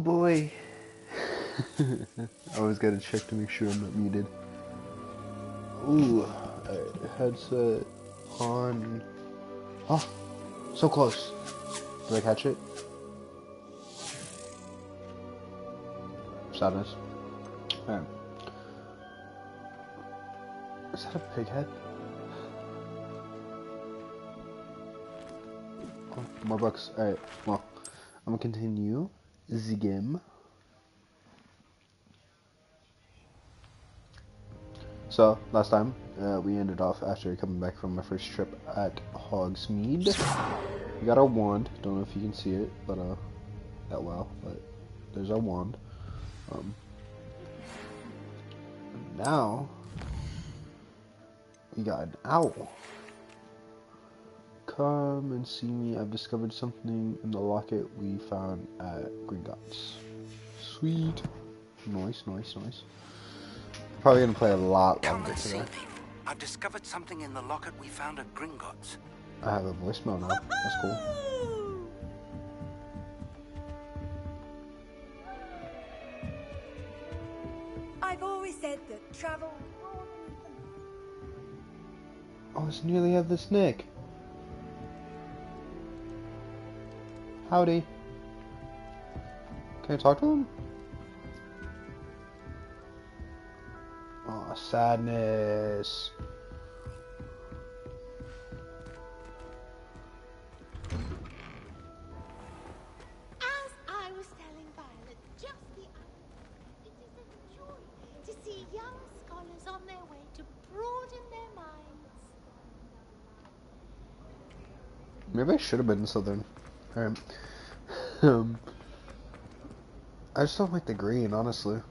boy. I always gotta check to make sure I'm not muted. Ooh, headset on. Oh, so close. Did I catch it? Sadness. Alright. Is that a pig head? Oh, more books. Alright, well, I'm gonna continue the game. So, last time, we ended off after coming back from my first trip at Hogsmeade. We got our wand. Don't know if you can see it, but, that well, but there's our wand. Now, we got an owl. Come and see me. I've discovered something in the locket we found at Gringotts. Sweet. Nice, nice, nice. Probably gonna play a lot longer today. I've discovered something in the locket we found at Gringotts. I have a voicemail now. That's cool. I've always said that travel. Oh, it's nearly have this Nick. Howdy. Can I talk to him? Oh, sadness. As I was telling Violet just the other day, it is a joy to see young scholars on their way to broaden their minds. Maybe I should have been Southern. Alright. I just don't like the green, honestly.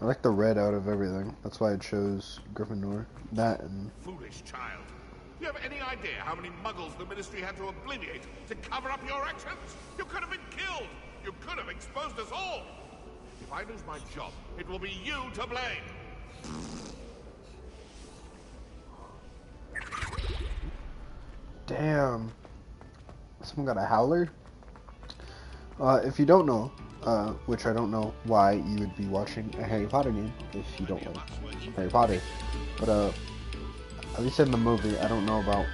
I like the red out of everything. That's why I chose Gryffindor. That and... Foolish child. Do you have any idea how many muggles the Ministry had to obliterate to cover up your actions? You could have been killed. You could have exposed us all. If I lose my job, it will be you to blame. Damn. Someone got a howler? If you don't know, which I don't know why you would be watching a Harry Potter game if you don't like Harry Potter. But, at least in the movie, I don't know about...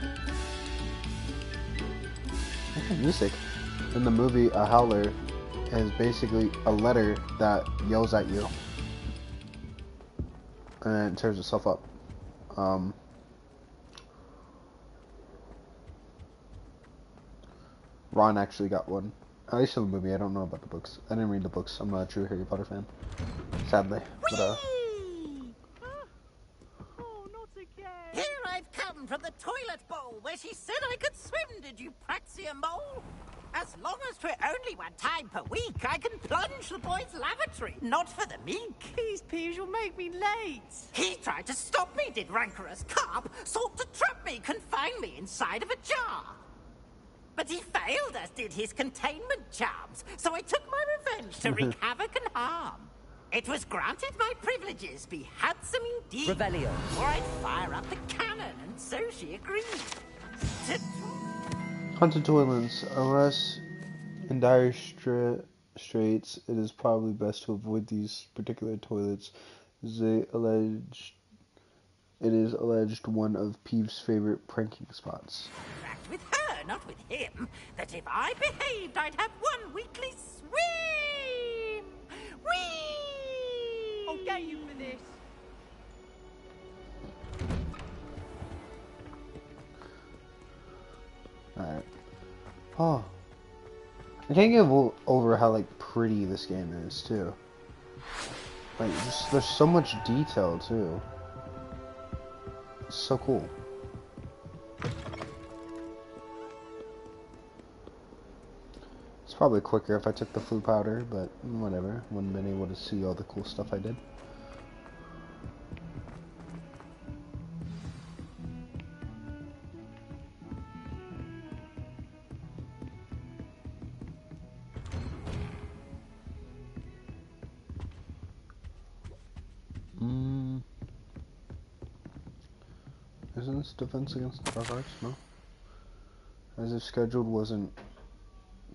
music. In the movie, a howler is basically a letter that yells at you. And it tears itself up. Ron actually got one. At least in the movie, I don't know about the books. I didn't read the books. I'm not a true Harry Potter fan. Sadly. But, Oh, not again. Here I've come from the toilet bowl where she said I could swim, did you praxia mole? As long as 'twere only one time per week, I can plunge the boy's lavatory, not for the meek. These peas will make me late. He tried to stop me, did rancorous carp, sought to trap me, confine me inside of a jar. But he failed, as did his containment charms, so I took my revenge to wreak havoc and harm. It was granted my privileges be handsome indeed. Revelio. Or I'd fire up the cannon, and so she agreed. haunted toilets. Unless in dire straits, it is probably best to avoid these particular toilets. It is alleged one of Peeves' favorite pranking spots. Tracked with her, not with him, that if I behaved, I'd have one weekly swim. Whee! I'll get you for this. Alright. Oh. I can't get over how, like, pretty this game is, too. Like, just, there's so much detail, too. It's so cool. It's probably quicker if I took the flu powder, but whatever. Wouldn't have been able to see all the cool stuff I did. Isn't this defense against dark arts? No. As if scheduled wasn't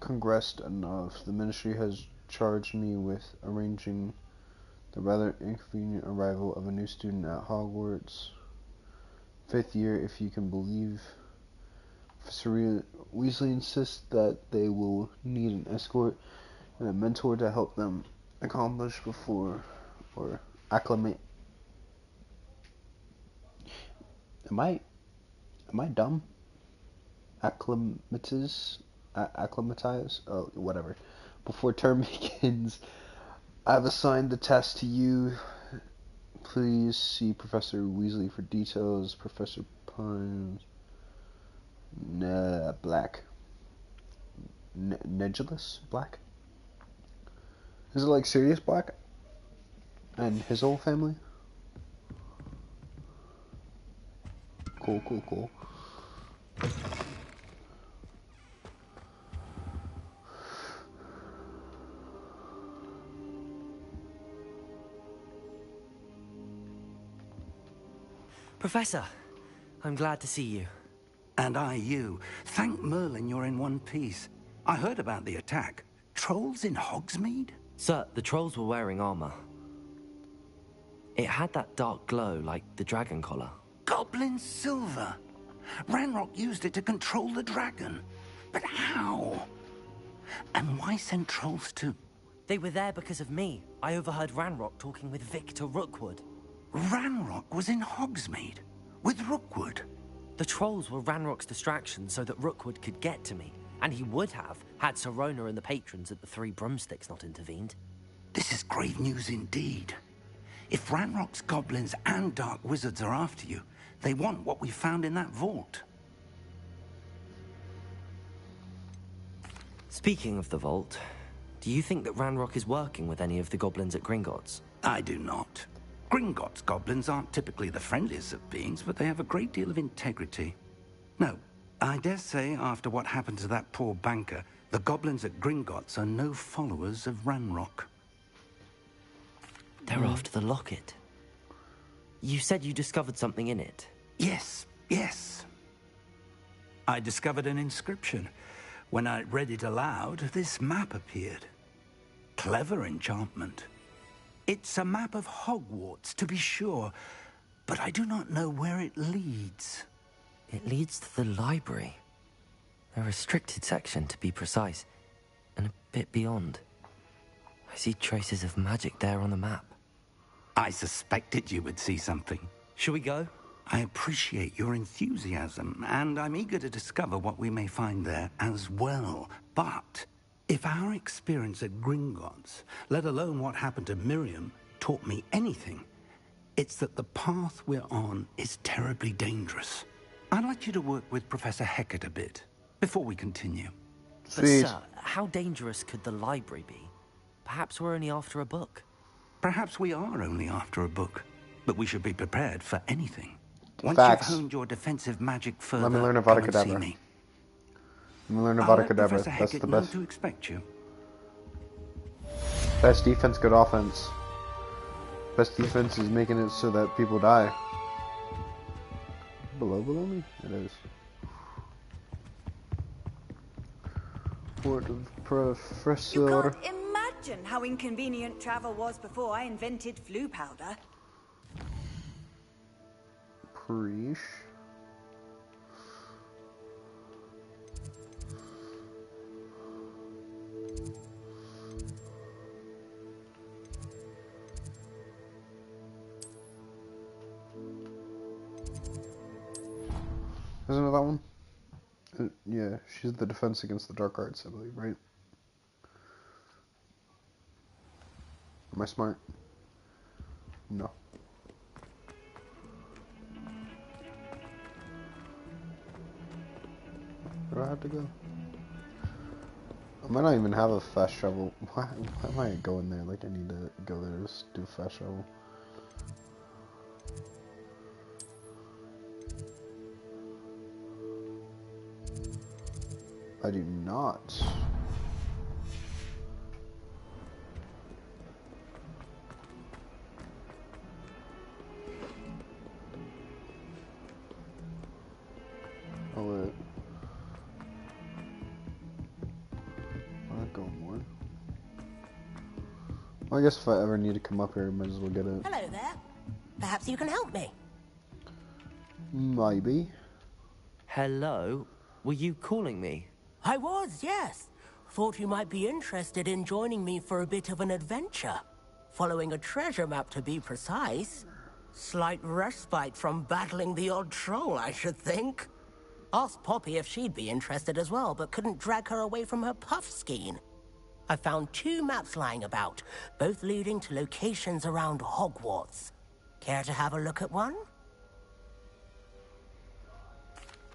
congressed enough, the ministry has charged me with arranging the rather inconvenient arrival of a new student at Hogwarts. 5th year, if you can believe. Professor Weasley insists that they will need an escort and a mentor to help them accomplish before or acclimate. Am I dumb? Acclimatize? Oh, whatever. Before term begins, I've assigned the test to you. Please see Professor Weasley for details. Professor Pines. Black. Negulus Black? Is it like Sirius Black? And his whole family? Cool. Professor, I'm glad to see you. And I you. Thank Merlin you're in one piece. I heard about the attack. Trolls in Hogsmeade? Sir, the trolls were wearing armor. It had that dark glow like the dragon collar. Goblin silver. Ranrock used it to control the dragon. But how? And why send trolls to... They were there because of me. I overheard Ranrock talking with Victor Rookwood. Ranrock was in Hogsmeade? With Rookwood? The trolls were Ranrock's distraction so that Rookwood could get to me. And he would have, had Sirona and the patrons at the Three Broomsticks not intervened. This is grave news indeed. If Ranrock's goblins and dark wizards are after you, they want what we found in that vault. Speaking of the vault, do you think that Ranrock is working with any of the goblins at Gringotts? I do not. Gringotts goblins aren't typically the friendliest of beings, but they have a great deal of integrity. No, I dare say after what happened to that poor banker, the goblins at Gringotts are no followers of Ranrock. They're after the locket. You said you discovered something in it. Yes. I discovered an inscription. When I read it aloud, this map appeared. Clever enchantment. It's a map of Hogwarts, to be sure, but I do not know where it leads. It leads to the library. A restricted section, to be precise, and a bit beyond. I see traces of magic there on the map. I suspected you would see something. Shall we go? I appreciate your enthusiasm, and I'm eager to discover what we may find there as well. But if our experience at Gringotts, let alone what happened to Miriam, taught me anything, it's that the path we're on is terribly dangerous. I'd like you to work with Professor Hecat a bit before we continue. But sir, how dangerous could the library be? Perhaps we're only after a book. Perhaps we are only after a book, but we should be prepared for anything. Once Facts. you've honed your defensive magic further, Let me learn Avada come and see Kedavra. me. I'm gonna learn I'll Avada let Kedavra. Professor That's Hecat the know best. to expect you. Best defense, good offense. Best defense is making it so that people die. Below me? It is. Port of Professor. You can't imagine how inconvenient travel was before I invented flu powder. Preach. Isn't it that one? Yeah, she's the defense against the dark arts, I believe, right? Am I smart? No. Where do I have to go? I might not even have a fast travel. Why am I going there? Like, I need to go there to do fast travel. I do not. Oh wait. I'll go more. I guess if I ever need to come up here, I might as well get it. Hello there. Perhaps you can help me. Maybe. Hello? Were you calling me? I was, yes. Thought you might be interested in joining me for a bit of an adventure. Following a treasure map, to be precise. Slight respite from battling the odd troll, I should think. Asked Poppy if she'd be interested as well, but couldn't drag her away from her puff skein. I found 2 maps lying about, both leading to locations around Hogwarts. Care to have a look at one?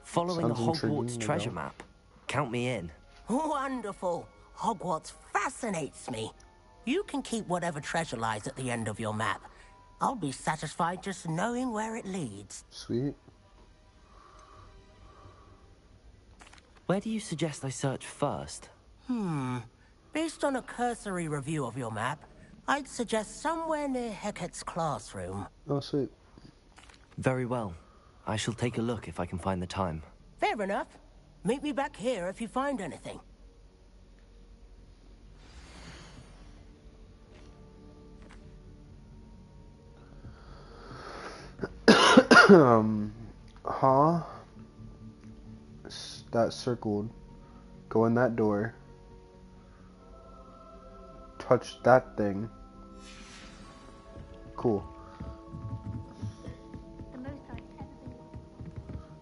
Following Sounds a Hogwarts intriguing, treasure though. map. Count me in. Wonderful. Hogwarts fascinates me. You can keep whatever treasure lies at the end of your map. I'll be satisfied just knowing where it leads. Sweet. Where do you suggest I search first? Based on a cursory review of your map, I'd suggest somewhere near Hecat's classroom. Oh, sweet. Very well. I shall take a look if I can find the time. Fair enough. Meet me back here if you find anything. Huh? That circled. Go in that door. Touch that thing. Cool. The most I've ever been.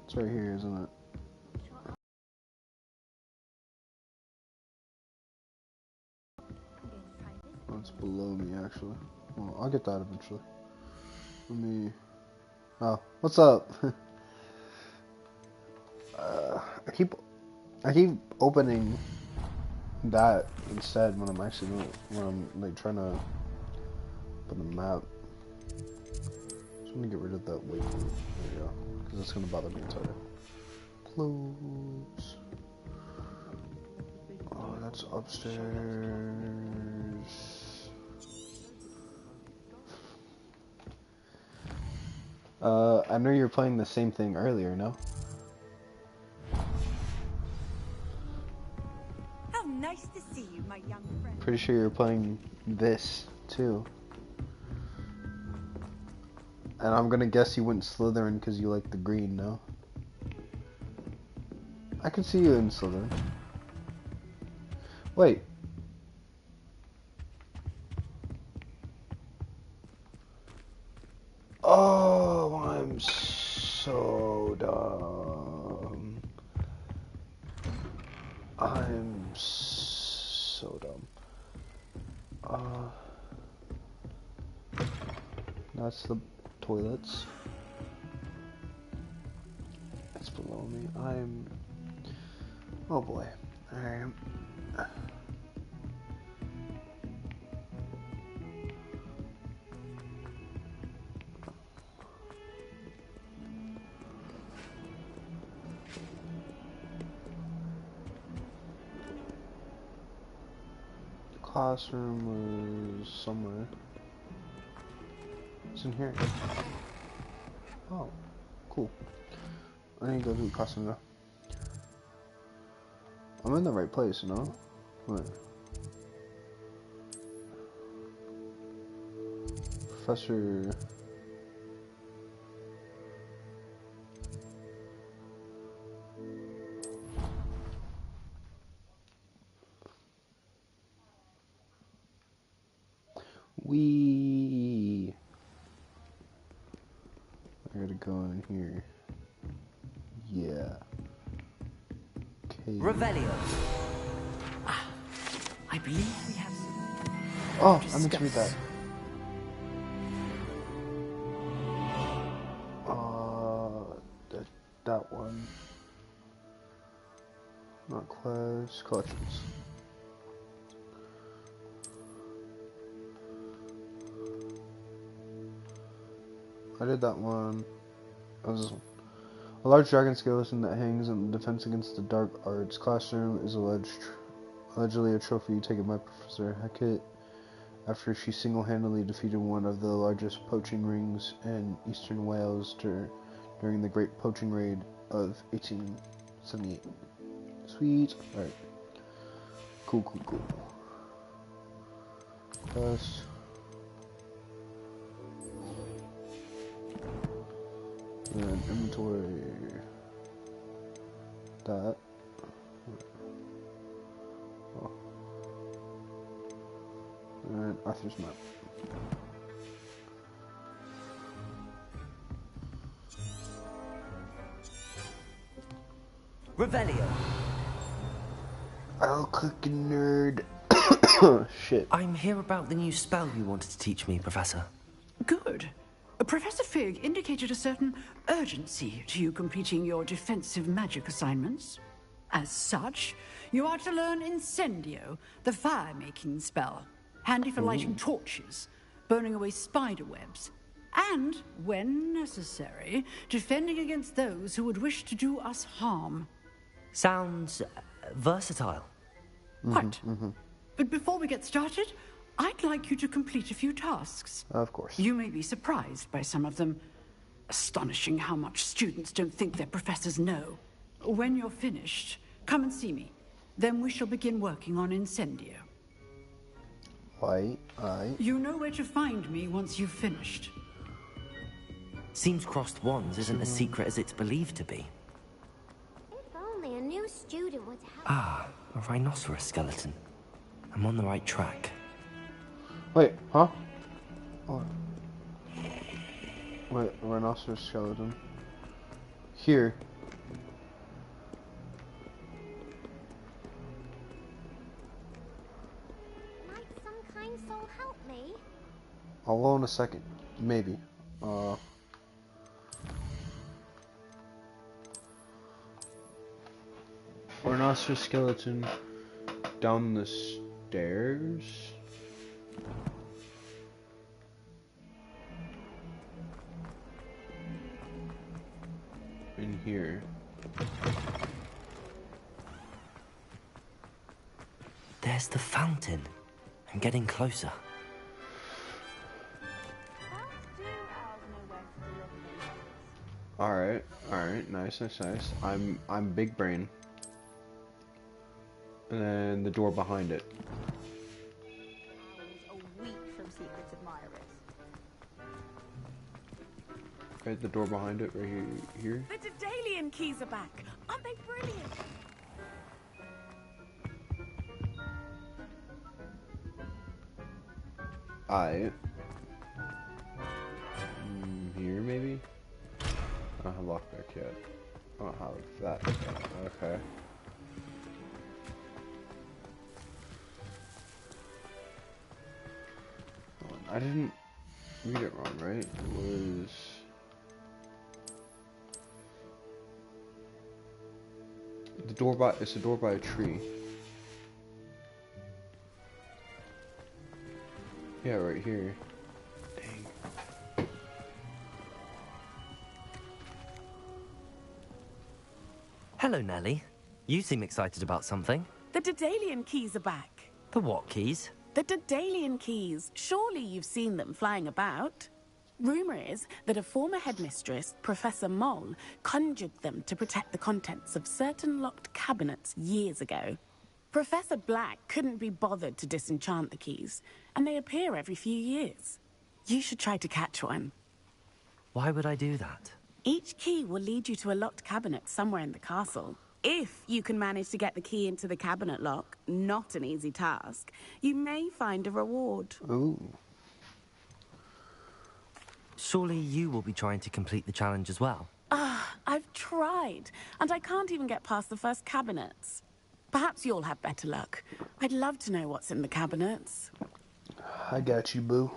It's right here, isn't it? Oh, it's below me, actually. Well, I'll get that eventually. Let me... Oh, what's up? I keep opening that instead when I'm actually like trying to open the map. Just want to get rid of that waypoint. There you go, because it's gonna bother me inside. Close. Oh, that's upstairs. I know you were playing the same thing earlier, no? How nice to see you, my young friend. Pretty sure you were playing this, too. And I'm gonna guess you went Slytherin because you like the green, no? I can see you in Slytherin. Wait. Oh, I'm so dumb. I'm so dumb. That's the toilets. It's below me. Oh boy. Alright. Classroom was somewhere. It's in here. Oh, cool. I need to go to the classroom now. I'm in the right place, you know? What? Professor... Wee. I gotta go in here. Yeah. Okay. Revelio. I believe we have some... Oh, I meant to read that. That one. Not class, collections. I did that one. That was this one. A large dragon skeleton that hangs in defense against the dark arts classroom is allegedly a trophy taken by Professor Hackett after she single-handedly defeated one of the largest poaching rings in eastern Wales during the Great Poaching Raid of 1878. Sweet. Alright. Cool. Plus... inventory. That. Oh. And Arthur's map. Revelio. I'll click a nerd. Shit. I'm here about the new spell you wanted to teach me, Professor. Good. Professor Fig indicated a certain urgency to you completing your defensive magic assignments. As such, you are to learn Incendio, the fire-making spell, handy for lighting torches, burning away spider webs, and, when necessary, defending against those who would wish to do us harm. Sounds versatile. Quite. But before we get started, I'd like you to complete a few tasks. Of course. You may be surprised by some of them. Astonishing how much students don't think their professors know. When you're finished, come and see me. Then we shall begin working on Incendio. Aye. You know where to find me once you've finished. Seems crossed wands isn't as secret as it's believed to be. If only a new student would have... Ah, a rhinoceros skeleton. I'm on the right track. Wait, huh? Oh. Wait, rhinoceros skeleton. Here. Might some kind soul help me? I'll go in a second. Maybe. Rhinoceros skeleton down the stairs. In here. There's the fountain. I'm getting closer. Alright, nice. I'm big brain. And then the door behind it. A week from secret admirers. Right, the door behind it, right here. The Daedalian keys are back. Aren't they brilliant? Here maybe? I don't have lockpick yet. I don't have that yet. Okay. I didn't read it wrong, right? It was... the door by... it's a door by a tree. Yeah, right here. Dang. Hello, Nellie. You seem excited about something. The Daedalian keys are back. The what keys? The Daedalian keys. Surely you've seen them flying about. Rumor is that a former headmistress, Professor Moll, conjured them to protect the contents of certain locked cabinets years ago. Professor Black couldn't be bothered to disenchant the keys, and they appear every few years. You should try to catch one. Why would I do that? Each key will lead you to a locked cabinet somewhere in the castle. If you can manage to get the key into the cabinet lock, not an easy task, you may find a reward. Ooh. Surely you will be trying to complete the challenge as well. I've tried, and I can't even get past the first cabinets. Perhaps you'll have better luck. I'd love to know what's in the cabinets. I got you, boo.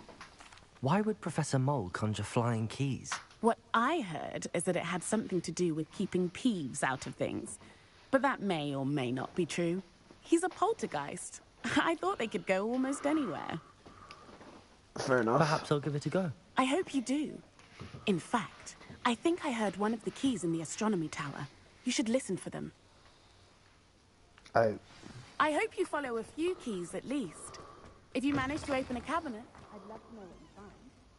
Why would Professor Moll conjure flying keys? What I heard is that it had something to do with keeping Peeves out of things. But that may or may not be true. He's a poltergeist. I thought they could go almost anywhere. Fair enough. Perhaps I'll give it a go. I hope you do. In fact, I think I heard one of the keys in the astronomy tower. You should listen for them. I hope you follow a few keys at least. If you manage to open a cabinet, I'd love to know what you find,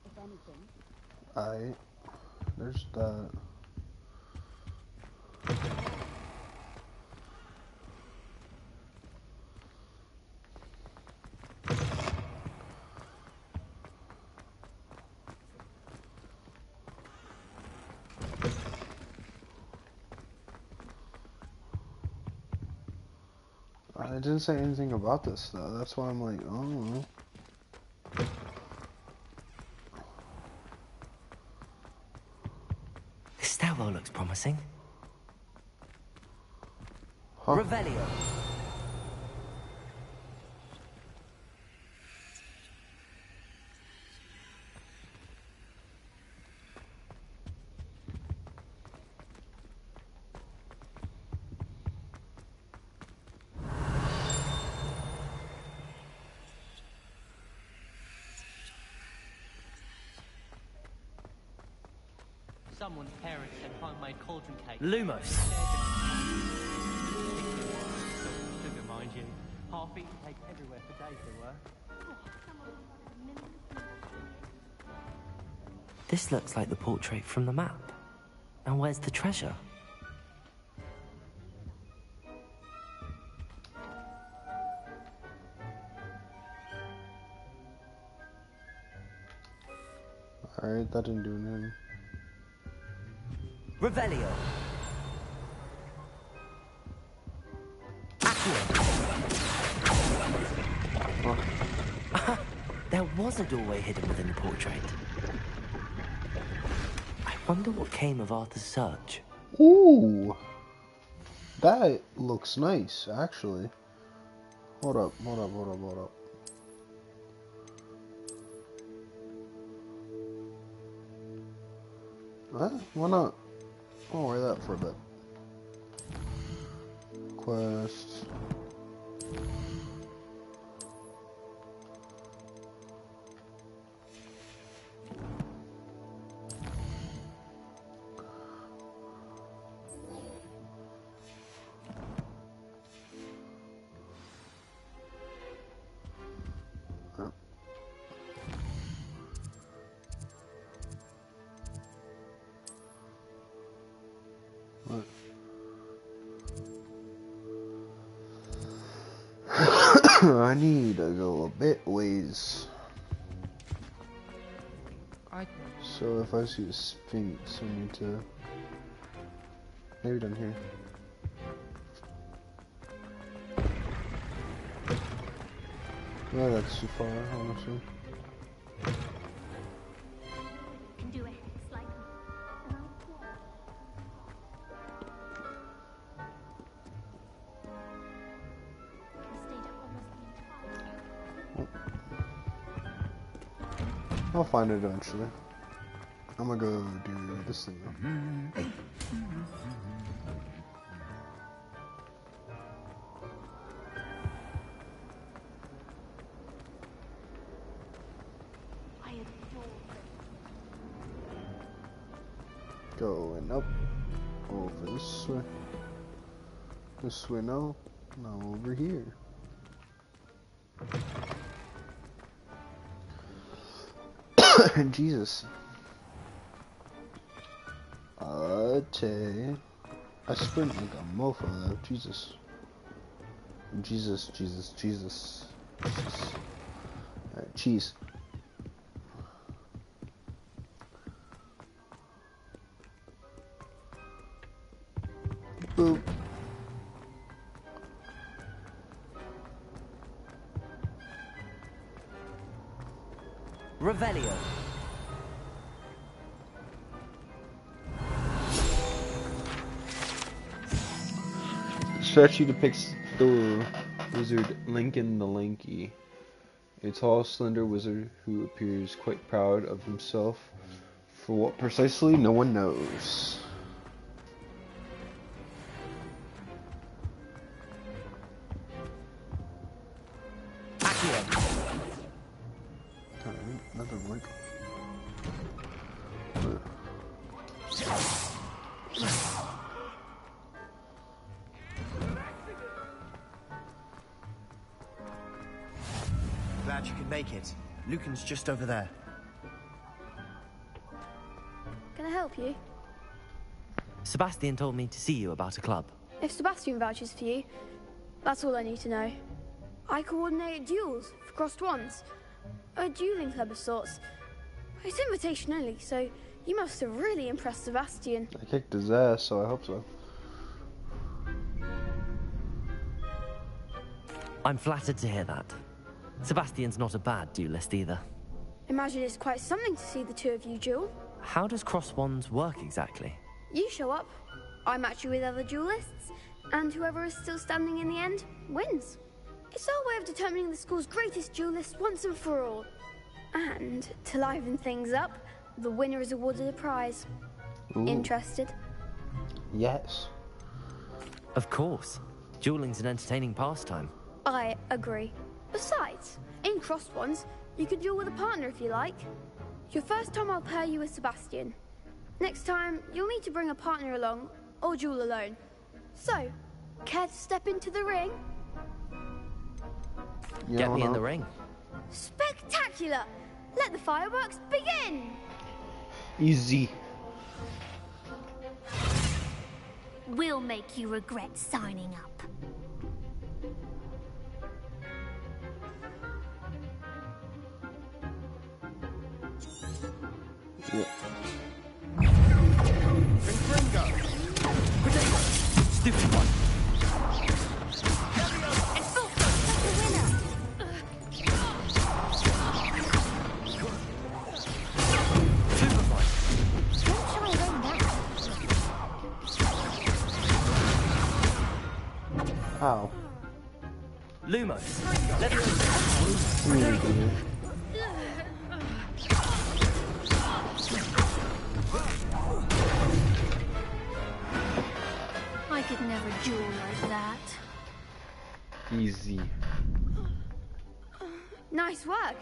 if anything. There's that. I didn't say anything about this though. That's why I'm like, I don't know. This stairwell looks promising. Huh? Revelio. Someone's parents had homemade cauldron cake. Lumos. Sugar, mind you. Half-eaten cake everywhere for days they were. This looks like the portrait from the map. And where's the treasure? Alright, that didn't do anything. Revelio. There was a doorway hidden within the portrait. I wonder what came of Arthur's search. Ooh! That looks nice, actually. Hold up. What? Why not? I'll wear that for a bit. Quest. I need to go a bit ways. So if I see a sphinx, I need to maybe down here. No, that's too far, honestly. Can do it slightly. I'll find it eventually. I'm gonna go do this thing though. Going up. Over this way. This way, no. Now over here. Jesus. I sprint like a mofo though. Jesus. Jesus. Alright, cheese. Boop. Revelio. Statue depicts the wizard Lincoln the Lanky, a tall, slender wizard who appears quite proud of himself. For what precisely, no one knows. That doesn't work. Glad you could make it. Lucan's just over there. Can I help you? Sebastian told me to see you about a club. If Sebastian vouches for you, that's all I need to know. I coordinate duels for crossed ones. A dueling club of sorts. It's invitation only, so you must have really impressed Sebastian. I kicked his ass, so I hope so. I'm flattered to hear that. Sebastian's not a bad duelist either. Imagine it's quite something to see the two of you duel. How does cross wands work exactly? You show up, I match you with other duelists, and whoever is still standing in the end wins. It's our way of determining the school's greatest duelist once and for all. And to liven things up, the winner is awarded a prize. Ooh. Interested? Yes. Of course. Dueling's an entertaining pastime. I agree. Besides, in crossed ones, you can duel with a partner if you like. Your first time I'll pair you with Sebastian. Next time, you'll need to bring a partner along, or duel alone. So, care to step into the ring? Get me in the ring. Spectacular! Let the fireworks begin! Easy. We'll make you regret signing up. Yeah. Stupid one. Ow. Lumos. I could never duel like that. Easy. Nice work.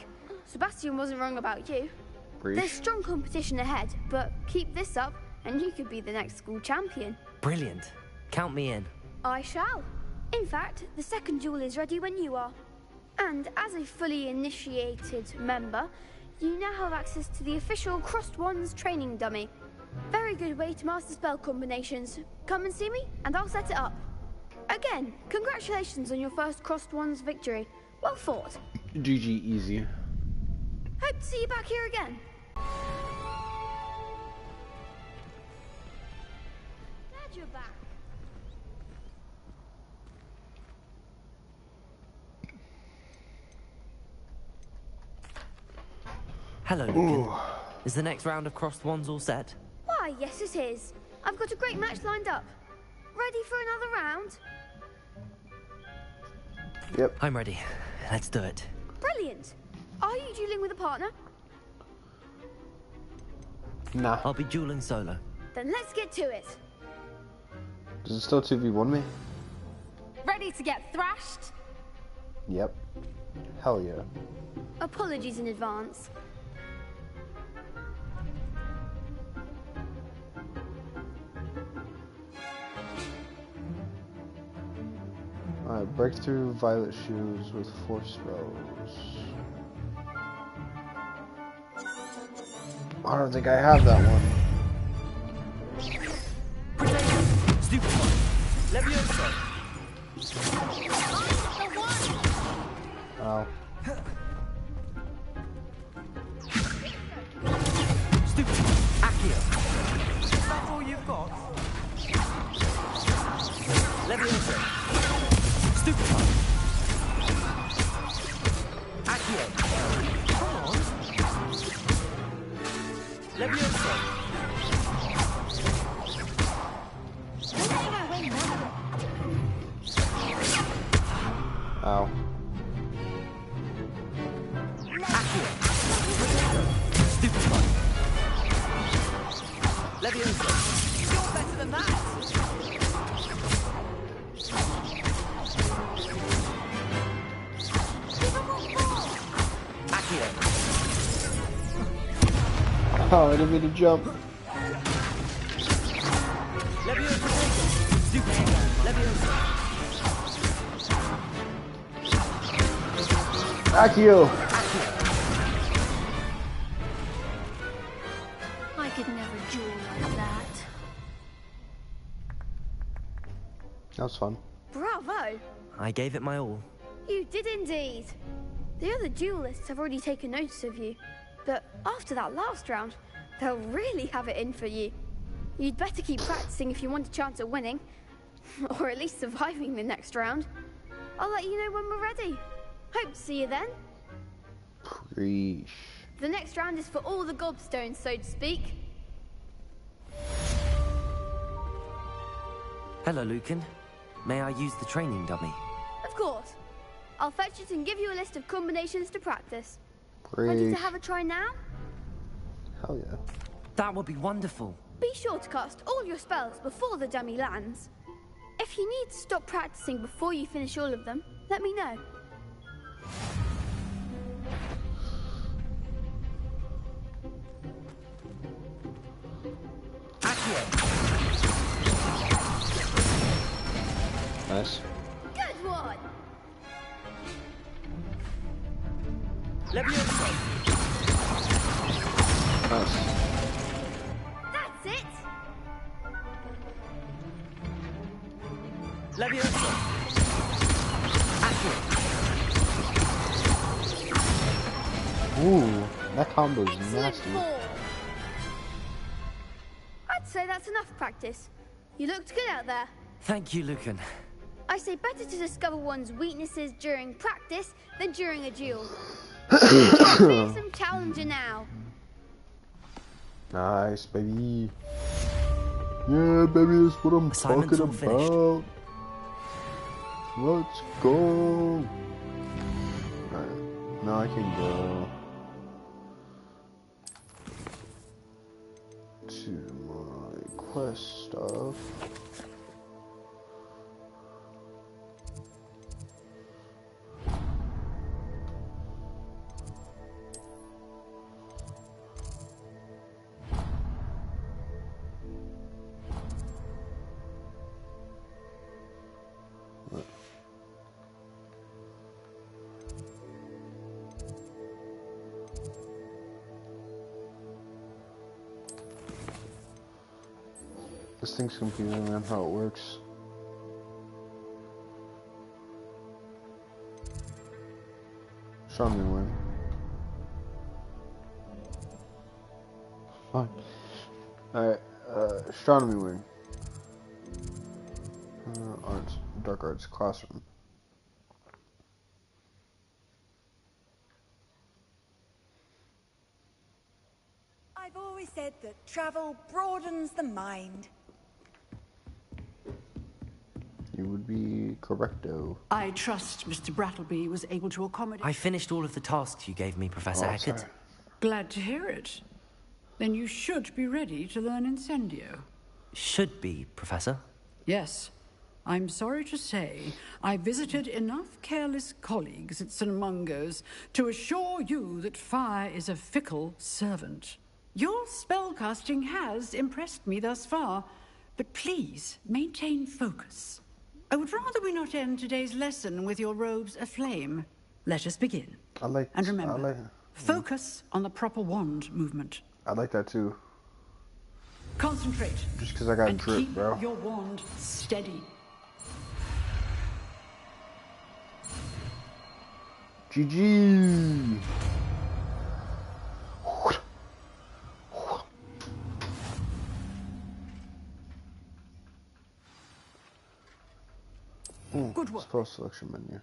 Sebastian wasn't wrong about you. Preach. There's strong competition ahead, but keep this up and you could be the next school champion. Brilliant. Count me in. I shall. In fact, the second duel is ready when you are. And as a fully initiated member, you now have access to the official Crossed Wands training dummy. Very good way to master spell combinations. Come and see me, and I'll set it up. Again, congratulations on your first Crossed Wands victory. Well fought. GG, easy. Hope to see you back here again. Glad you're back. Hello, Lucan. Is the next round of crossed wands all set? Why, yes it is. I've got a great match lined up. Ready for another round? Yep. I'm ready. Let's do it. Brilliant. Are you dueling with a partner? Nah. I'll be dueling solo. Then let's get to it. Does it still 2v1 me? Ready to get thrashed? Yep. Hell yeah. Apologies in advance. Alright, breakthrough violet shoes with 4 spells. I don't think I have that one. Stupid one. Levioso. Ow. Stupid one. Accio. Is that all you've got? Levioso. Stupid one. Accio. Come on. Levioso. Ow. Accio. Stupid one. Levioso. You're better than that. Accio. Oh, I didn't mean to jump. Levioso. Stupid one. Levioso. Accio! I could never duel like that. That was fun. Bravo! I gave it my all. You did indeed. The other duelists have already taken notice of you, but after that last round, they'll really have it in for you. You'd better keep practicing if you want a chance at winning, or at least surviving the next round. I'll let you know when we're ready. Hope to see you then. Preach. The next round is for all the gobstones, so to speak. Hello, Lucan. May I use the training dummy? Of course. I'll fetch it and give you a list of combinations to practice. Preach. Ready to have a try now? Hell yeah. That would be wonderful. Be sure to cast all your spells before the dummy lands. If you need to stop practicing before you finish all of them, let me know. Nice. Good one! Levioso. Nice. That's it! Levioso. Ooh, that combo's Excellent nasty. ball. I'd say that's enough practice. You looked good out there. Thank you, Lucan. I say better to discover one's weaknesses during practice than during a duel. Some challenger now. Nice, baby. Yeah, baby, that's what I'm Assignment's talking all finished. about. Let's go. Alright, now I can go to my quest stuff. This thing's confusing on how it works. Show me when. Fine. Alright, astronomy wing. Arts, dark arts classroom. I've always said that travel broadens the mind. You would be correcto. I trust Mr. Brattleby was able to accommodate... I finished all of the tasks you gave me, Professor Eckert. Sorry. Glad to hear it. Then you should be ready to learn Incendio. Should be, Professor. Yes. I'm sorry to say, I visited enough careless colleagues at St. Mungo's to assure you that fire is a fickle servant. Your spellcasting has impressed me thus far, but please maintain focus. I would rather we not end today's lesson with your robes aflame. Let us begin. And remember, focus on the proper wand movement. I like that too. Concentrate. Just because I got and drip, keep bro. your wand steady. GG. Good work. Spell selection menu.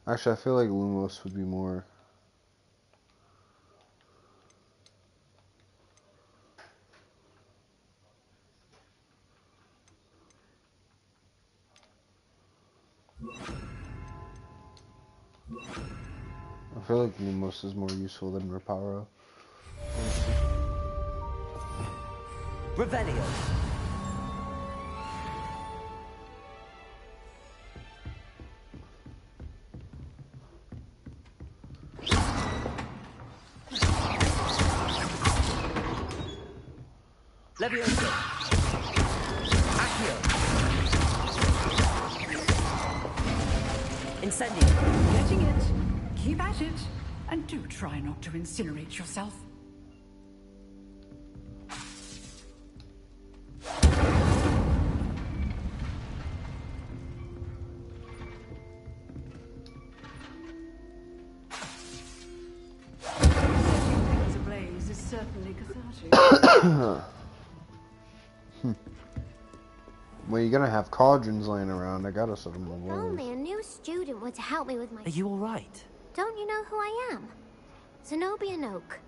Actually, I feel like Lumos would be more. I feel like Lumos is more useful than Reparo. Revelio. Levioso. Accio. Incendio. Getting it. Keep at it. And do try not to incinerate yourself. Well, you're gonna have cauldrons laying around. I gotta set them on If walls. only a new student were to help me with my... Are you alright? Don't you know who I am? Zenobia Noak.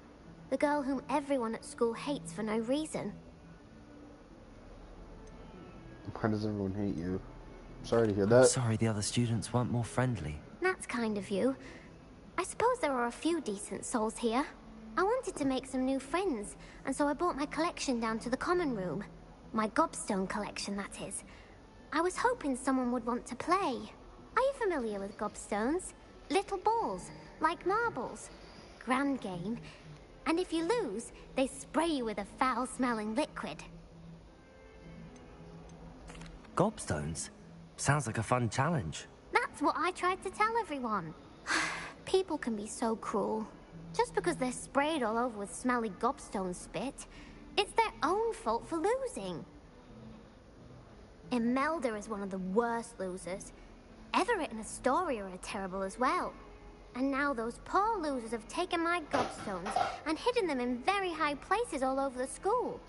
The girl whom everyone at school hates for no reason. Why does everyone hate you? Sorry to hear I'm that. sorry the other students weren't more friendly. That's kind of you. I suppose there are a few decent souls here. I wanted to make some new friends, and so I brought my collection down to the common room. My gobstone collection, that is. I was hoping someone would want to play. Are you familiar with gobstones? Little balls, like marbles. Grand game. And if you lose, they spray you with a foul-smelling liquid. Gobstones? Sounds like a fun challenge. That's what I tried to tell everyone. People can be so cruel. Just because they're sprayed all over with smelly gobstone spit, it's their own fault for losing. Imelda is one of the worst losers. Everett and Astoria are terrible as well. And now those poor losers have taken my gobstones and hidden them in very high places all over the school.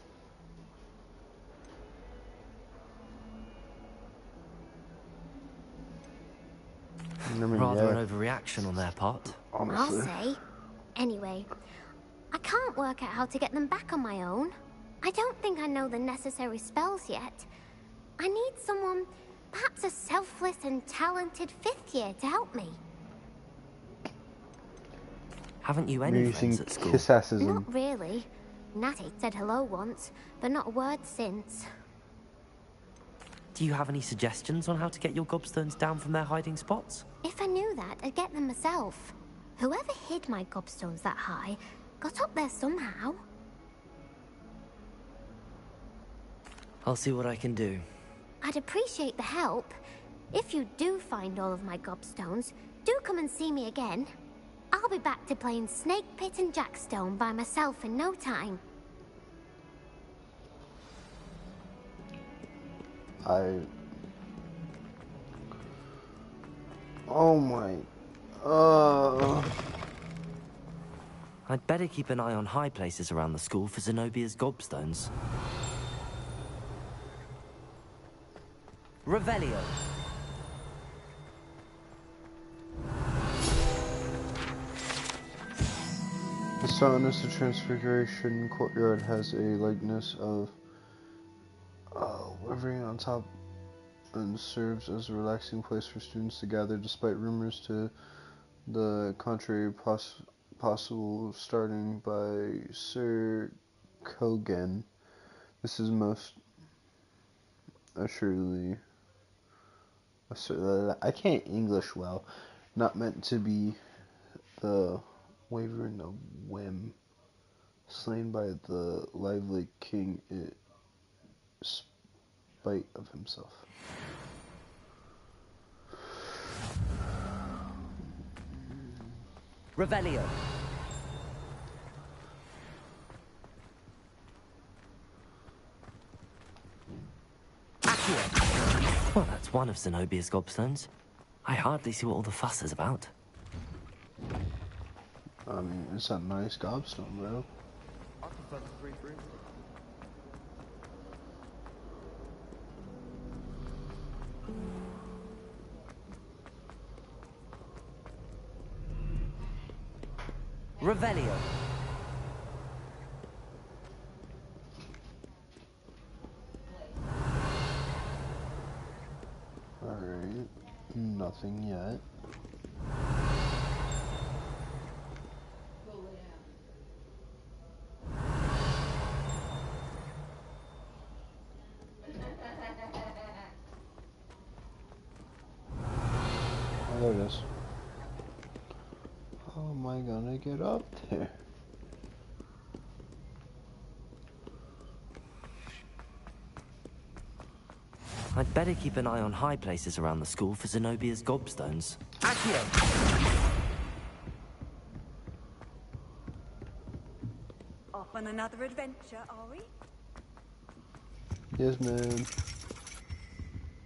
Rather an overreaction on their part. Honestly. I'll say. Anyway, I can't work out how to get them back on my own. I don't think I know the necessary spells yet. I need someone, perhaps a selfless and talented fifth year to help me. Haven't you any friends at school? Not really. Natty said hello once, but not a word since. Do you have any suggestions on how to get your gobstones down from their hiding spots? If I knew that, I'd get them myself. Whoever hid my gobstones that high got up there somehow. I'll see what I can do. I'd appreciate the help. If you do find all of my gobstones, do come and see me again. I'll be back to playing Snake Pit and Jackstone by myself in no time. Oh my... I'd better keep an eye on high places around the school for Zenobia's gobstones. Revelio. The Soundness of Transfiguration courtyard has a likeness of Wyvern on top and serves as a relaxing place for students to gather, despite rumors to the contrary possible starting by Sir Kogan. This is most assuredly I can't English well. Not meant to be the Wyvern of Whim, slain by the lively king in spite of himself. Revelio. Well, that's one of Zenobia's gobstones. I hardly see what all the fuss is about. I mean, it's a nice gobstone, bro. I prefer the 3-3. Revelio. Alright, nothing yet. Oh, there it is. How am I gonna get up there? I'd better keep an eye on high places around the school for Zenobia's gobstones. Accio! Off on another adventure, are we? Yes, man.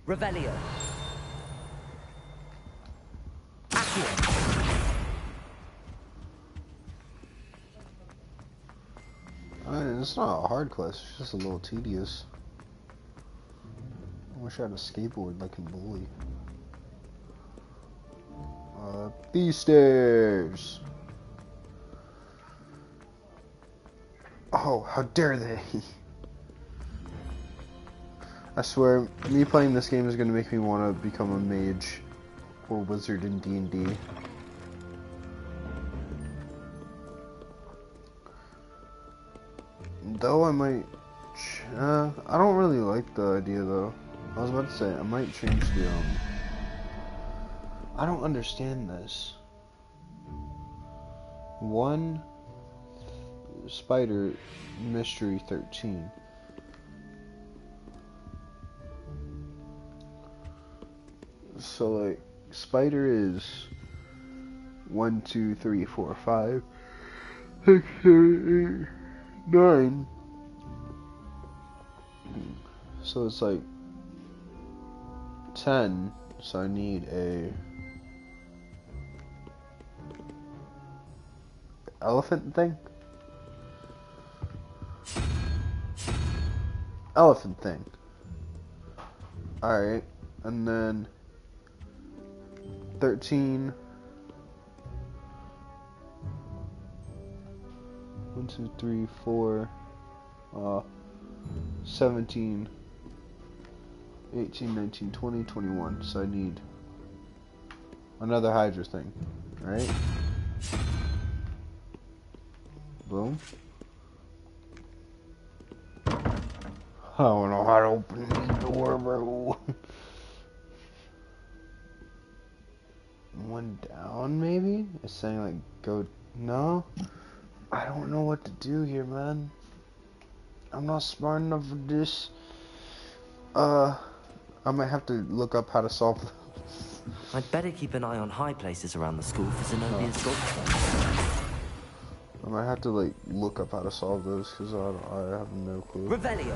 Revelio. Alright, this It's not a hard quest, it's just a little tedious. I wish I had a skateboard like in Bully. These stairs! Oh, how dare they! I swear, me playing this game is gonna make me want to become a mage or wizard in D&D. Though I might, I don't really like the idea though. I was about to say, I might change the, I don't understand this. One spider mystery 13. So like, spider is 1, 2, 3, 4, 5, 6, 7, 8, 9. So it's like 10. So I need a elephant thing. Elephant thing. Alright, and then 13. 1, 2, 3, 4, 17, 18, 19, 20, 21. So I need another Hydra thing, right? Boom. I don't know how to open the door, bro. One down, maybe? It's saying like go. No, I don't know what to do here, man. I'm not smart enough for this. I might have to look up how to solve this. I'd better keep an eye on high places around the school for Zenobia's gobstones. I might have to like look up how to solve those because I have no clue. Revelio.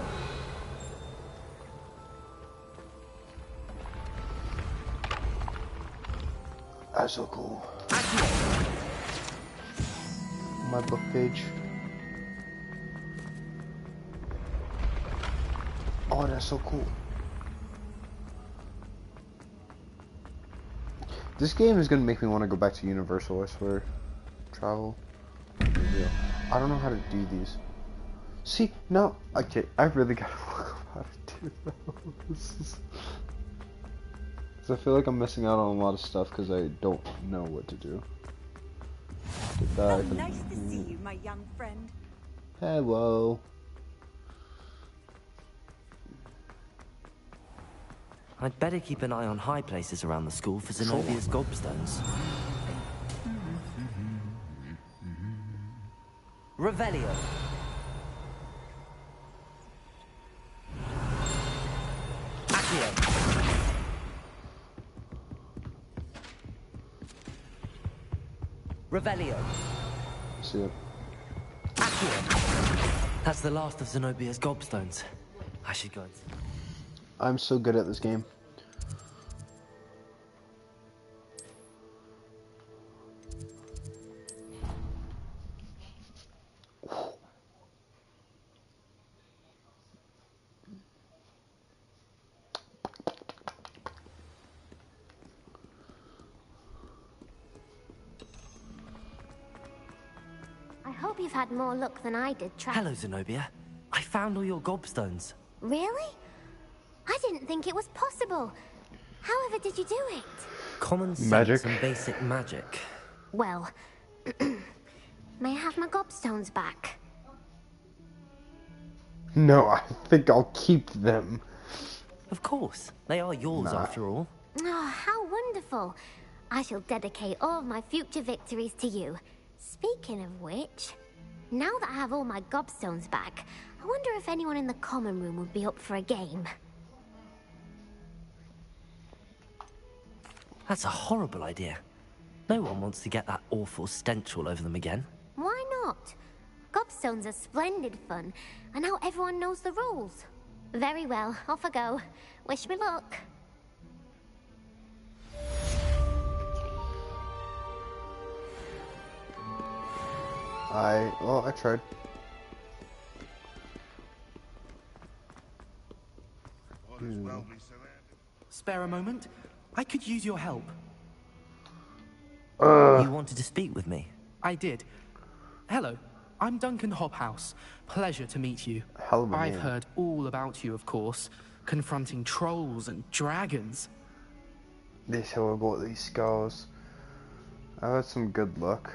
That's so cool. My book page. Oh, that's so cool. This game is gonna make me want to go back to Universal, I swear. Travel. Yeah. I don't know how to do these. See, no, okay, I really gotta look up how to do those. Cause I feel like I'm missing out on a lot of stuff because I don't know what to do. Get that. Oh, nice to see you, my young friend. Hello. I'd better keep an eye on high places around the school for Zenobia's gobstones. Revelio. Accio. Revelio. See it. Accio. That's the last of Zenobia's gobstones. I should go and see. I'm so good at this game. I hope you've had more luck than I did, Hello, Zenobia. I found all your gobstones. Really? I didn't think it was possible. However did you do it? Common sense Magic. and basic magic. Well, may I have my gobstones back? No, I think I'll keep them. Of course. They are yours after all. Oh, how wonderful. I shall dedicate all of my future victories to you. Speaking of which, now that I have all my gobstones back, I wonder if anyone in the common room would be up for a game. That's a horrible idea. No one wants to get that awful stench all over them again. Why not? Gobstones are splendid fun, and now everyone knows the rules. Very well, off I go. Wish me luck. I tried. know. Spare a moment? I could use your help. You wanted to speak with me? I did. Hello, I'm Duncan Hobhouse. Pleasure to meet you. Hell of a I've name. heard all about you, of course. Confronting trolls and dragons. This how I got these scars. I had some good luck.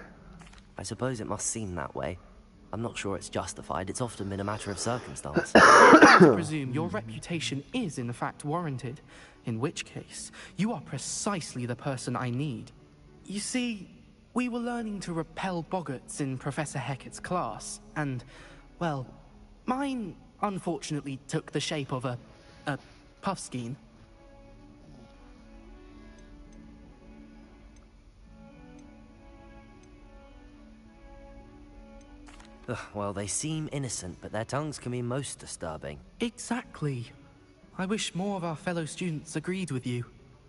I suppose it must seem that way. I'm not sure it's justified. It's often been a matter of circumstance. I presume your reputation is in fact warranted. In which case, you are precisely the person I need. You see, we were learning to repel boggarts in Professor Hecat's class, and, well, mine unfortunately took the shape of a puffskein. Ugh, well, they seem innocent, but their tongues can be most disturbing. Exactly. I wish more of our fellow students agreed with you.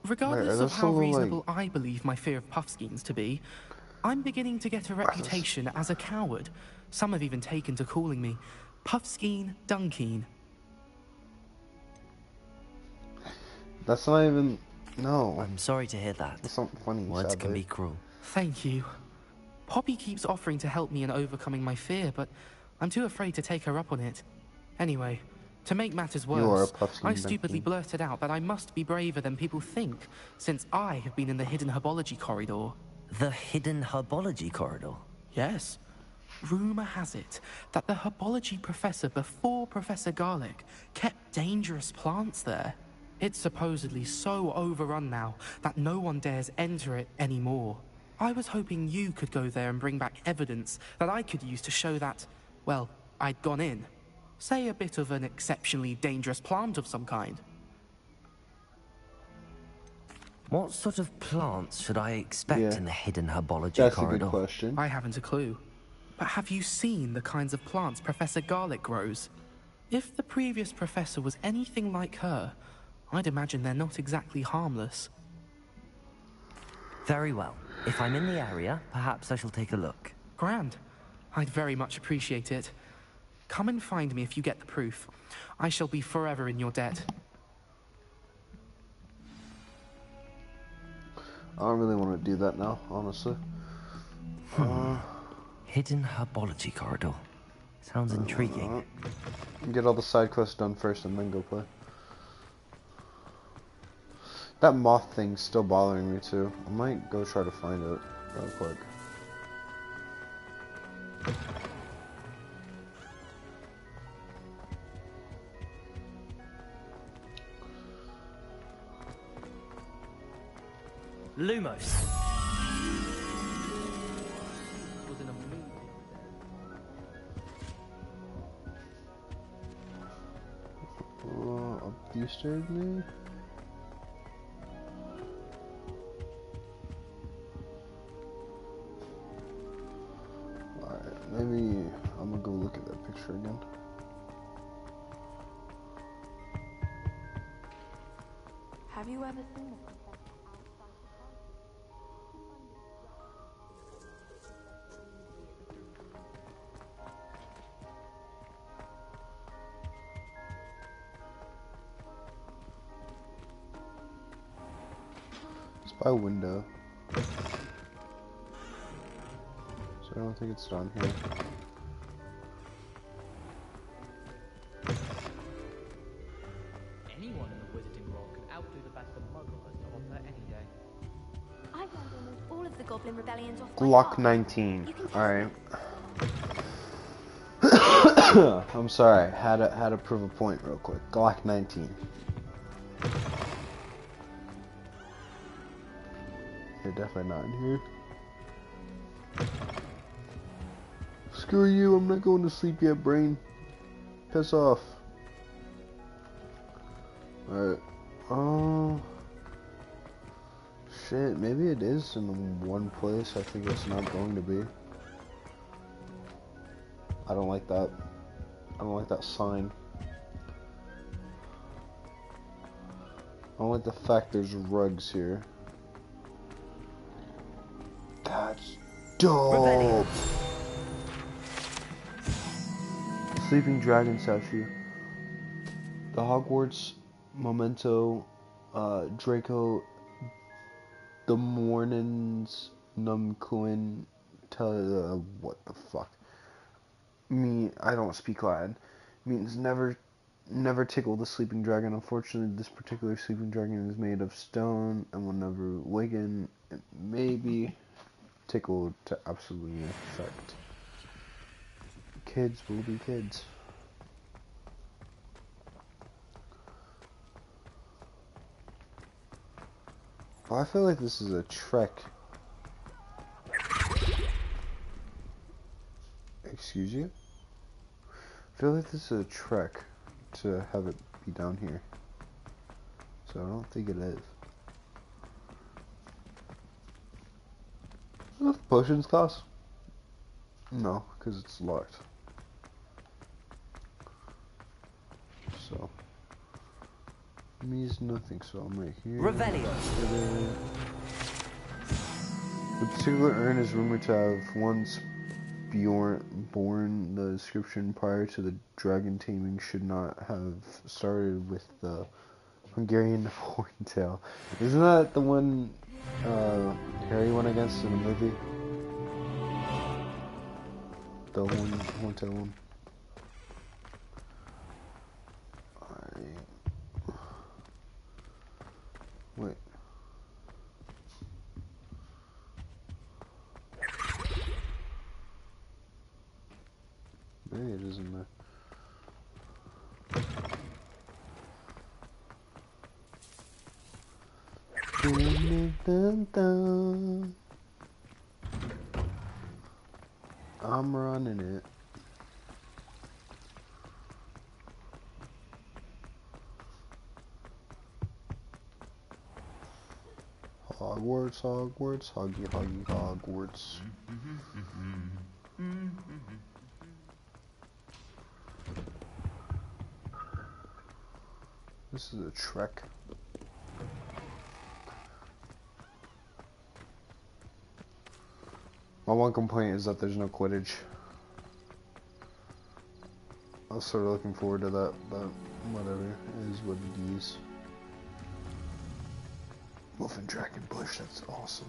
Regardless of that's how a little, reasonable I believe my fear of puffskeins to be, I'm beginning to get a reputation as a coward. Some have even taken to calling me Puffskein Dunkeen. That's not even... No. I'm sorry to hear that. That's not funny, Words can sadly. be cruel. Thank you. Poppy keeps offering to help me in overcoming my fear, but I'm too afraid to take her up on it. Anyway, to make matters You are a worse, Puffskein I stupidly Dunkeen. blurted out that I must be braver than people think, since I have been in the hidden herbology corridor. The hidden herbology corridor? Yes. Rumor has it that the herbology professor before Professor Garlic kept dangerous plants there. It's supposedly so overrun now that no one dares enter it anymore. I was hoping you could go there and bring back evidence that I could use to show that, well, I'd gone in. Say a bit of an exceptionally dangerous plant of some kind. What sort of plants should I expect in the hidden herbology That's corridor? a good question. I haven't a clue. But have you seen the kinds of plants Professor Garlic grows? If the previous professor was anything like her, I'd imagine they're not exactly harmless. Very well. If I'm in the area, perhaps I shall take a look. Grand. I'd very much appreciate it. Come and find me if you get the proof. I shall be forever in your debt. I don't really want to do that now, honestly. Hidden herbology corridor. Sounds intriguing. Get all the side quests done first and then go play. That moth thing's still bothering me too. I might go try to find it real quick. Lumos. Was in a movie. Up these stairs, maybe? Alright, maybe I'm gonna go look at that picture again. Have you ever seen it? It's by a window. So I don't think it's down here. Anyone in the wizarding world could outdo the best of Muggles to offer any day. I've learned almost all of the Goblin Rebellions off Glock 19. Alright. I'm sorry, had to prove a point real quick. Glock 19. You're definitely not in here. Screw you, I'm not going to sleep yet, brain. Piss off. Alright. Oh. Shit, maybe it is in one place I think it's not going to be. I don't like that. I don't like that sign. I don't like the fact there's rugs here. That's dope! Sleeping Dragon statue. The Hogwarts Memento, Draco, the Mornings, Numquin, what the fuck? I don't speak Latin. Means never tickle the sleeping dragon. Unfortunately, this particular sleeping dragon is made of stone and will never waken. It may be tickled to absolutely no effect. Kids will be kids. Oh, I feel like this is a trek. Excuse you? I feel like this is a trek to have it be down here. So I don't think it is. What the potions cost? No, because it's locked. So means nothing, so I'm right here. Revelio. The particular urn is rumored to have once borne the inscription prior to the dragon taming should not have started with the Hungarian Napoleon tale. Isn't that the one Harry went against in the movie? The Horntail one. Wait. Maybe it isn't there. I'm running it. Hogwarts, Hogwarts, Hoggy, Hoggy, Hogwarts. This is a trek. My one complaint is that there's no Quidditch. I was sort of looking forward to that, but whatever, it is what it is. Wolf and Dragon Bush, that's awesome.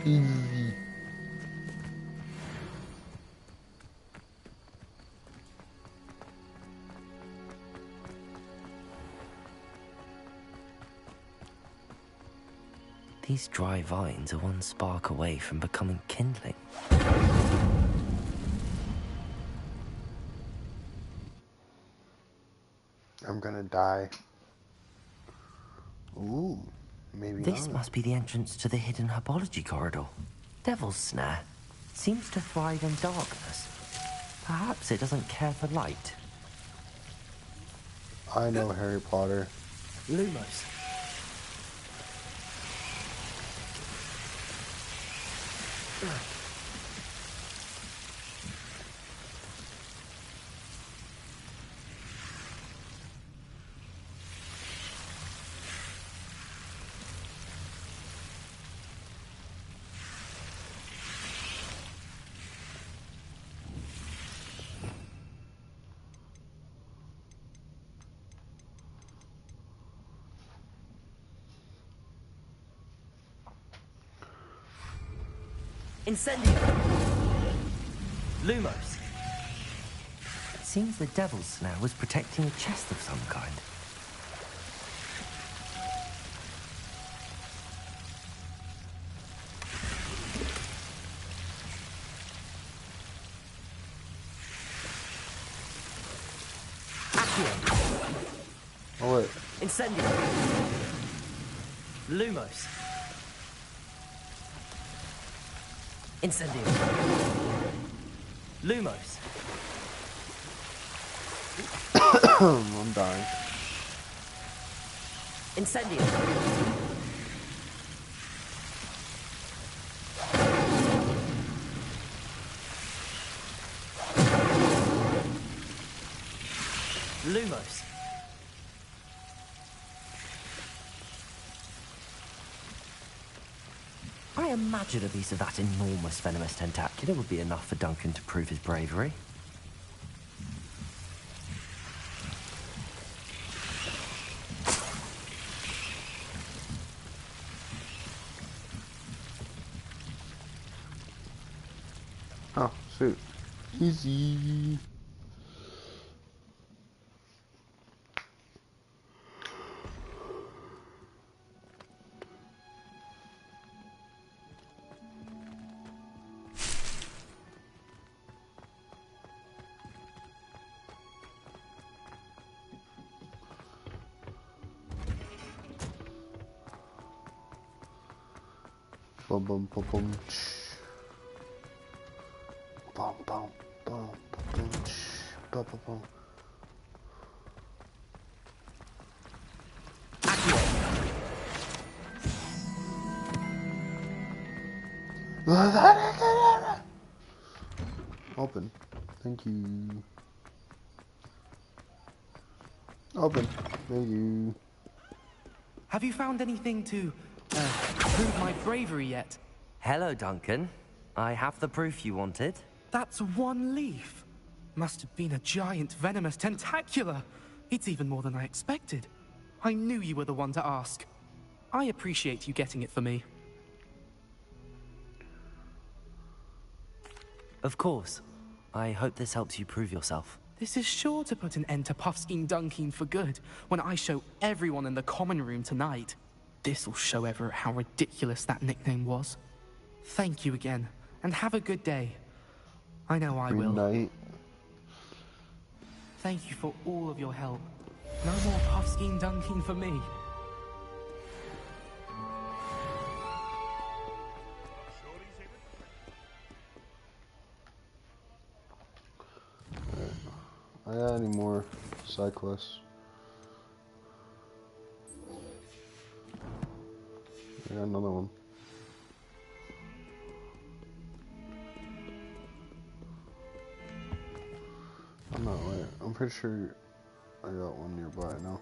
Easy. These dry vines are one spark away from becoming kindling. I'm gonna die. Ooh, maybe This not. must be the entrance to the hidden herbology corridor. Devil's Snare seems to thrive in darkness. Perhaps it doesn't care for light. I know Harry Potter. Lumos. Incendio. Lumos. It seems the Devil's Snare was protecting a chest of some kind. Accio. Oh wait. Incendio. Lumos. Incendio. Lumos. I'm dying. Incendio. Lumos. I I imagine a piece of that enormous venomous tentacular would be enough for Duncan to prove his bravery. Oh, shoot. Easy. Boom, boom, boom, boom. Boom, boom, boom, boom, boom, boom, boom. Open. Thank you. Open. Thank you. Have you found anything to prove my bravery yet? Hello, Duncan. I have the proof you wanted. That's one leaf. Must have been a giant venomous tentacular. It's even more than I expected. I knew you were the one to ask. I appreciate you getting it for me. Of course. I hope this helps you prove yourself. This is sure to put an end to Puffskein Dunkeen for good when I show everyone in the common room tonight. This'll show Everett how ridiculous that nickname was. Thank you again, and have a good day. I know I will. Good night. Thank you for all of your help. No more Puffskein Dunkeen for me. I got any more side quests? I got another one. I'm not right. I'm pretty sure I got one nearby now.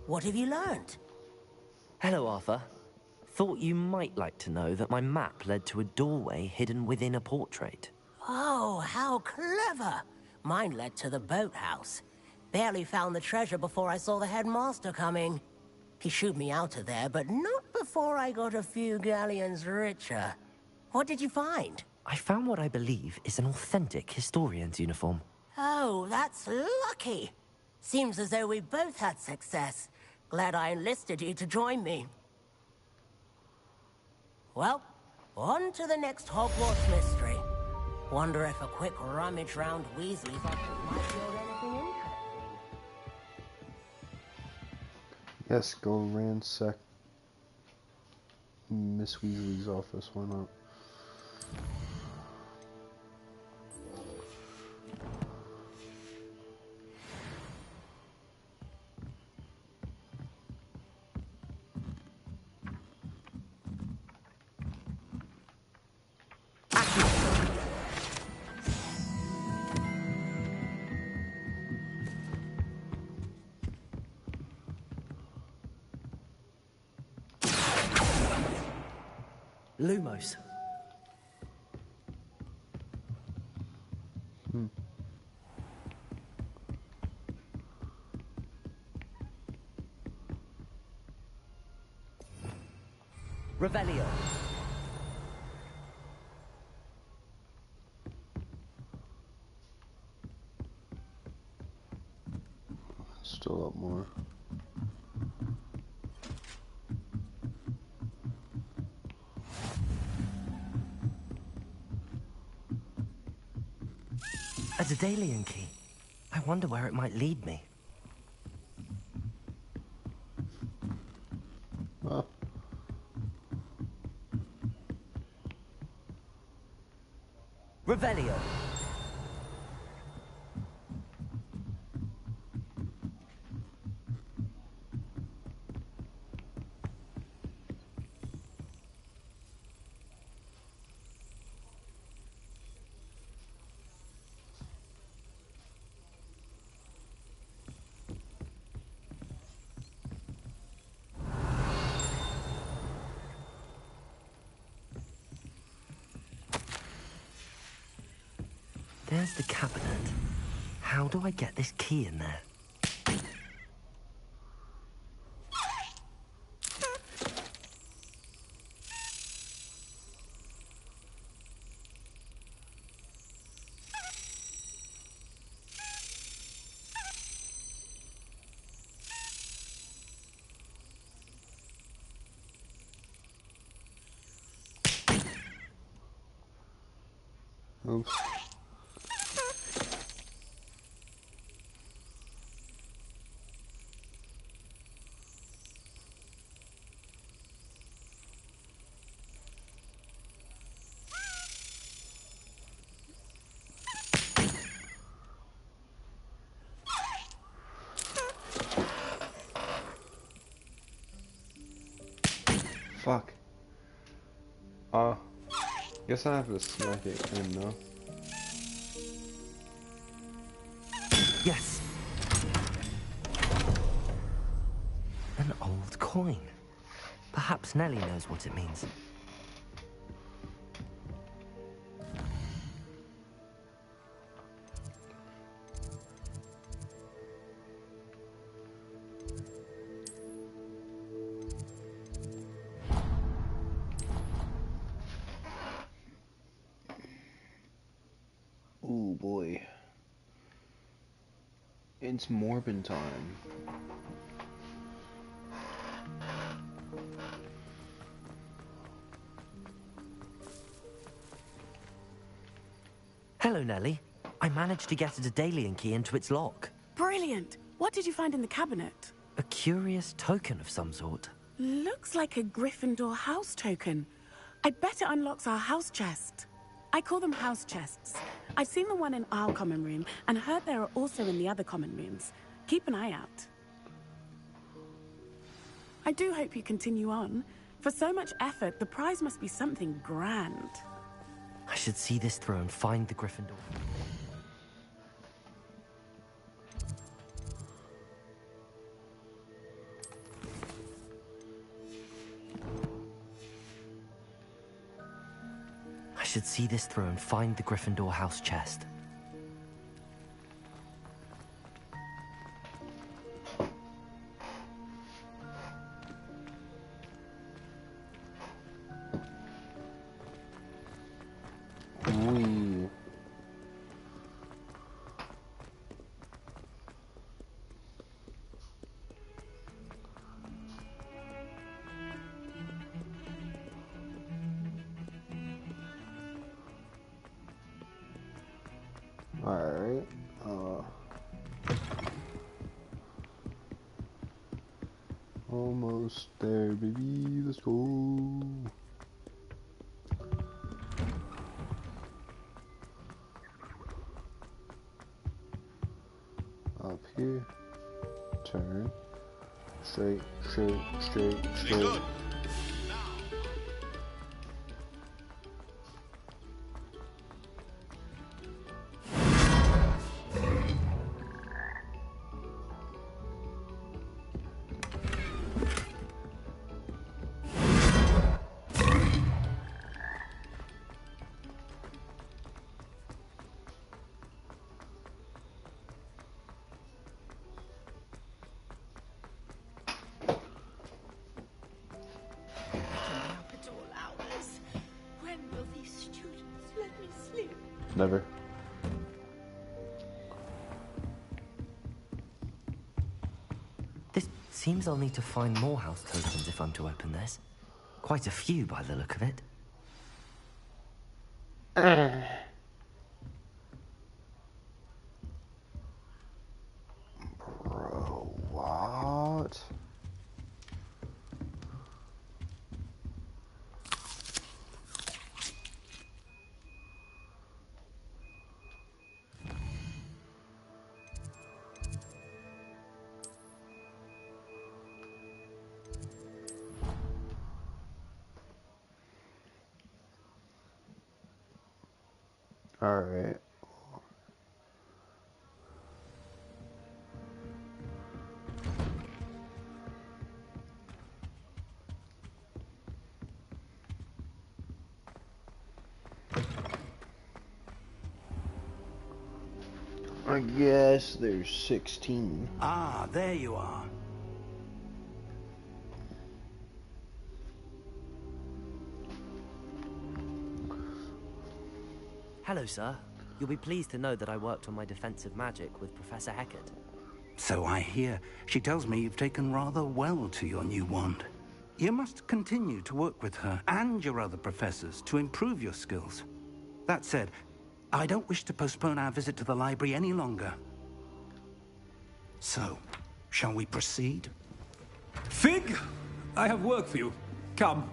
What have you learned? Hello, Arthur. Thought you might like to know that my map led to a doorway hidden within a portrait. Oh, how clever! Mine led to the boathouse. Barely found the treasure before I saw the headmaster coming. He shooed me out of there, but not before I got a few galleons richer. What did you find? I found what I believe is an authentic historian's uniform. Oh, that's lucky. Seems as though we both had success. Glad I enlisted you to join me. Well, on to the next Hogwarts mystery. Wonder if a quick rummage round Weasley's office might yield anything interesting. Yes, go ransack Miss Weasley's office. Why not? Lumos. Revelio. Still up more. A Daedalian key. I wonder where it might lead me. Revelio. There's the cabinet. How do I get this key in there? Oops. Fuck. Guess I have to smack it in, no? Yes. An old coin. Perhaps Nellie knows what it means. Ooh boy. It's Morbin time. Hello, Nellie. I managed to get a Daedalian key into its lock. Brilliant! What did you find in the cabinet? A curious token of some sort. Looks like a Gryffindor house token. I bet it unlocks our house chest. I call them house chests. I've seen the one in our common room and heard there are also in the other common rooms. Keep an eye out. I do hope you continue on. For so much effort, the prize must be something grand. I should see this through and find the Gryffindor. I should see this through and find the Gryffindor house chest. Wee. Alright, almost there, baby, let's go. Up here, turn, straight, straight, straight, straight. Never. This seems I'll need to find more house tokens if I'm to open this. Quite a few by the look of it. Bro, what? All right. I guess there's 16. Ah, there you are. Hello, sir. You'll be pleased to know that I worked on my defensive magic with Professor Heckert. So I hear. She tells me you've taken rather well to your new wand. You must continue to work with her and your other professors to improve your skills. That said, I don't wish to postpone our visit to the library any longer. So, shall we proceed? Fig, I have work for you. Come.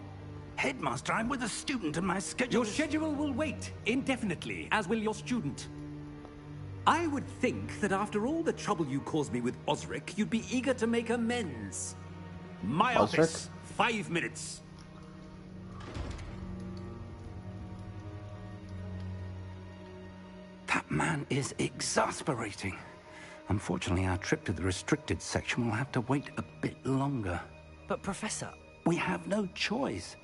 Headmaster, I'm with a student and my schedule... Your schedule will wait indefinitely, as will your student. I would think that after all the trouble you caused me with Osric, you'd be eager to make amends. My Osric? office, 5 minutes. That man is exasperating. Unfortunately, our trip to the restricted section will have to wait a bit longer. But, Professor... We have no choice.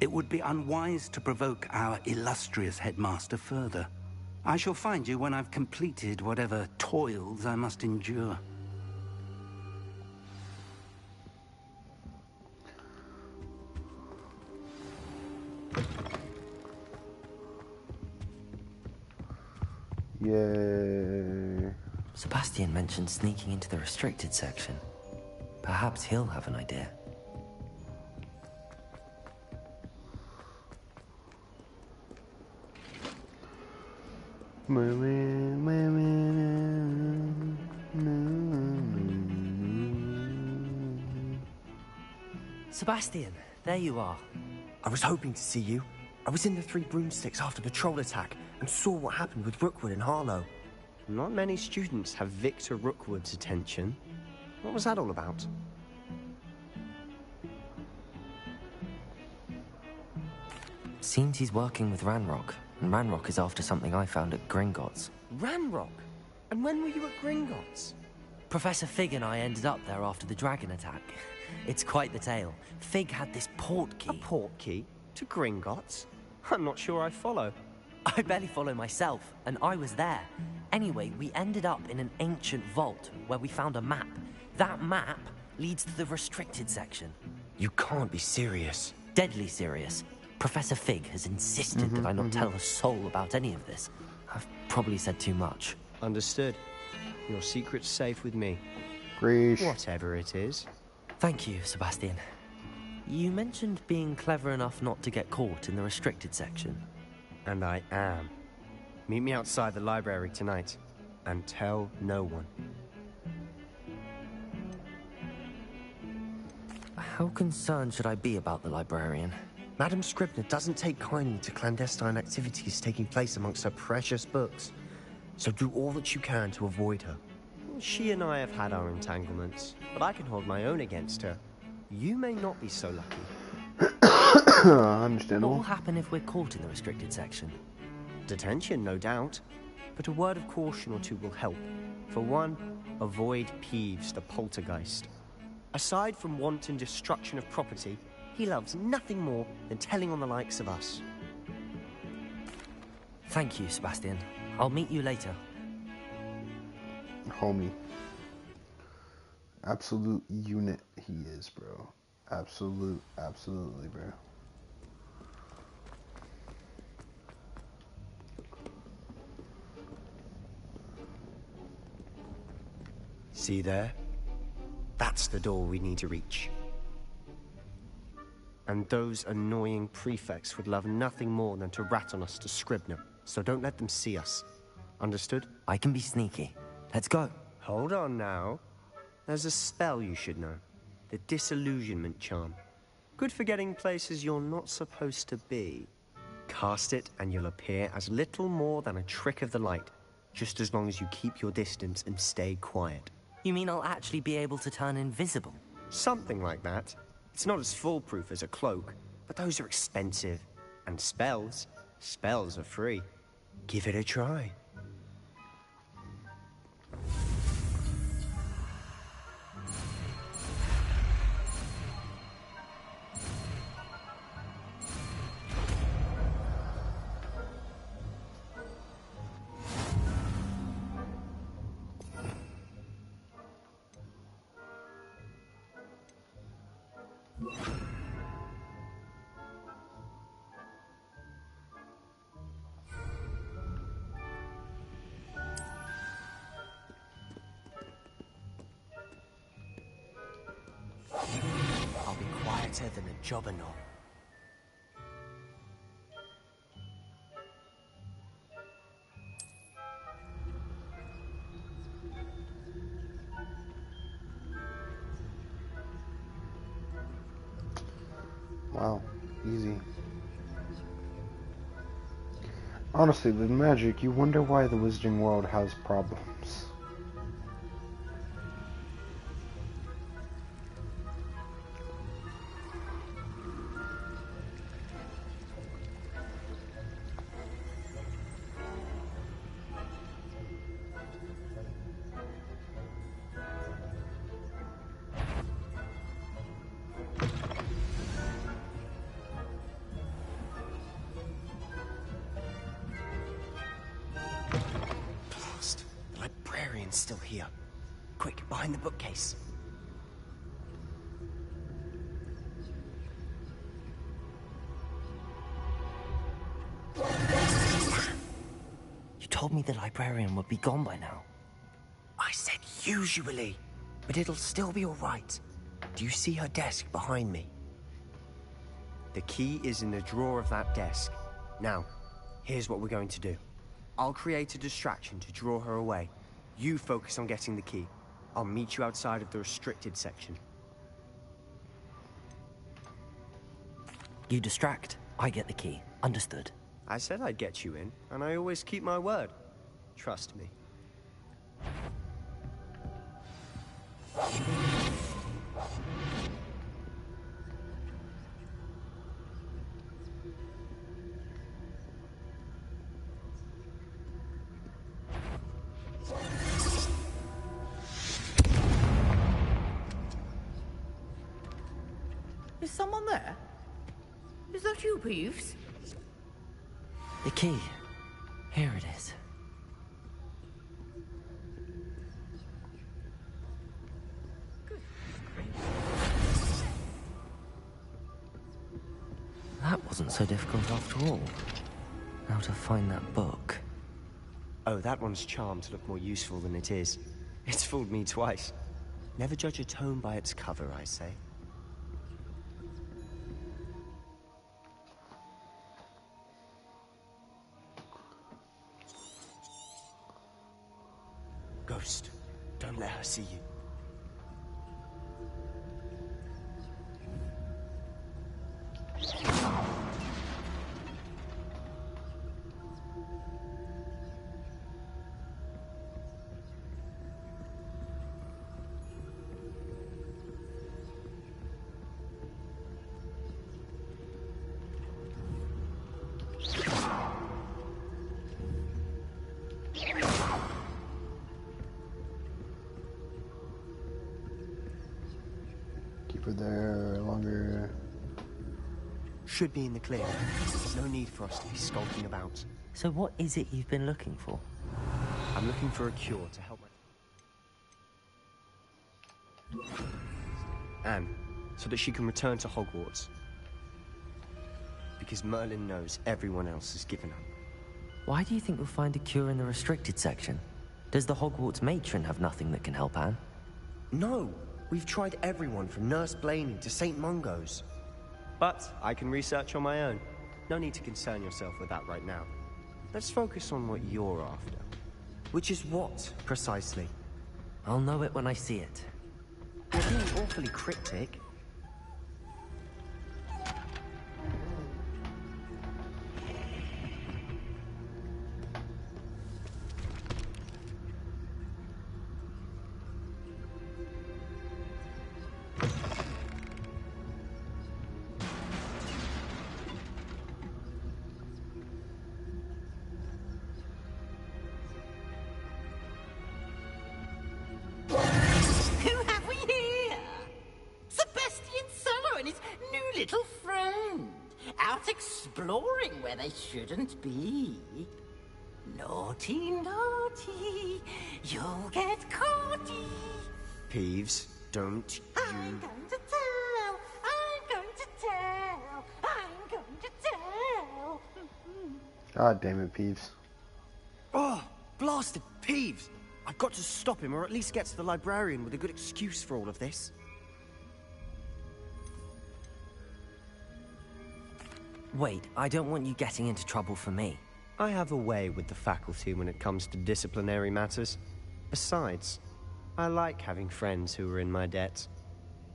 It would be unwise to provoke our illustrious headmaster further. I shall find you when I've completed whatever toils I must endure. Yay. Sebastian mentioned sneaking into the restricted section. Perhaps he'll have an idea. Sebastian, there you are. I was hoping to see you. I was in the Three Broomsticks after the troll attack and saw what happened with Rookwood and Harlow. Not many students have Victor Rookwood's attention. What was that all about? Seems he's working with Ranrock, and Ranrock is after something I found at Gringotts. Ranrock? And when were you at Gringotts? Professor Fig and I ended up there after the dragon attack. It's quite the tale. Fig had this port key. A port key? To Gringotts? I'm not sure I follow. I barely follow myself, and I was there. Anyway, we ended up in an ancient vault where we found a map. That map leads to the restricted section. You can't be serious. Deadly serious. Professor Fig has insisted that I not tell a soul about any of this. I've probably said too much. Understood. Your secret's safe with me. Great. Whatever it is. Thank you, Sebastian. You mentioned being clever enough not to get caught in the restricted section. And I am. Meet me outside the library tonight. And tell no one. How concerned should I be about the librarian? Madam Scribner doesn't take kindly to clandestine activities taking place amongst her precious books. So do all that you can to avoid her. She and I have had our entanglements, but I can hold my own against her. You may not be so lucky. Understandable. What will happen if we're caught in the restricted section? Detention, no doubt. But a word of caution or two will help. For one, avoid Peeves, the poltergeist. Aside from wanton destruction of property, he loves nothing more than telling on the likes of us. Thank you, Sebastian. I'll meet you later. Homie. Absolute unit he is, bro. Absolutely, bro. See there? That's the door we need to reach. And those annoying prefects would love nothing more than to rat on us to Scribner, so don't let them see us. Understood? I can be sneaky. Let's go. Hold on now. There's a spell you should know. The Disillusionment Charm. Good for getting places you're not supposed to be. Cast it and you'll appear as little more than a trick of the light, just as long as you keep your distance and stay quiet. You mean I'll actually be able to turn invisible? Something like that. It's not as foolproof as a cloak, but those are expensive. And spells are free. Give it a try. better than a jobberknoll. Wow, easy. Honestly, with magic, you wonder why the Wizarding World has problems. Blast! The librarian's still here. Quick, behind the bookcase. You told me the librarian would be gone by now. I said usually, but it'll still be all right. Do you see her desk behind me? The key is in the drawer of that desk. Now, here's what we're going to do. I'll create a distraction to draw her away. You focus on getting the key. I'll meet you outside of the restricted section. You distract, I get the key. Understood. I said I'd get you in, and I always keep my word. Trust me. Is someone there? Is that you, Peeves? The key. Here it is. That wasn't so difficult after all. How to find that book. Oh, that one's charmed to look more useful than it is. It's fooled me twice. Never judge a tome by its cover, I say. Ghost, don't let her see you. Keep her there longer. Should be in the clear. No need for us to be skulking about. So what is it you've been looking for? I'm looking for a cure to help my... Anne, so that she can return to Hogwarts. Because Merlin knows everyone else has given up. Why do you think we'll find a cure in the restricted section? Does the Hogwarts matron have nothing that can help Anne? No! We've tried everyone from Nurse Blaney to St. Mungo's. But I can research on my own. No need to concern yourself with that right now. Let's focus on what you're after. Which is what, precisely? I'll know it when I see it. You're being awfully cryptic. Exploring where they shouldn't be. Naughty, naughty, you'll get caughty. Peeves, don't I'm going to tell, I'm going to tell, I'm going to tell. God damn it, Peeves. Oh, blasted Peeves! I've got to stop him, or at least get to the librarian with a good excuse for all of this. Wait, I don't want you getting into trouble for me. I have a way with the faculty when it comes to disciplinary matters. Besides, I like having friends who are in my debt.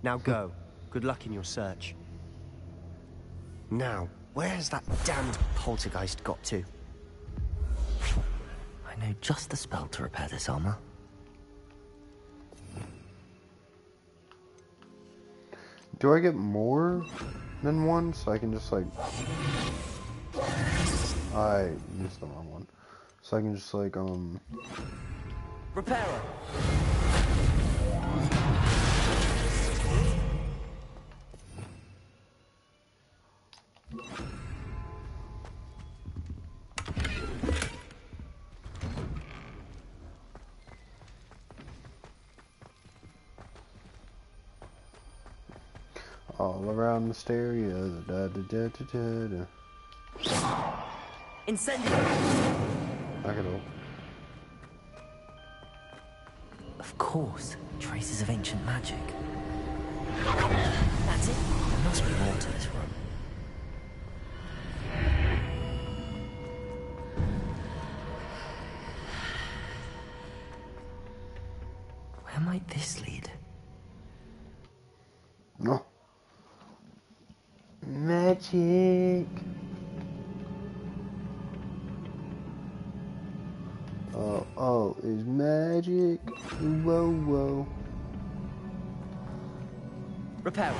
Now go. Good luck in your search. Now, where's that damned poltergeist got to? I know just the spell to repair this armor. Do I get more than one? So I can just like... I used the wrong one. So I can just like, Repairer! all around Mysteria. Da, da, da, da, da, da. Incendio! Knock it up. Of course, traces of ancient magic. That's it. There must be more to this room. Where might this lead? No. Magic. Oh, it's magic. Whoa, whoa. Repairer.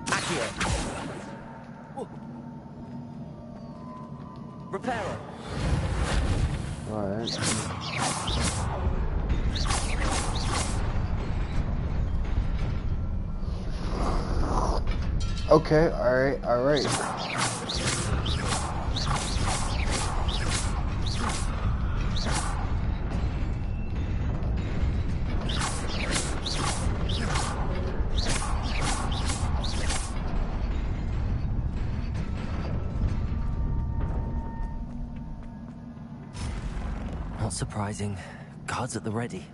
Accio. Repairer. Alright. Okay, alright. Not surprising. Guards at the ready.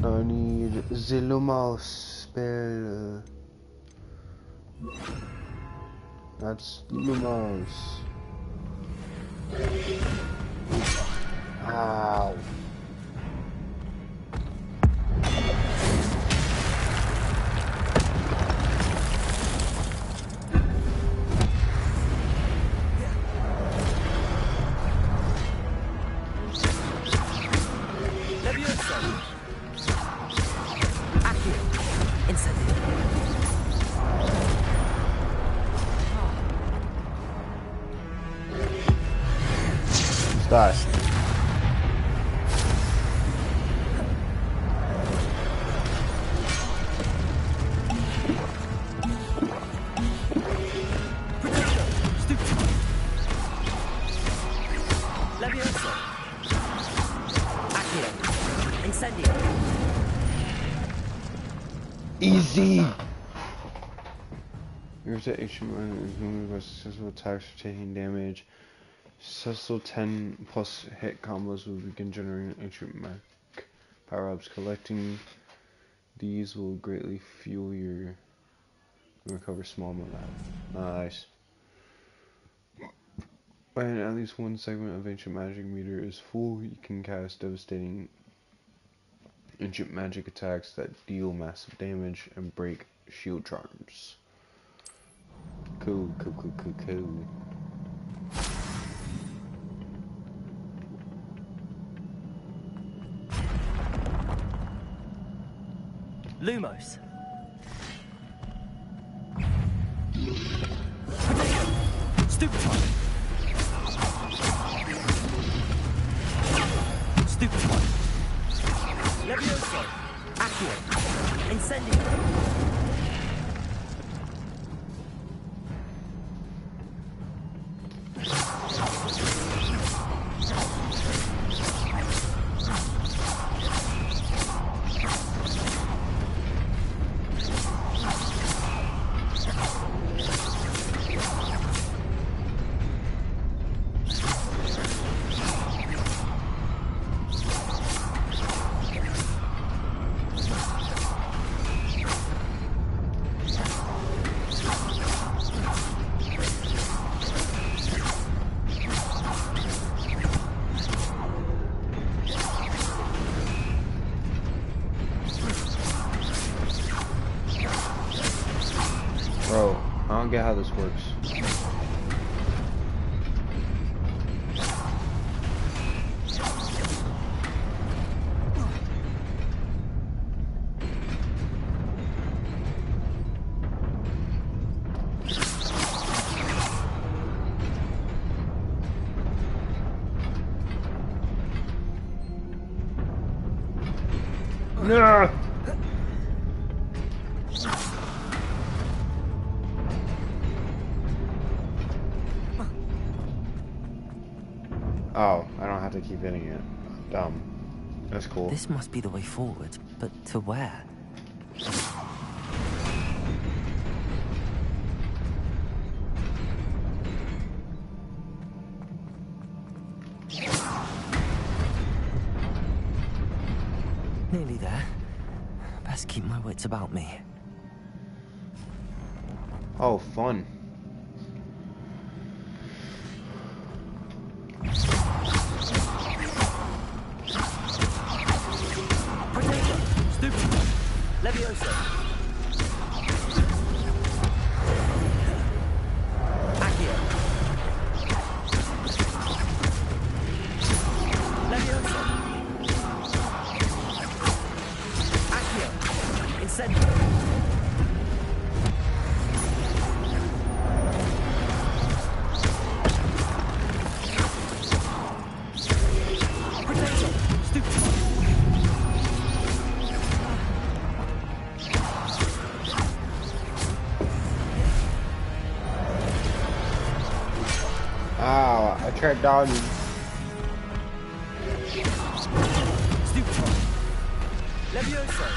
I need the Lumos spell. That's Lumos. Ow. Die. Levioso. Accio. Incendio. Easy. Here's the ancient one is moved by successful attacks for taking damage. Successful 10 plus hit combos will begin generating ancient mech power-ups. Collecting these will greatly fuel your recover small amount. Nice. When at least one segment of ancient magic meter is full, you can cast devastating ancient magic attacks that deal massive damage and break shield charms. Cool. Lumos. Stupefy. Stupefy. Levioso. Accio. Incendio. don't get how this works. No! Oh, I don't have to keep hitting it. Dumb. That's cool. This must be the way forward, but to where? Nearly there. Best keep my wits about me. Oh, fun. Stupid. Levioso. Accio. Levioso. Accio. Incendio. Potato. Stupid. Ow, I tried dodging. Stupid. Levioso.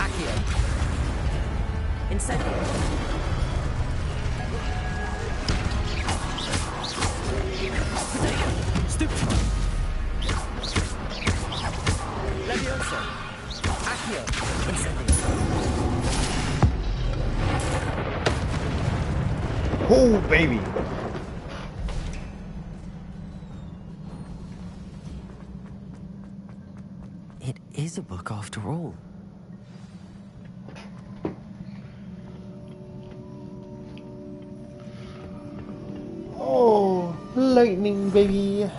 Accio. Incendio. Potato. Stupid. Levioso. Accio. Incendio. Oh, baby. It is a book after all. Oh, lightning, baby.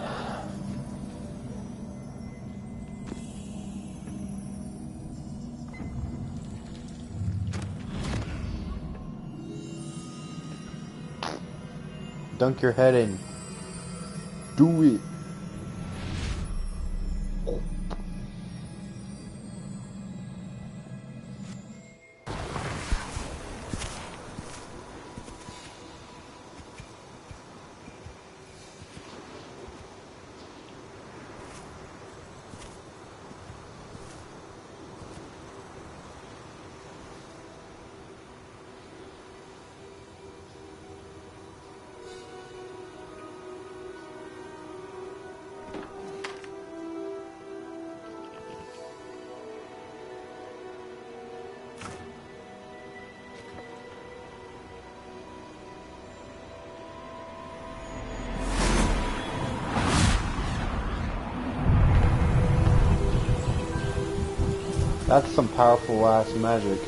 Dunk your head in. Do it. That's some powerful ass magic.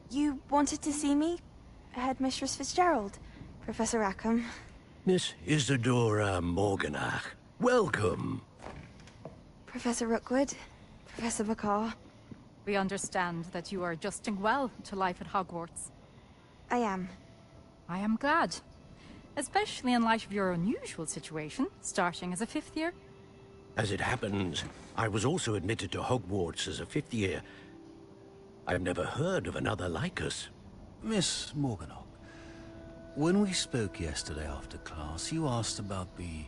You wanted to see me? Headmistress Fitzgerald, Professor Rackham. Miss Isadora Morganach, welcome. Professor Rookwood, Professor McCaw. We understand that you are adjusting well to life at Hogwarts. I am. I am glad. Especially in light of your unusual situation, starting as a 5th year. As it happens, I was also admitted to Hogwarts as a 5th year. I've never heard of another like us. Miss Morganach, when we spoke yesterday after class, you asked about the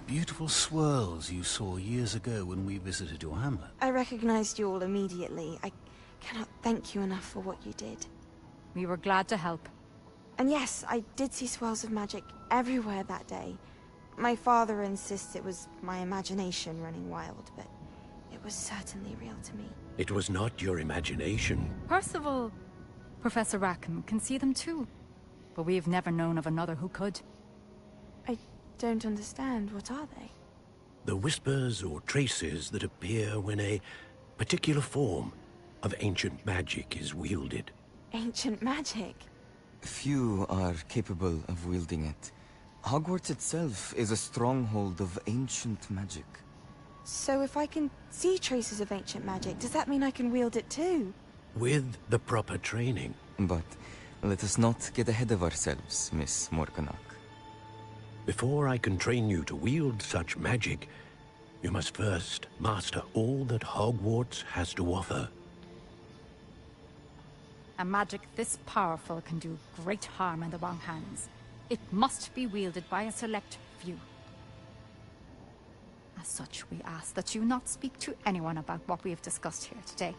beautiful swirls you saw years ago when we visited your hamlet. I recognized you all immediately. I cannot thank you enough for what you did. We were glad to help. And yes, I did see swirls of magic everywhere that day. My father insists it was my imagination running wild, but it was certainly real to me. It was not your imagination. Percival, Professor Rackham can see them too. But we've never known of another who could. I don't understand. What are they? The whispers or traces that appear when a particular form of ancient magic is wielded. Ancient magic? Few are capable of wielding it. Hogwarts itself is a stronghold of ancient magic. So if I can see traces of ancient magic, does that mean I can wield it too? With the proper training. But let us not get ahead of ourselves, Miss Morganach. Before I can train you to wield such magic, you must first master all that Hogwarts has to offer. A magic this powerful can do great harm in the wrong hands. It must be wielded by a select few. As such, we ask that you not speak to anyone about what we have discussed here today.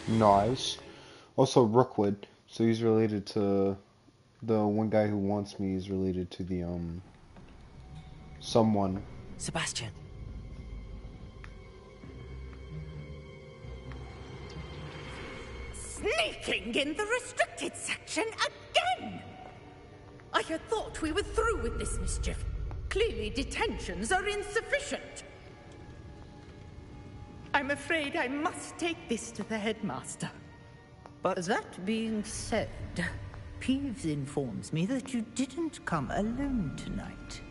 Nice. Also, Rookwood. So he's related to the one guy who wants me. Is related to the someone. Sebastian. Sneaking in the restricted section again! I had thought we were through with this mischief. Clearly detentions are insufficient. I'm afraid I must take this to the headmaster. But that being said, Peeves informs me that you didn't come alone tonight.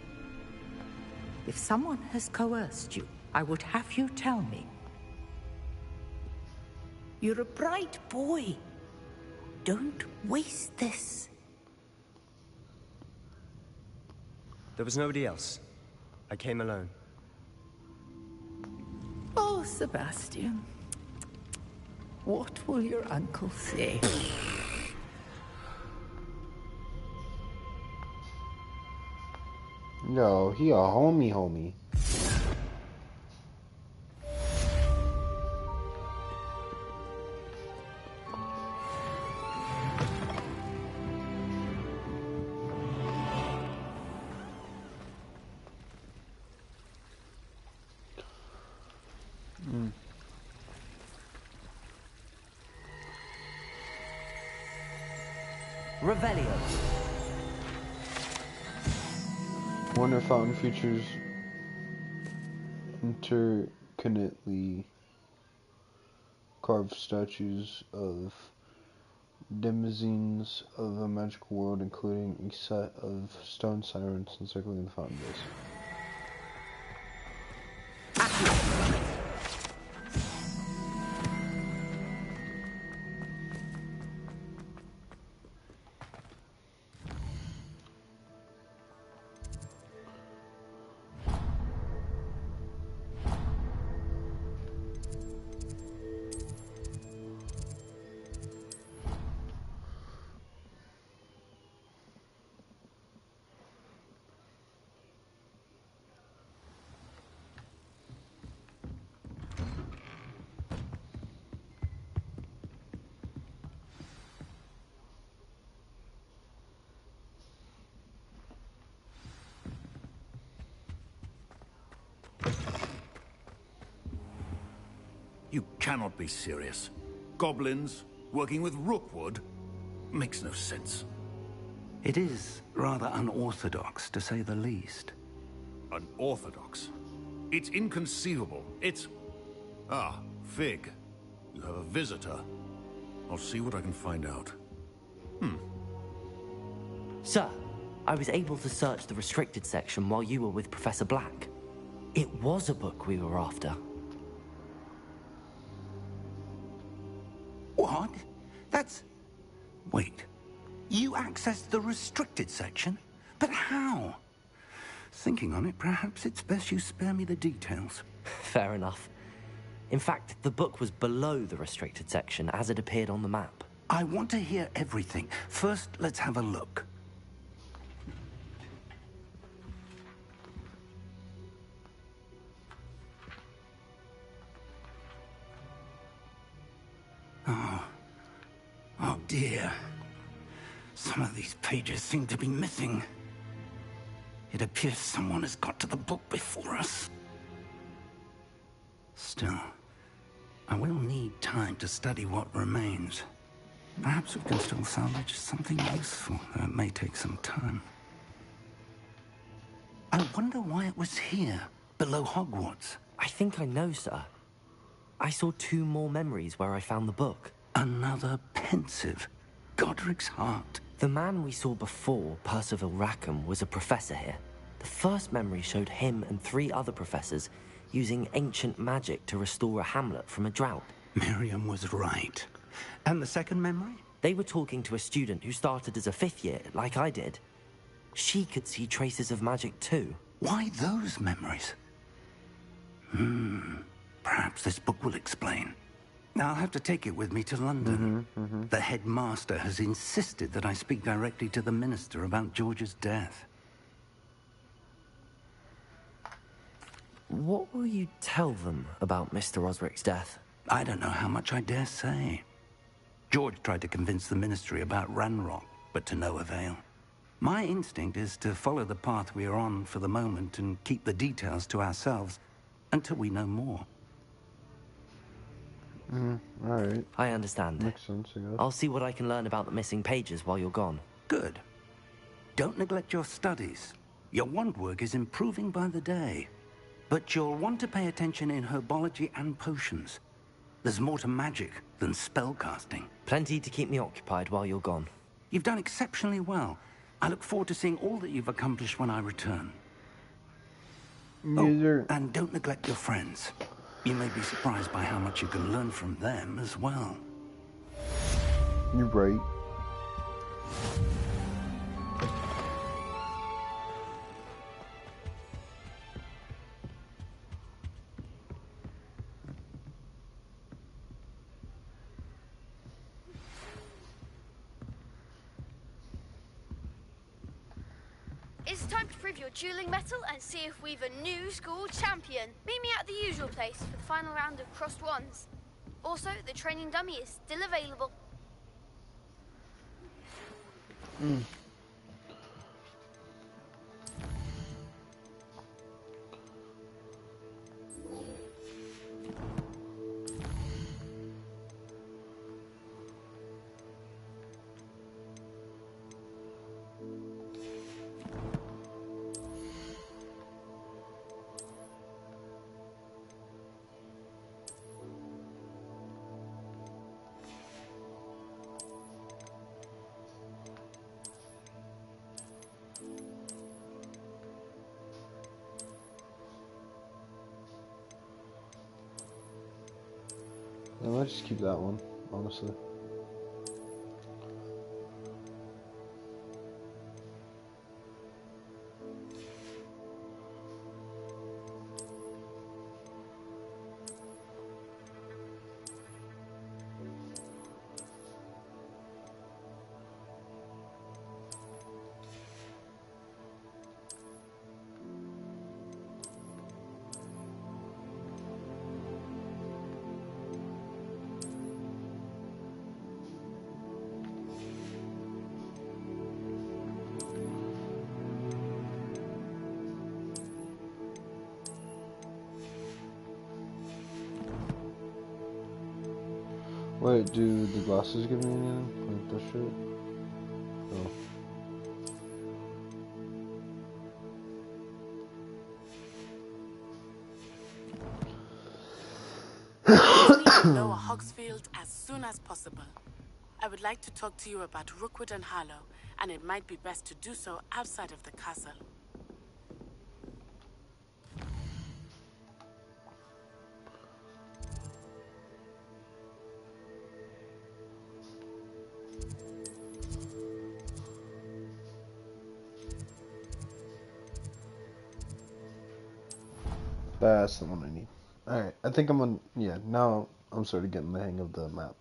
If someone has coerced you, I would have you tell me. You're a bright boy. Don't waste this. There was nobody else. I came alone. Oh, Sebastian. What will your uncle say? No, he a homie. Revelio. Wonder Fountain features interconnectedly carved statues of denizens of a magical world, including a set of stone sirens encircling the fountain base. You cannot be serious. Goblins working with Rookwood? Makes no sense. It is rather unorthodox, to say the least. Unorthodox? It's inconceivable. It's... Ah, Fig. You have a visitor. I'll see what I can find out. Sir, I was able to search the restricted section while you were with Professor Black. It was a book we were after. What? That's... Wait. You accessed the restricted section? But how? Thinking on it, perhaps it's best you spare me the details. Fair enough. In fact, the book was below the restricted section as it appeared on the map. I want to hear everything. First, let's have a look. Oh dear. Some of these pages seem to be missing. It appears someone has got to the book before us. Still, I will need time to study what remains. Perhaps we can still salvage something useful, though it may take some time. I wonder why it was here, below Hogwarts. I think I know, sir. I saw 2 more memories where I found the book. Another pensive. Godric's heart. The man we saw before, Percival Rackham, was a professor here. The first memory showed him and 3 other professors using ancient magic to restore a hamlet from a drought. Miriam was right. And the second memory? They were talking to a student who started as a 5th year, like I did. She could see traces of magic too. Why those memories? Perhaps this book will explain. I'll have to take it with me to London. The headmaster has insisted that I speak directly to the minister about George's death. What will you tell them about Mr. Osric's death? I don't know how much I dare say. George tried to convince the ministry about Ranrock, but to no avail. My instinct is to follow the path we are on for the moment and keep the details to ourselves until we know more. Alright. I understand. Makes sense, I guess. I'll see what I can learn about the missing pages while you're gone. Good. Don't neglect your studies. Your wand work is improving by the day. But you'll want to pay attention in herbology and potions. There's more to magic than spellcasting. Plenty to keep me occupied while you're gone. You've done exceptionally well. I look forward to seeing all that you've accomplished when I return. And don't neglect your friends. You may be surprised by how much you can learn from them as well. You're right. It's time to prove your dueling mettle and see if we've a new school champion. Meet me at the usual place for the final round of crossed wands. Also, the training dummy is still available. I might just keep that one, honestly. Wait, do the glasses give me anything? Like this shit? Oh. Please leave Lower Hogsfield as soon as possible. I would like to talk to you about Rookwood and Harlow, and it might be best to do so outside of the castle. That's the one I need. Alright, I think I'm on... Yeah, now I'm sort of getting the hang of the map,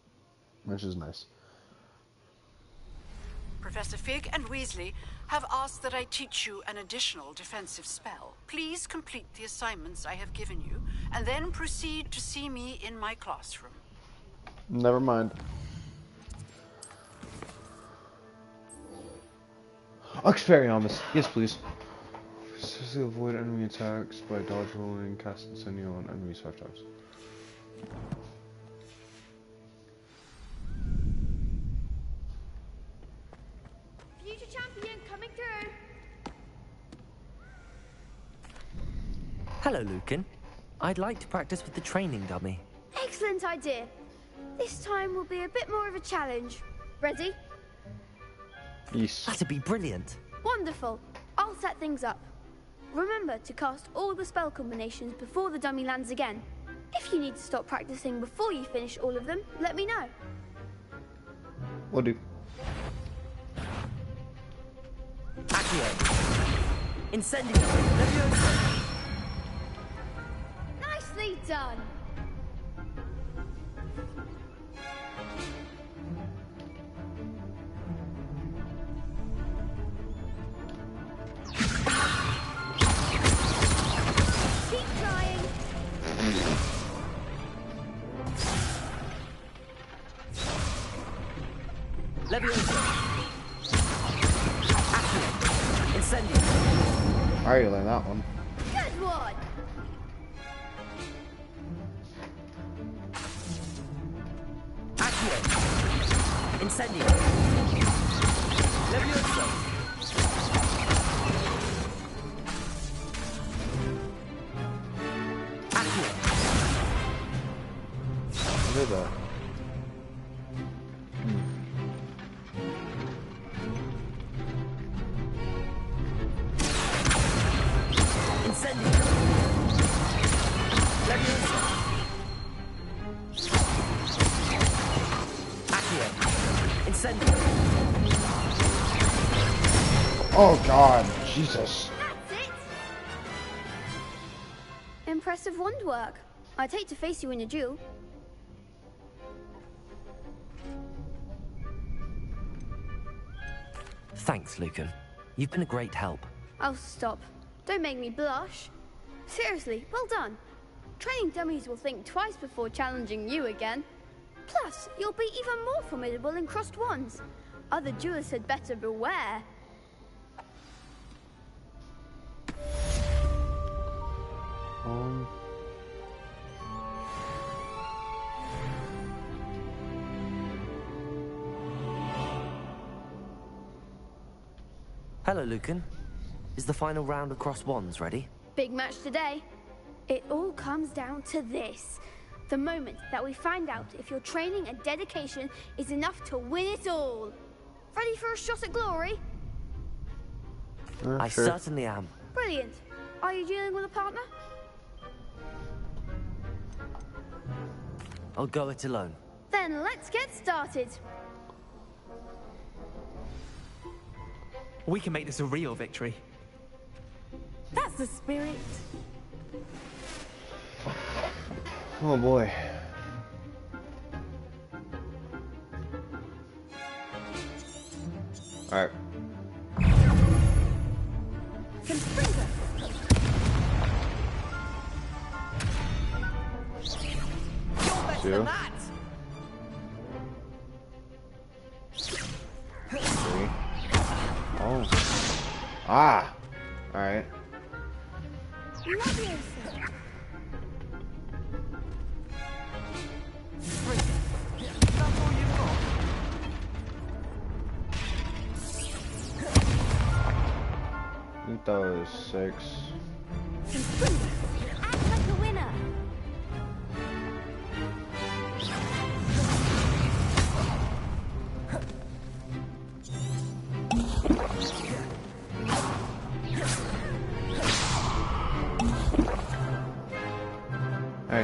which is nice. Professor Fig and Weasley have asked that I teach you an additional defensive spell. Please complete the assignments I have given you, and then proceed to see me in my classroom. Never mind. Expelliarmus. Yes, please. Successfully avoid enemy attacks by dodge rolling, cast incendio on enemies 5 times. Future champion coming through. Hello, Lucan. I'd like to practice with the training dummy. Excellent idea. This time will be a bit more of a challenge. Ready? Yes. That'd be brilliant. Wonderful. I'll set things up. Remember to cast all the spell combinations before the dummy lands again. If you need to stop practicing before you finish all of them, let me know. Will do. Accio. Incendio. Leviosa. Nicely done. Keep trying. Leviosa. Accio. Incendio. I already learned that one. Good one. Accio. Incendio. Leviosa. Did that. Incendio. Leviosa. Accio. Incendio. Oh god, Jesus. That's it. Impressive wand work. I'd hate to face you in a duel. Thanks, Lucan. You've been a great help. Oh, stop. Don't make me blush. Seriously, well done. Training dummies will think twice before challenging you again. Plus, you'll be even more formidable in crossed wands. Other duelists had better beware. Hello, Lucan. Is the final round of crossed wands ready? Big match today. It all comes down to this. The moment that we find out if your training and dedication is enough to win it all. Ready for a shot at glory? I certainly am. Brilliant. Are you dealing with a partner? I'll go it alone. Then let's get started. We can make this a real victory. That's the spirit. Oh boy. Alright. Confringo. Two. 3. Oh. Ah. Alright. I think that was 6. Act like a winner.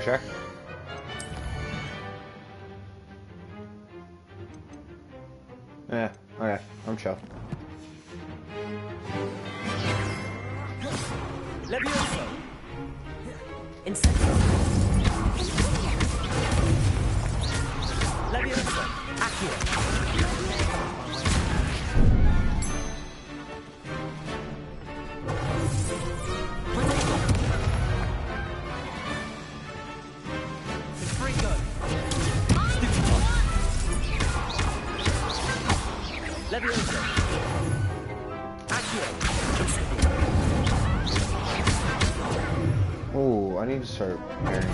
check? Yeah, okay, I'm chill. Levioso. Incendio. Levioso. Accio. Levioso. Accio. Oh, I need to start pairing it.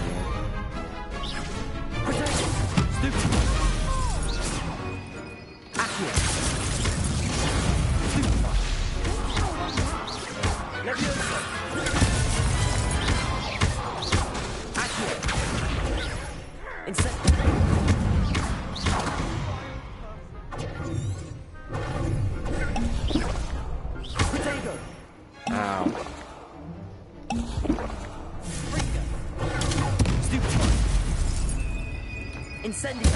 Incendio.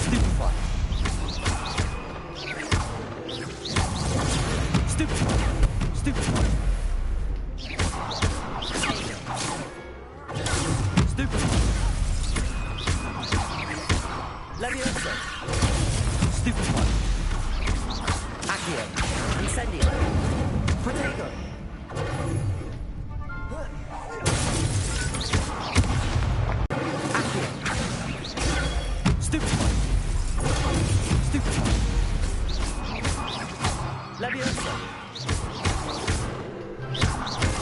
Stupefy. Stupefy. Stupefy. Stupefy. Levioso. Stupefy. Accio. Incendio. Protego. Levioso.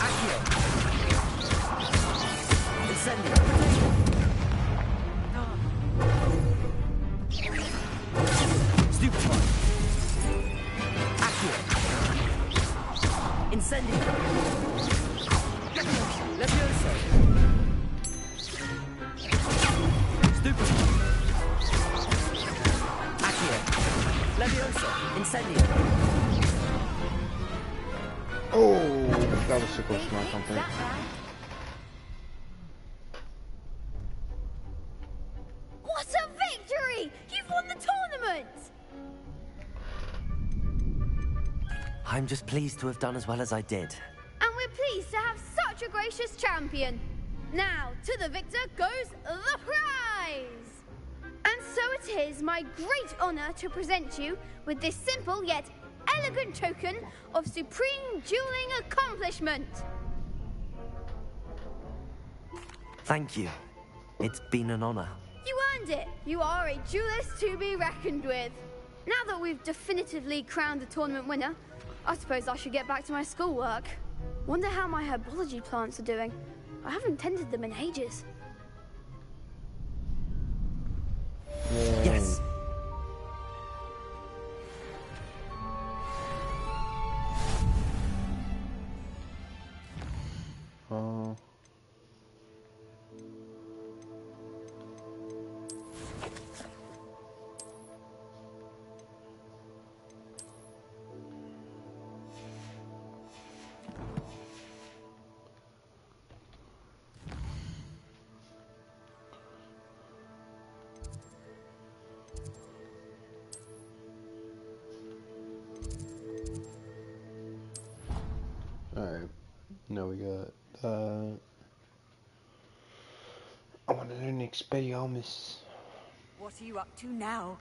Accio. Incendio. Stupefy. Accio. Incendio. Levioso. Stupefy. Accio. Levioso. Incendio. Oh, that was so close to my company. What a victory! You've won the tournament! I'm just pleased to have done as well as I did. And we're pleased to have such a gracious champion. Now, to the victor goes the prize! And so it is my great honor to present you with this simple yet elegant token of supreme dueling accomplishment. Thank you. It's been an honor. You earned it. You are a duelist to be reckoned with. Now that we've definitively crowned the tournament winner, I suppose I should get back to my schoolwork. Wonder how my herbology plants are doing. I haven't tended them in ages. Yes. Oh. Alright, now we got, I want to learn Expelliarmus. What are you up to now?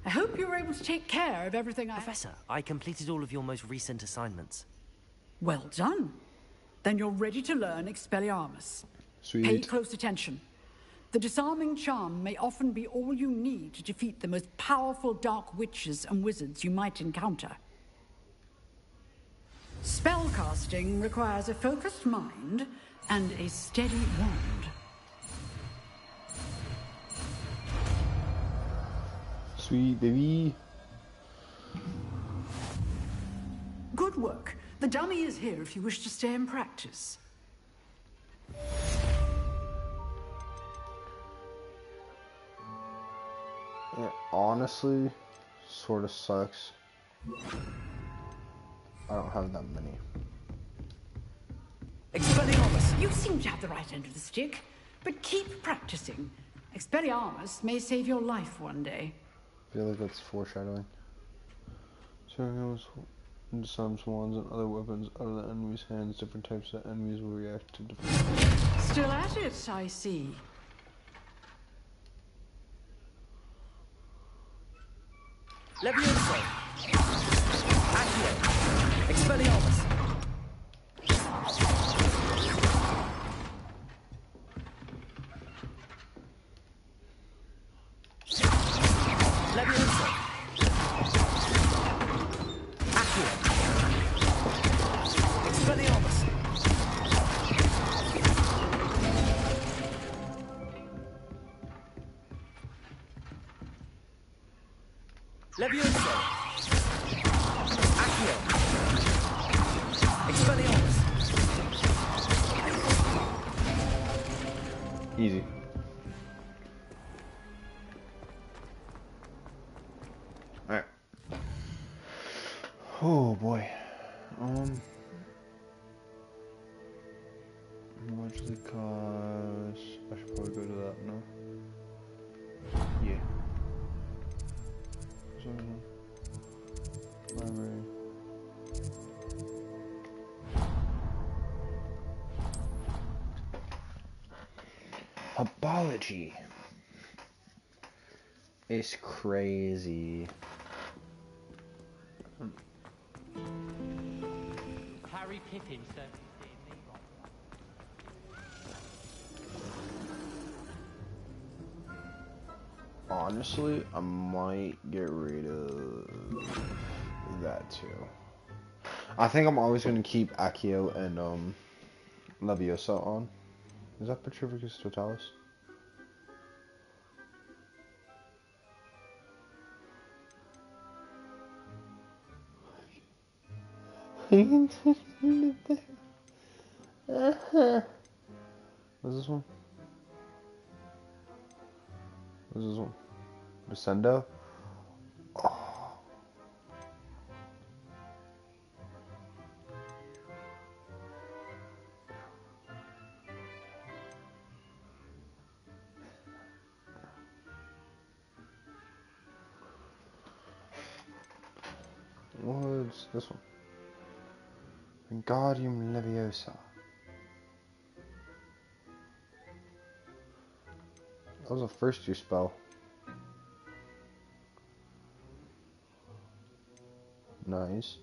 I hope you were able to take care of everything Professor, I completed all of your most recent assignments. Well done. Then you're ready to learn Expelliarmus. Sweet. Pay close attention. The disarming charm may often be all you need to defeat the most powerful dark witches and wizards you might encounter. Spellcasting requires a focused mind and a steady wand. Sweet baby. Good work. The dummy is here if you wish to stay and practice. It honestly sort of sucks. I don't have that many. Expelliarmus, you seem to have the right end of the stick, but keep practicing. Expelliarmus may save your life one day. I feel like that's foreshadowing. Disarms wands and other weapons out of the enemy's hands. Different types of enemies will react to different. Still at it, I see. Levioso! Accio! Expelliarmus! Levioso! Accio! Expelliarmus! Levioso! Accio! Expelliarmus! Easy. Alright. Oh boy. How much does it cost? I should probably go to that, no? Yeah. Library. Apology. It's crazy. Harry Pippin certainly Honestly, I might get rid of that too. I think I'm always going to keep Accio and Leviosa on. Is that Petrificus Totalis? What's this one? What's this one? Descendo? Oh. What's this one? Wingardium Leviosa. That was a first year spell. Nice.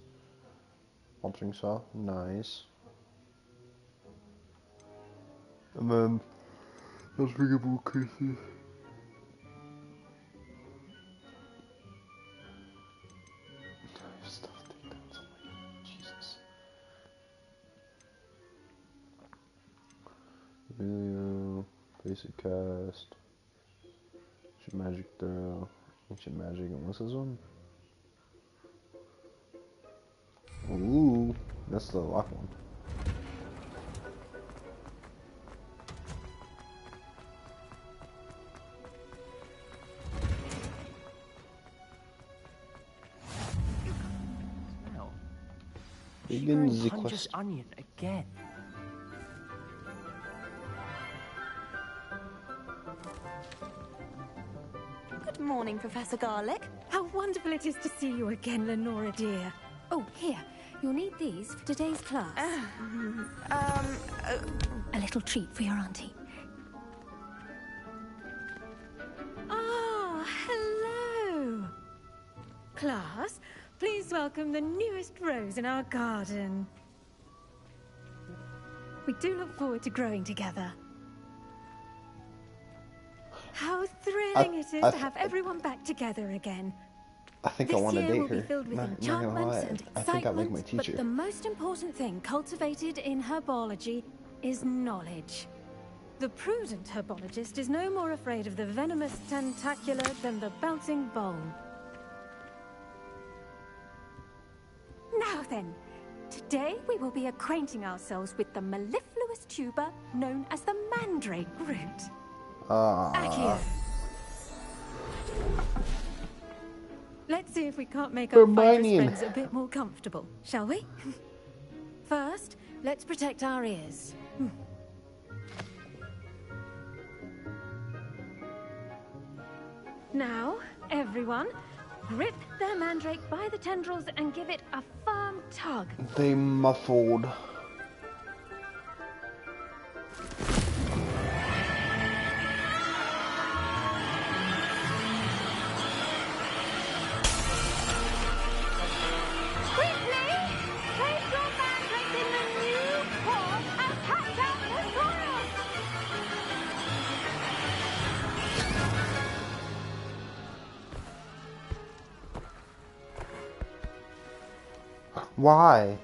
Altering Saw. Nice. And then Unforgivable Curses. Jesus. Video, basic cast. Ancient Magic Throw. Ancient Magic, and what's this one? Ooh, that's the lock one. Begin the quest. Onion again. Good morning, Professor Garlic. How wonderful it is to see you again, Lenora dear. Oh, here. You'll need these for today's class. A little treat for your auntie. Ah, hello. Class, please welcome the newest rose in our garden. We do look forward to growing together. thrilling it is to have everyone back together again. I think I This want to year date will be her. filled with Not gonna enchantments lie. and I think I like my excitement, teacher. but the most important thing cultivated in herbology is knowledge. The prudent herbologist is no more afraid of the venomous tentacula than the bouncing bowl. Now then, today we will be acquainting ourselves with the mellifluous tuber known as the mandrake root. Accio. Let's see if we can't make our fighter's friends a bit more comfortable, shall we? First, let's protect our ears. Now, everyone, grip their mandrake by the tendrils and give it a firm tug. They muffled. Why?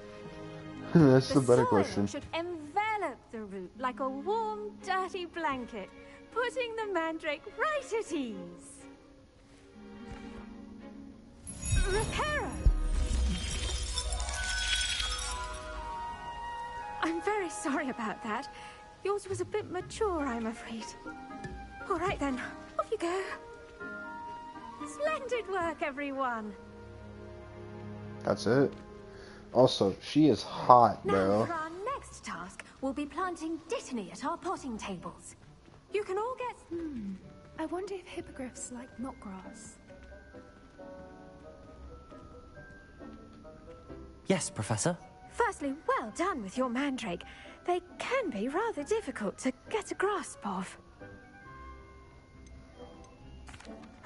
That's the better question. Should envelop the root like a warm, dirty blanket, putting the mandrake right at ease. Reparo! I'm very sorry about that. Yours was a bit mature, I'm afraid. All right then, off you go. Splendid work, everyone. That's it. Also, she is hot, bro. Now for our next task, we'll be planting dittany at our potting tables. You can all get... I wonder if hippogriffs like knotgrass. Yes, Professor. Firstly, well done with your mandrake. They can be rather difficult to get a grasp of.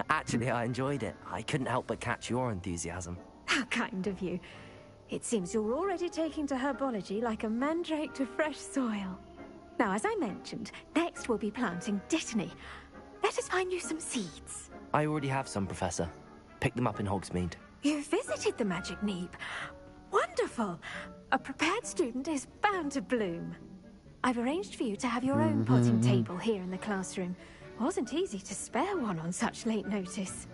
Actually, I enjoyed it. I couldn't help but catch your enthusiasm. How kind of you. It seems you're already taking to herbology like a mandrake to fresh soil. Now, as I mentioned, next we'll be planting dittany. Let us find you some seeds. I already have some, Professor. Picked them up in Hogsmeade. You visited the Magic Neep. Wonderful. A prepared student is bound to bloom. I've arranged for you to have your own potting table here in the classroom. Wasn't easy to spare one on such late notice.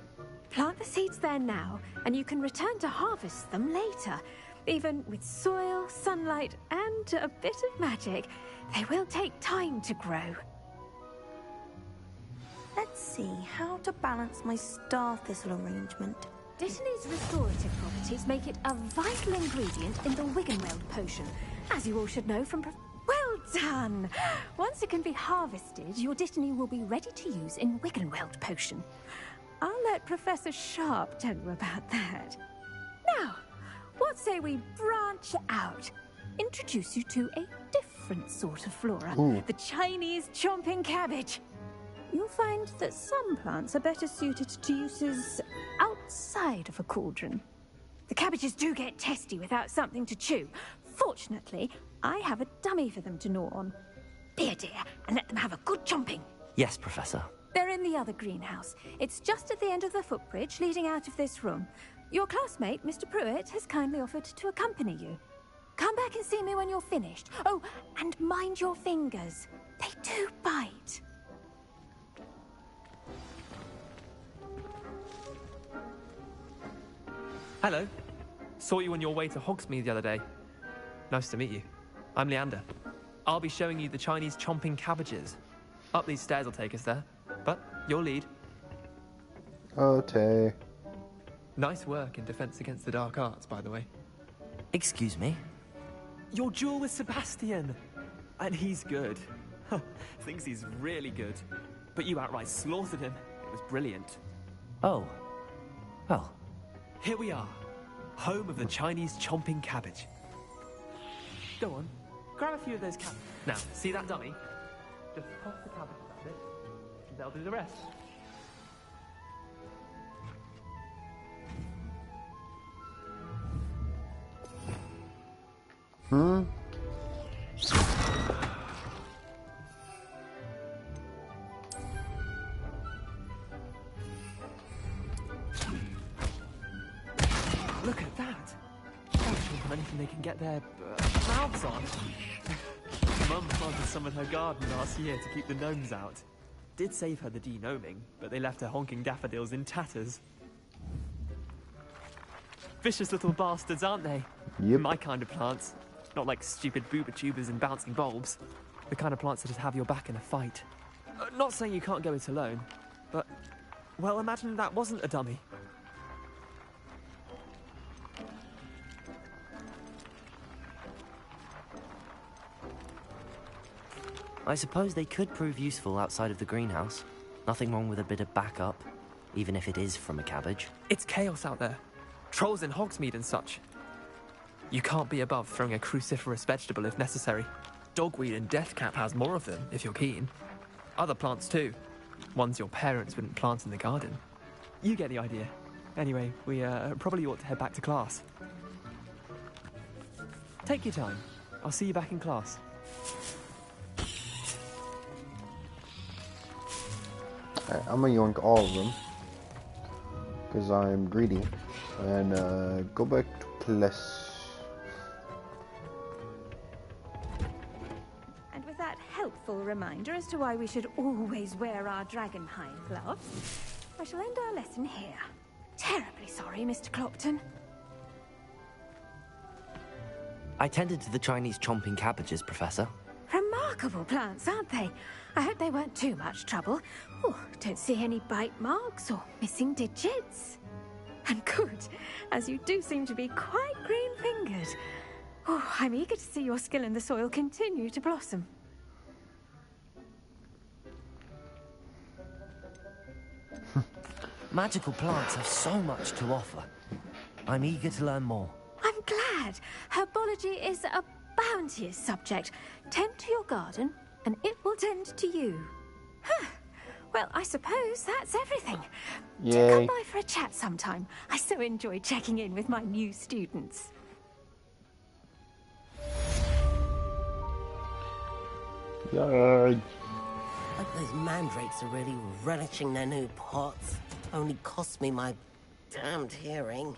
Plant the seeds there now, and you can return to harvest them later. Even with soil, sunlight, and a bit of magic, they will take time to grow. Let's see how to balance my star thistle arrangement. Dittany's restorative properties make it a vital ingredient in the Wiggenweld potion, as you all should know from... Well done! Once it can be harvested, your dittany will be ready to use in Wiggenweld potion. I'll let Professor Sharp tell you about that. Now, what say we branch out? Introduce you to a different sort of flora, the Chinese chomping cabbage. You'll find that some plants are better suited to uses outside of a cauldron. The cabbages do get testy without something to chew. Fortunately, I have a dummy for them to gnaw on. Be a dear and let them have a good chomping. Yes, Professor. They're in the other greenhouse. It's just at the end of the footbridge leading out of this room. Your classmate, Mr. Pruitt, has kindly offered to accompany you. Come back and see me when you're finished. Oh, and mind your fingers. They do bite. Hello. Saw you on your way to Hogsmeade the other day. Nice to meet you. I'm Leander. I'll be showing you the Chinese chomping cabbages. Up these stairs will take us there. But your lead. Okay. Nice work in Defense Against the Dark Arts, by the way. Excuse me? Your duel with Sebastian. And he's good. Thinks he's really good. But you outright slaughtered him. It was brilliant. Oh. Well. Here we are. Home of the Chinese chomping cabbage. Go on. Grab a few of those cabbages. Now, see that dummy? Just toss the cabbage at it. They'll do the rest. they can get their mouths on. Mum planted some in her garden last year to keep the gnomes out. Did save her the denoming, but they left her honking daffodils in tatters. Vicious little bastards, aren't they? Yep. My kind of plants. Not like stupid booba tubers and bouncing bulbs. The kind of plants that just have your back in a fight. Not saying you can't go it alone, but... well, imagine that wasn't a dummy. I suppose they could prove useful outside of the greenhouse. Nothing wrong with a bit of backup, even if it is from a cabbage. It's chaos out there. Trolls in Hogsmeade and such. You can't be above throwing a cruciferous vegetable if necessary. Dogweed and deathcap has more of them, if you're keen. Other plants too. Ones your parents wouldn't plant in the garden. You get the idea. Anyway, we probably ought to head back to class. Take your time. I'll see you back in class. Alright, I'm gonna yoink all of them. Because I'm greedy. And go back to class. And with that helpful reminder as to why we should always wear our dragon hide gloves, I shall end our lesson here. Terribly sorry, Mr. Clopton. I tended to the Chinese chomping cabbages, Professor. Remarkable plants, aren't they? I hope they weren't too much trouble. Oh, don't see any bite marks or missing digits. And good, as you do seem to be quite green-fingered. Oh, I'm eager to see your skill in the soil continue to blossom. Magical plants have so much to offer. I'm eager to learn more. I'm glad. Herbology is a bounteous subject. Tend to your garden, and it will tend to you. Huh. Well, I suppose that's everything. Yay. Do come by for a chat sometime. I so enjoy checking in with my new students. Yay. Hope those mandrakes are really relishing their new pots. Only cost me my damned hearing.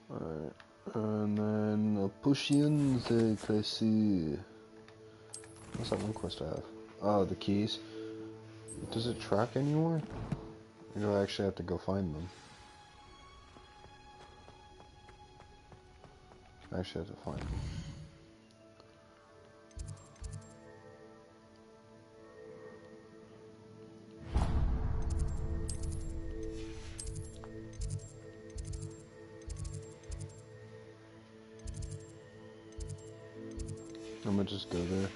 Alright, and then potions classé. What's that one quest I have? Oh, the keys. Does it track anymore? Or do I actually have to go find them? I actually have to find them. I'm gonna just go there.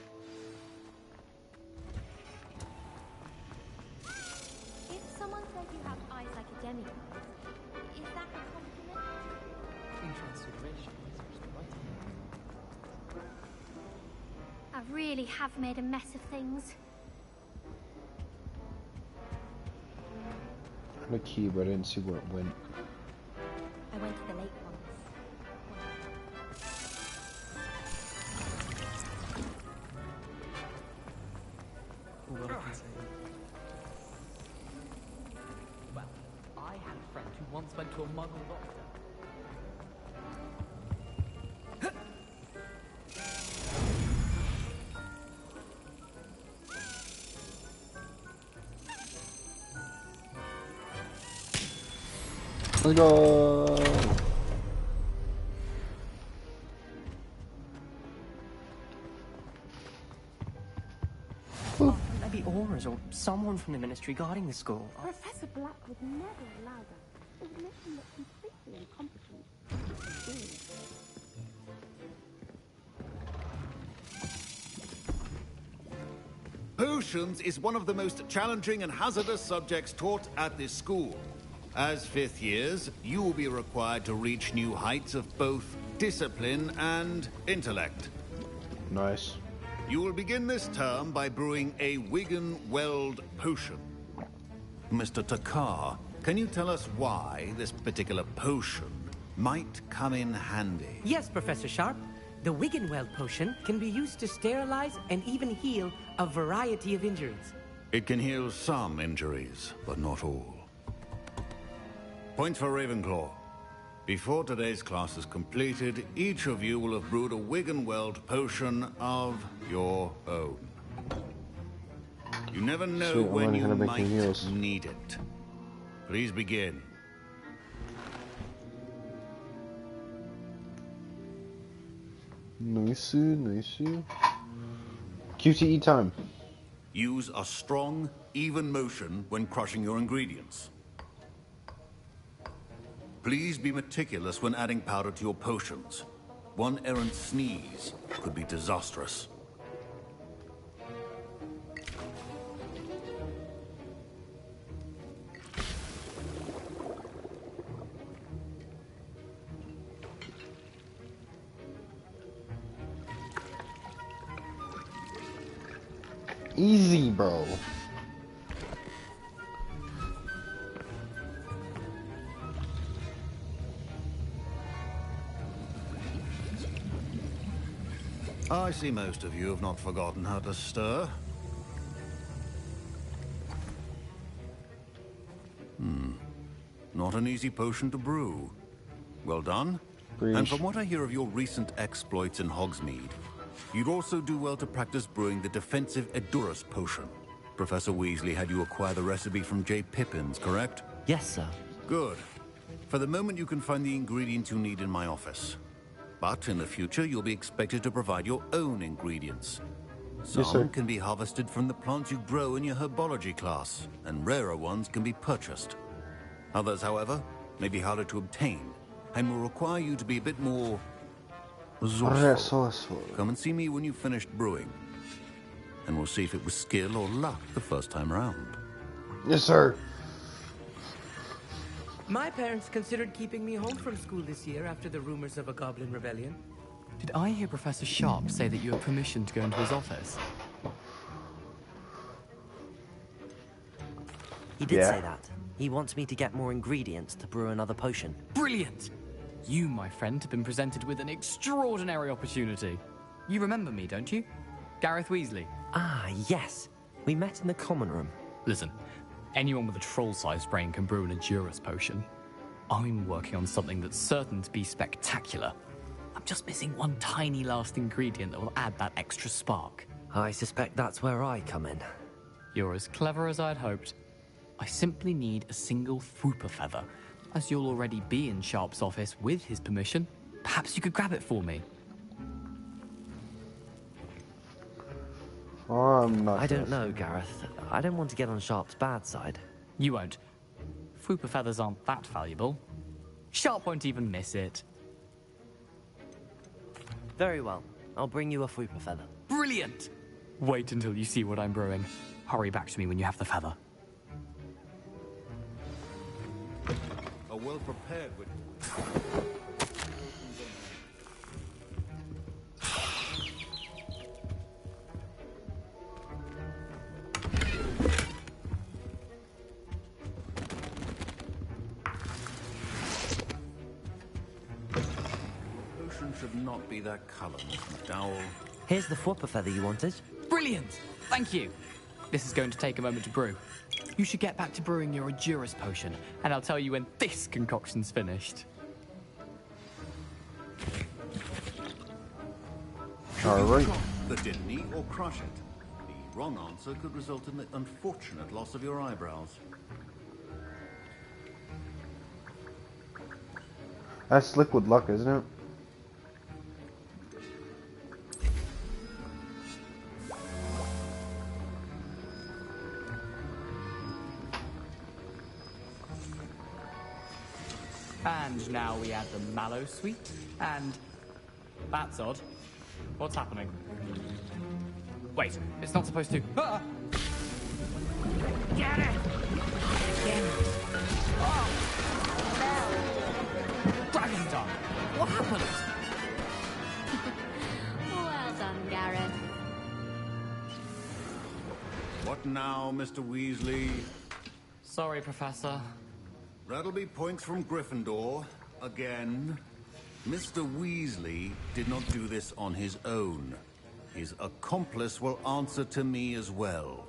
If someone says you have eyes like a demigod, is that a compliment? In transfiguration, I really have made a mess of things. I had a key, but I didn't see where it went. I went to the lake once. Well, I had a friend who once went to a muggle doctor. Let's go! Maybe Aura's or someone from the ministry guarding the school. Professor Black would never allow that. It would make him look completely incompetent. Potions is one of the most challenging and hazardous subjects taught at this school. As fifth years, you will be required to reach new heights of both discipline and intellect. Nice. You will begin this term by brewing a Wigan-Weld potion. Mr. Takar, can you tell us why this particular potion might come in handy? Yes, Professor Sharp. The Wigan-Weld potion can be used to sterilize and even heal a variety of injuries. It can heal some injuries, but not all. Points for Ravenclaw. Before today's class is completed, each of you will have brewed a Wiggenweld potion of your own. You never know Sweet, I'm when learning you how to make might new heals. need it. Please begin. Nice. QTE time. Use a strong, even motion when crushing your ingredients. Please be meticulous when adding powder to your potions. One errant sneeze could be disastrous. Easy, bro. I see most of you have not forgotten how to stir. Not an easy potion to brew. Well done. Preach. And from what I hear of your recent exploits in Hogsmeade, you'd also do well to practice brewing the defensive Edurus potion. Professor Weasley had you acquire the recipe from J. Pippin's, correct? Yes, sir. Good. For the moment, you can find the ingredients you need in my office. But in the future, you'll be expected to provide your own ingredients. Some Yes, sir. can be harvested from the plants you grow in your herbology class, and rarer ones can be purchased. Others, however, may be harder to obtain, and will require you to be a bit more resourceful. Come and see me when you've finished brewing, and we'll see if it was skill or luck the first time around. Yes, sir. My parents considered keeping me home from school this year after the rumors of a goblin rebellion. Did I hear Professor Sharp say that you had permission to go into his office? He did say that. He wants me to get more ingredients to brew another potion. Brilliant! You, my friend, have been presented with an extraordinary opportunity. You remember me, don't you? Gareth Weasley. Ah, yes. We met in the common room. Listen, anyone with a troll-sized brain can brew an Edurus potion. I'm working on something that's certain to be spectacular. I'm just missing one tiny last ingredient that will add that extra spark. I suspect that's where I come in. You're as clever as I'd hoped. I simply need a single Fwooper feather. As you'll already be in Sharp's office with his permission, perhaps you could grab it for me. I don't know, Gareth. I don't want to get on Sharp's bad side. You won't. Fwooper feathers aren't that valuable. Sharp won't even miss it. Very well. I'll bring you a Fwooper feather. Brilliant! Wait until you see what I'm brewing. Hurry back to me when you have the feather. A well-prepared with... Potion should not be that color, Miss McDowell. Here's the Fwooper feather you wanted. Brilliant! Thank you. This is going to take a moment to brew. You should get back to brewing your Edurus potion, and I'll tell you when this concoction's finished. Alright. The didn't eat or crush it. The wrong answer could result in the unfortunate loss of your eyebrows. That's liquid luck, isn't it? And now we add the mallow sweet, and... That's odd. What's happening? Wait, it's not supposed to... Ah! Get it! Oh! Dragon's tongue! What happened? Well done, Gareth. What now, Mr. Weasley? Sorry, Professor. That'll be points from Gryffindor. Again. Mr. Weasley did not do this on his own. His accomplice will answer to me as well.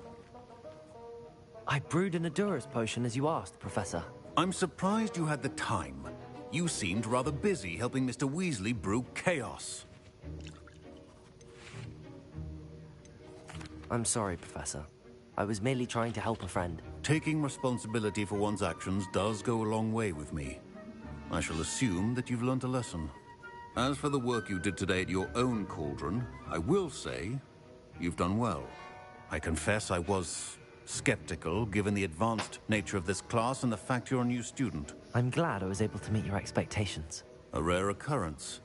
I brewed an Edurus potion as you asked, Professor. I'm surprised you had the time. You seemed rather busy helping Mr. Weasley brew chaos. I'm sorry, Professor. I was merely trying to help a friend. Taking responsibility for one's actions does go a long way with me. I shall assume that you've learnt a lesson. As for the work you did today at your own cauldron, I will say you've done well. I confess I was skeptical, given the advanced nature of this class and the fact you're a new student. I'm glad I was able to meet your expectations. A rare occurrence.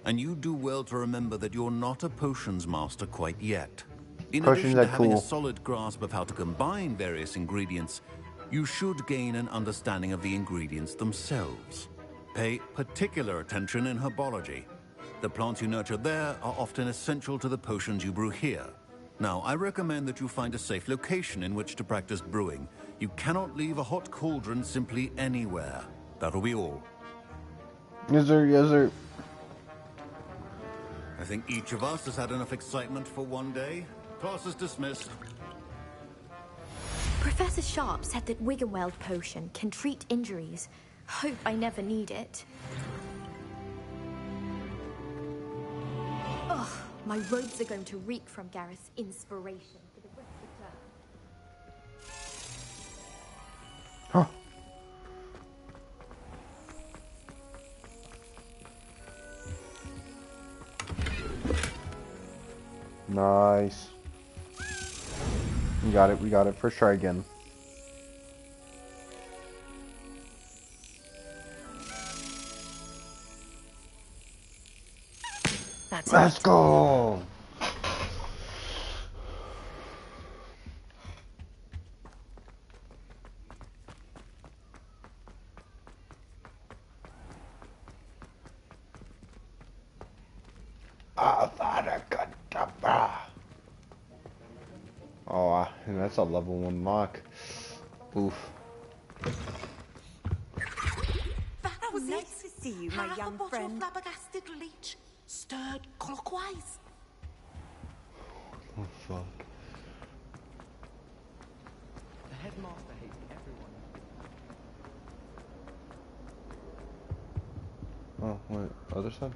And you do well to remember that you're not a potions master quite yet. In addition to having a solid grasp of how to combine various ingredients, you should gain an understanding of the ingredients themselves. Pay particular attention in herbology. The plants you nurture there are often essential to the potions you brew here. Now, I recommend that you find a safe location in which to practice brewing. You cannot leave a hot cauldron simply anywhere. That'll be all. Yes, sir. Yes, sir. I think each of us has had enough excitement for one day. Class is dismissed. Professor Sharp said that Wiggenweld potion can treat injuries. Hope I never need it. Ugh, my robes are going to reek from Gareth's inspiration for the rest of the term. Huh. Nice. We got it. We got it. First try again. Let's go. Oh, and that's a level 1 lock. Oof. That was nice to see you, my young friend. Flabbergasted leech stirred clockwise. Oh fuck. The headmaster hates everyone. Oh, wait, other side?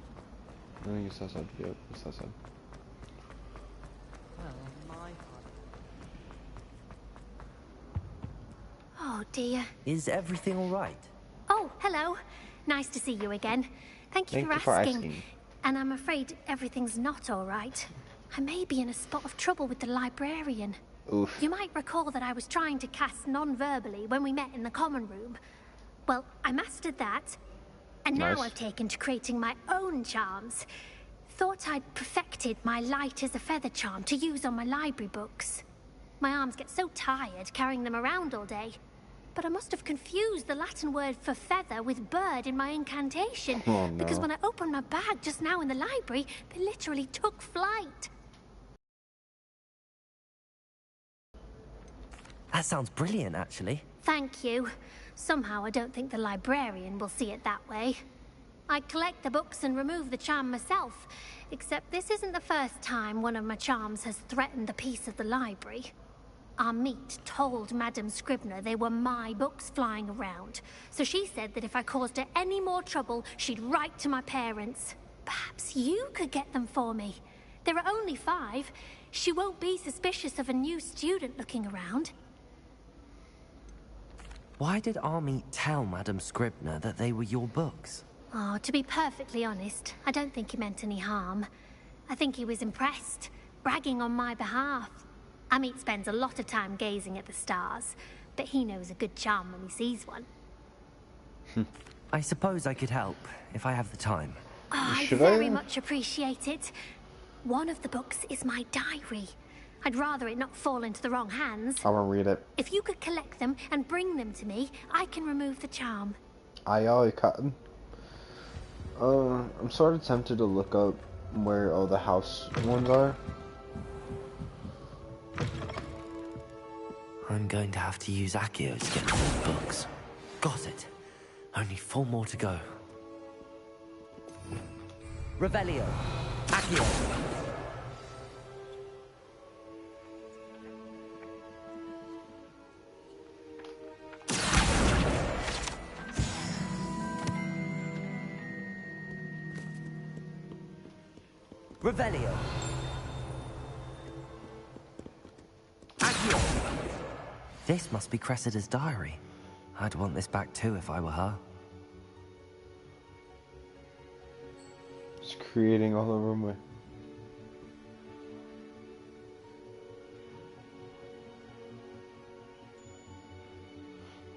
I think it's that side. Yeah, it's that side. Oh dear. Is everything all right? Oh, hello. Nice to see you again. Thank you for asking. And I'm afraid everything's not all right. I may be in a spot of trouble with the librarian. Oof. You might recall that I was trying to cast non-verbally when we met in the common room. Well, I mastered that. And now I've taken to creating my own charms. Thought I'd perfected my light as a feather charm to use on my library books. My arms get so tired carrying them around all day. But I must have confused the Latin word for feather with bird in my incantation. Oh, no. Because when I opened my bag just now in the library, they literally took flight. That sounds brilliant, actually. Thank you. Somehow I don't think the librarian will see it that way. I collect the books and remove the charm myself, except this isn't the first time one of my charms has threatened the peace of the library. Our meet told Madame Scribner they were my books flying around, so she said that if I caused her any more trouble, she'd write to my parents. Perhaps you could get them for me. There are only 5. She won't be suspicious of a new student looking around. Why did Army tell Madame Scribner that they were your books? Oh, to be perfectly honest, I don't think he meant any harm. I think he was impressed, bragging on my behalf. Amit spends a lot of time gazing at the stars, but he knows a good charm when he sees one. I suppose I could help, if I have the time. Oh, I very much appreciate it. One of the books is my diary. I'd rather it not fall into the wrong hands. I won't read it. If you could collect them and bring them to me, I can remove the charm. Aye, Cotton. I'm sort of tempted to look up where all the house ones are. I'm going to have to use Accio to get those books. Got it. Only 4 more to go. Revelio. Accio. Revelio. This must be Cressida's diary. I'd want this back too if I were her. It's creating all over me.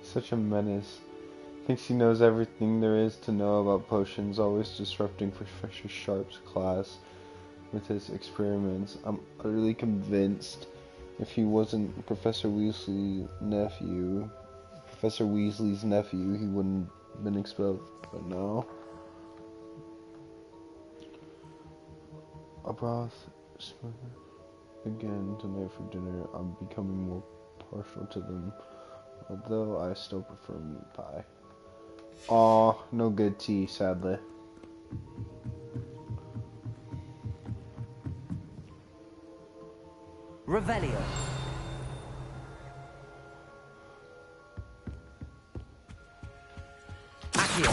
Such a menace. Thinks he knows everything there is to know about potions, always disrupting Professor Sharp's class with his experiments. I'm utterly convinced if he wasn't Professor Weasley's nephew, he wouldn't have been expelled. But no. A broth again tonight for dinner. I'm becoming more partial to them, although I still prefer meat pie. Aw, no good tea, sadly. Revelio. Accio.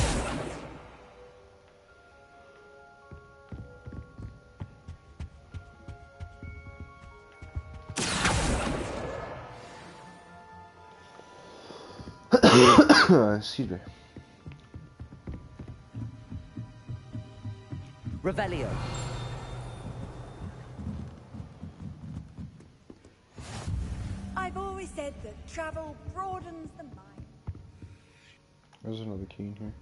Excuse me. Revelio. I've always said that travel broadens the mind. There's another key in here.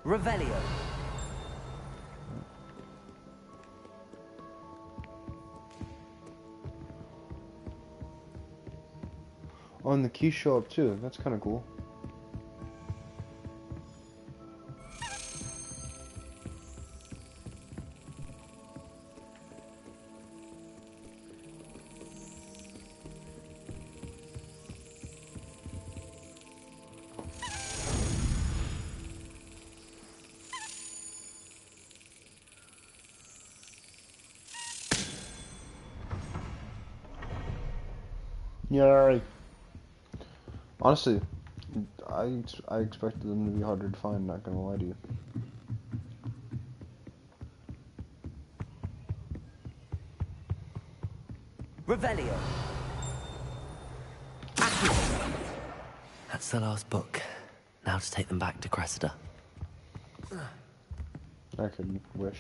Revelio. Oh, and the keys show up too. That's kind of cool. Yay. Honestly, I expected them to be harder to find, not gonna lie to you. Revelio. That's the last book. Now to take them back to Cressida. I could wish.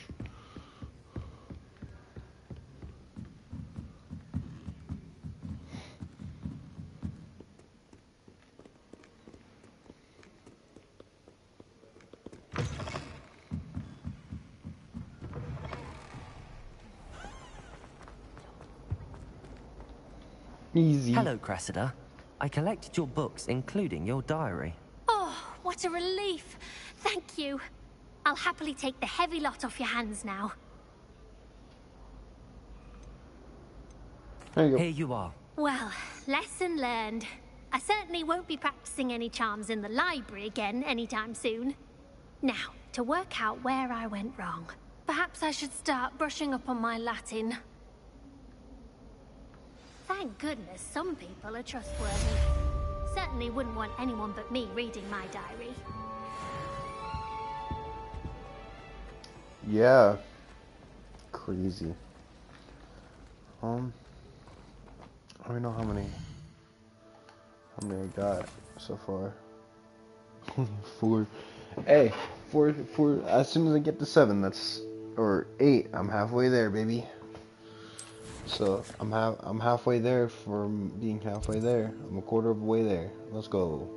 Easy. Hello, Cressida. I collected your books, including your diary. Oh, what a relief. Thank you. I'll happily take the heavy lot off your hands now. There you go. Here you are. Well, lesson learned. I certainly won't be practicing any charms in the library again anytime soon. Now, to work out where I went wrong. Perhaps I should start brushing up on my Latin. Thank goodness some people are trustworthy. Certainly wouldn't want anyone but me reading my diary. Yeah. Crazy. I don't know how many I got so far. Only 4. Hey, 4 as soon as I get to 7, or 8, I'm halfway there, baby. So I'm halfway there from being halfway there. I'm a quarter of the way there. Let's go.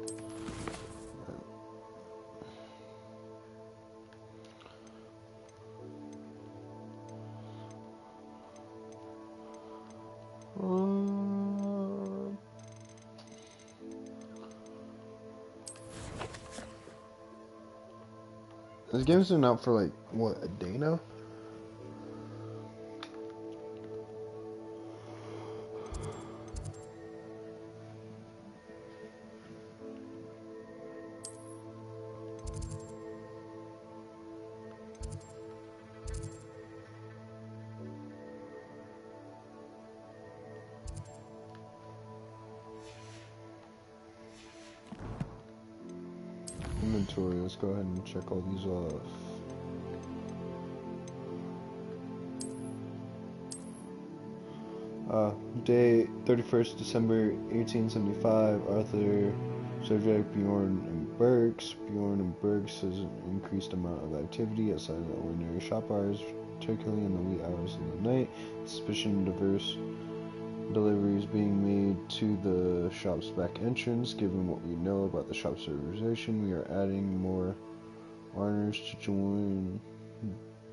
This game's been out for like, what, a day now? inventory. Let's go ahead and check all these off. Day 31st December 1875. Arthur, subject Bjorn and Bergs. Bjorn and Bergs has an increased amount of activity outside of the ordinary shop hours, particularly in the wee hours of the night. Suspicion of diverse deliveries being made to the shop's back entrance. Given what we know about the shop's organization, we are adding more honors to join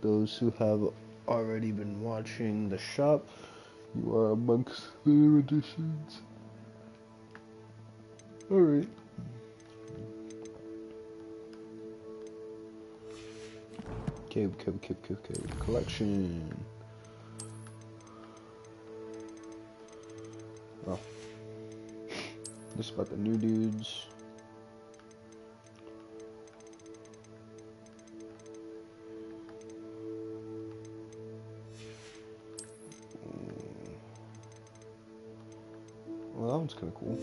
those who have already been watching the shop. You are amongst the new additions. Alright. Okay. Collection. Oh. This is about the new dudes. Well, that one's kind of cool.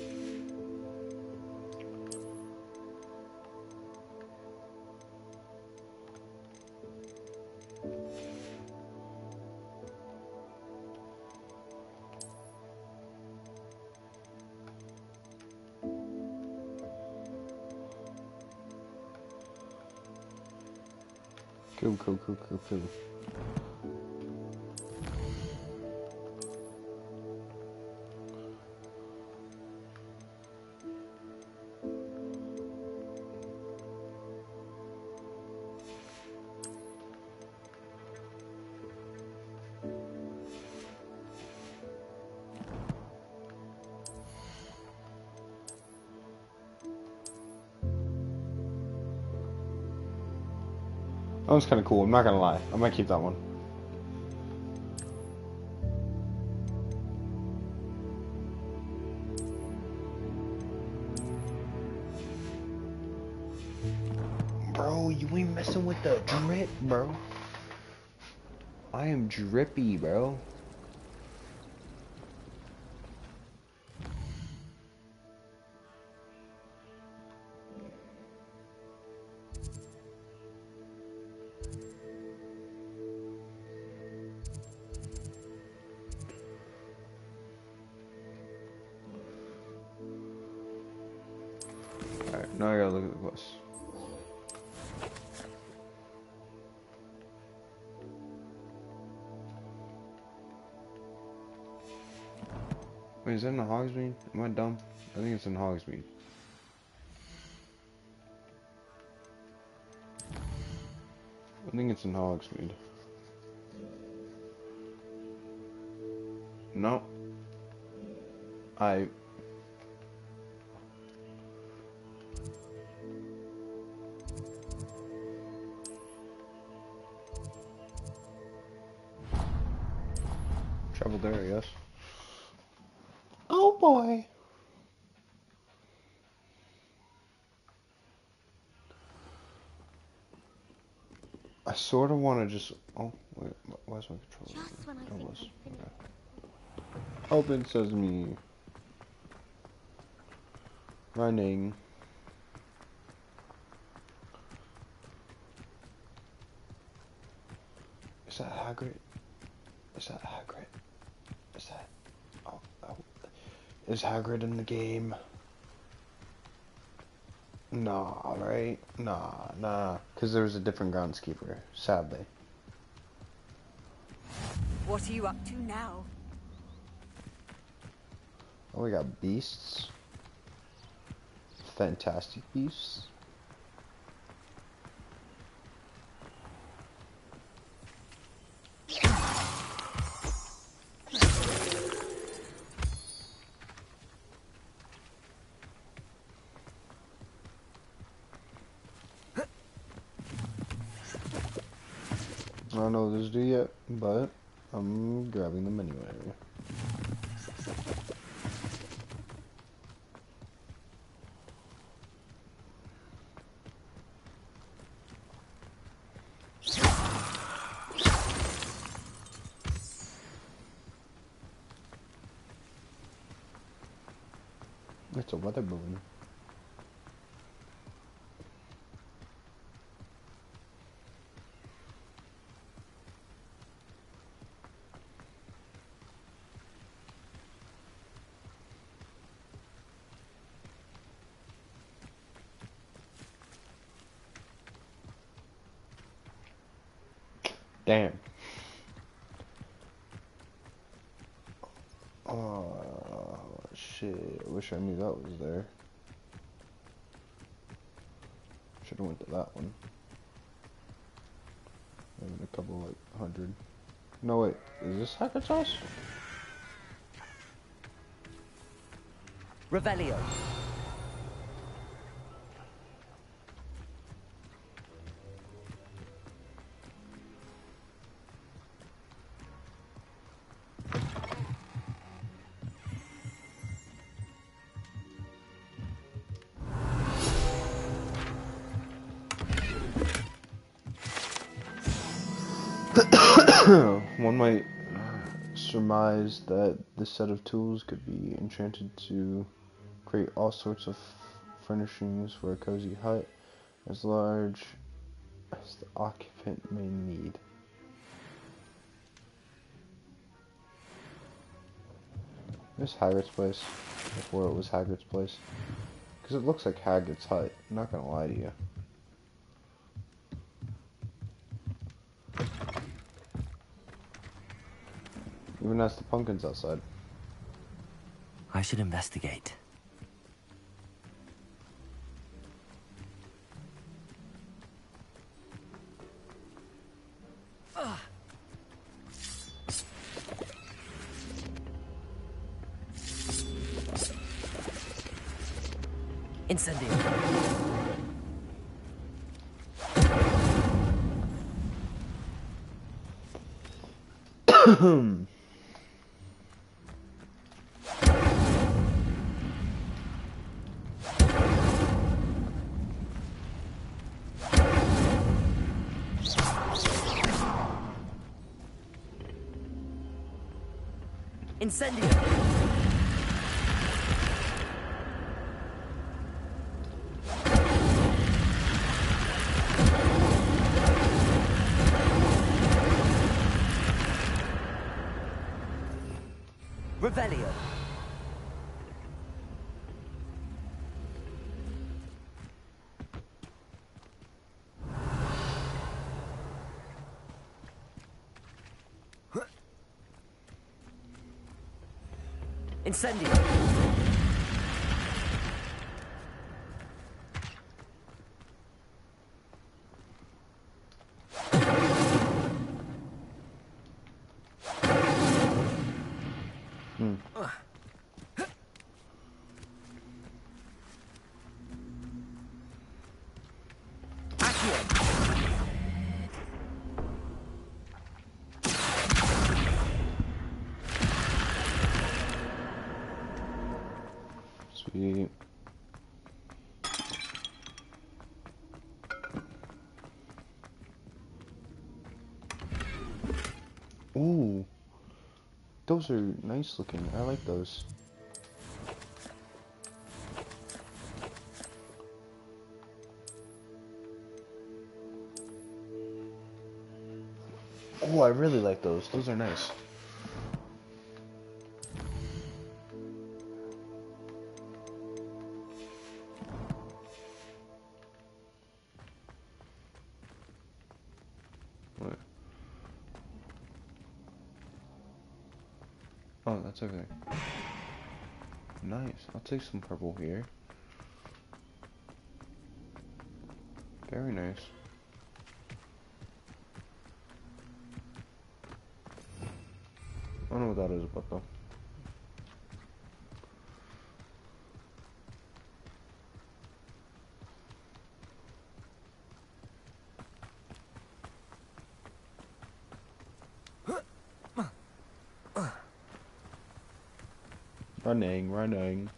Cool. That one's kind of cool, I'm not gonna lie. I might keep that one. Bro, you ain't messing with the drip, bro. I am drippy, bro. Alright, now I gotta look at the quest. Wait, is that in the Hogsmeade? Am I dumb? I think it's in Hogsmeade. I think it's in Hogsmeade. No. Traveled there, I guess. Oh boy. I sort of want to just. Oh wait, where's my controller? Just when I think Okay. Open sesame. Running. Is that Hagrid? Is that Hagrid? Is that? Oh. Is Hagrid in the game? Nah, right? Nah. Because there was a different groundskeeper, sadly. What are you up to now? Oh, we got beasts. Fantastic beasts. I don't know what this do yet, but I'm grabbing them anyway. It's a weather balloon. Damn. Oh, shit. I wish I knew that was there. Should've went to that one. Maybe a couple, like, 100. No, wait. Is this Hagrid's house? Revelio. One might surmise that this set of tools could be enchanted to create all sorts of furnishings for a cozy hut as large as the occupant may need. This Hagrid's place, before it was Hagrid's place, because it looks like Hagrid's hut, I'm not gonna lie to you. Even has the pumpkins outside. I should investigate. Incendio. Incendio. Revelio. Incendio. Sweet. Ooh. Those are nice looking. I like those. Oh, I really like those. Those are nice. What? Oh, that's okay. Nice. I'll take some purple here. Very nice. I don't know what that is about though. Running, running.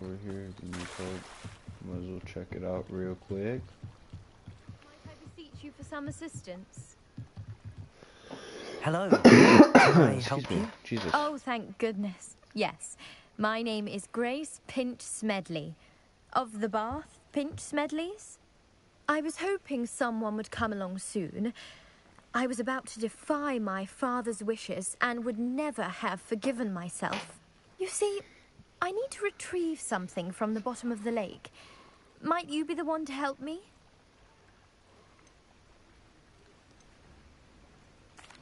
Over here, the new code. Might as well check it out real quick. Might I beseech you for some assistance? Hello. Can I help you? Jesus. Oh, thank goodness. Yes. My name is Grace Pinch Smedley. Of the Bath Pinch Smedleys. I was hoping someone would come along soon. I was about to defy my father's wishes and would never have forgiven myself. You see, I need to retrieve something from the bottom of the lake. Might you be the one to help me?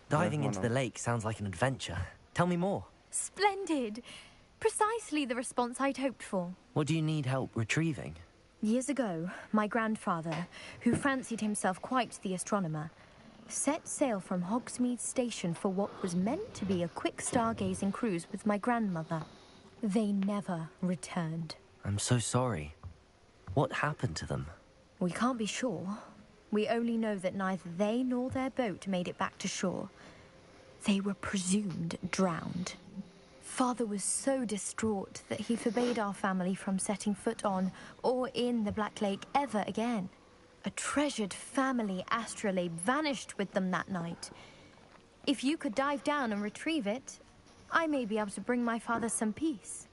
Diving into the lake sounds like an adventure. Tell me more. Splendid! Precisely the response I'd hoped for. What do you need help retrieving? Years ago, my grandfather, who fancied himself quite the astronomer, set sail from Hogsmeade Station for what was meant to be a quick stargazing cruise with my grandmother. They never returned. I'm so sorry. What happened to them? We can't be sure. We only know that neither they nor their boat made it back to shore. They were presumed drowned. Father was so distraught that he forbade our family from setting foot on or in the Black Lake ever again. A treasured family astrolabe vanished with them that night. If you could dive down and retrieve it, I may be able to bring my father some peace.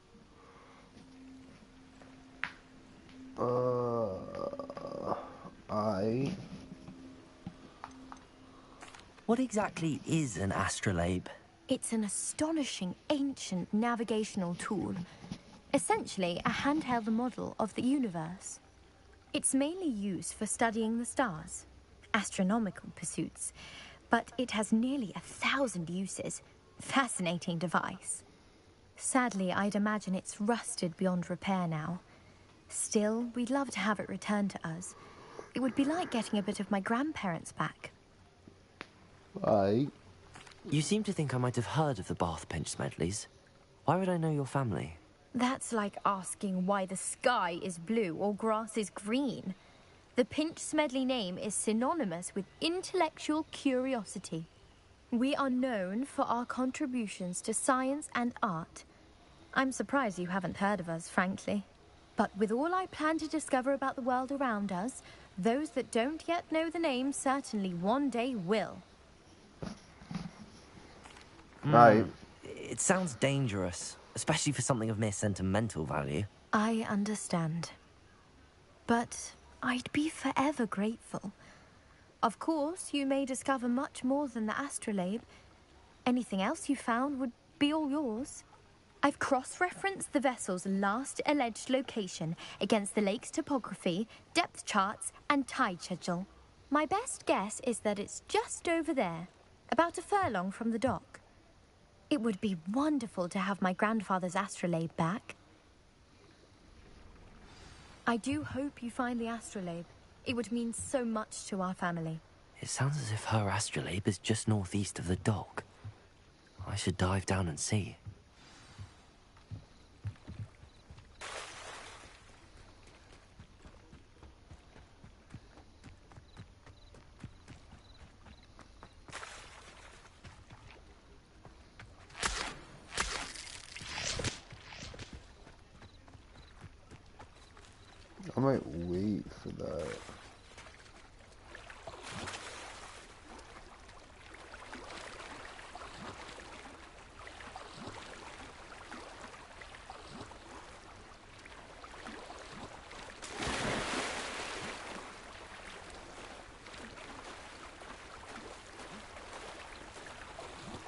What exactly is an astrolabe? It's an astonishing ancient navigational tool. Essentially, a handheld model of the universe. It's mainly used for studying the stars, astronomical pursuits, but it has nearly 1,000 uses. Fascinating device. Sadly, I'd imagine it's rusted beyond repair now. Still, we'd love to have it returned to us. It would be like getting a bit of my grandparents back. You seem to think I might have heard of the Bath Pinch Smedleys. Why would I know your family? That's like asking why the sky is blue or grass is green. The Pinch Smedley name is synonymous with intellectual curiosity. We are known for our contributions to science and art. I'm surprised you haven't heard of us, frankly. But with all I plan to discover about the world around us, those that don't yet know the name certainly one day will. It sounds dangerous, especially for something of mere sentimental value. I understand. But I'd be forever grateful. Of course, you may discover much more than the astrolabe. Anything else you found would be all yours. I've cross-referenced the vessel's last alleged location against the lake's topography, depth charts, and tide schedule. My best guess is that it's just over there, about a furlong from the dock. It would be wonderful to have my grandfather's astrolabe back. I do hope you find the astrolabe. It would mean so much to our family. It sounds as if her astrolabe is just northeast of the dock. I should dive down and see. I might wait for that.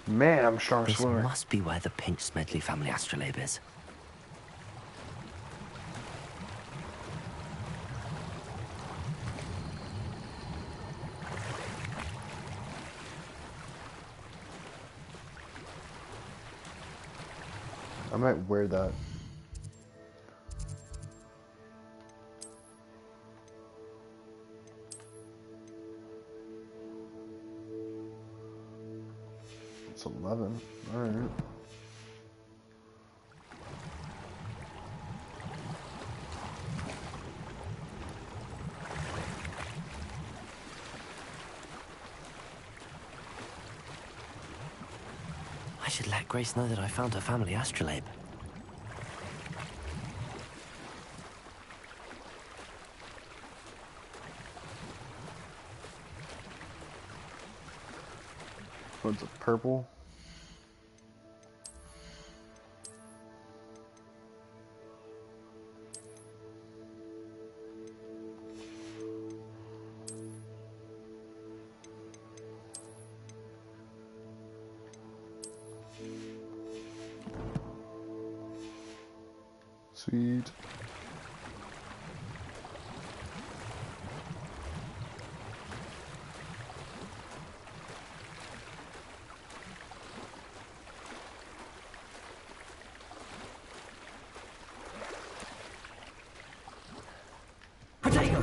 Man, I'm a strong swimmer. This must be where the Pinch Smedley family astrolabe is. I might wear that. It's 11. All right. I should let Grace know that I found her family astrolabe. What's a purple? Sweet. Potato!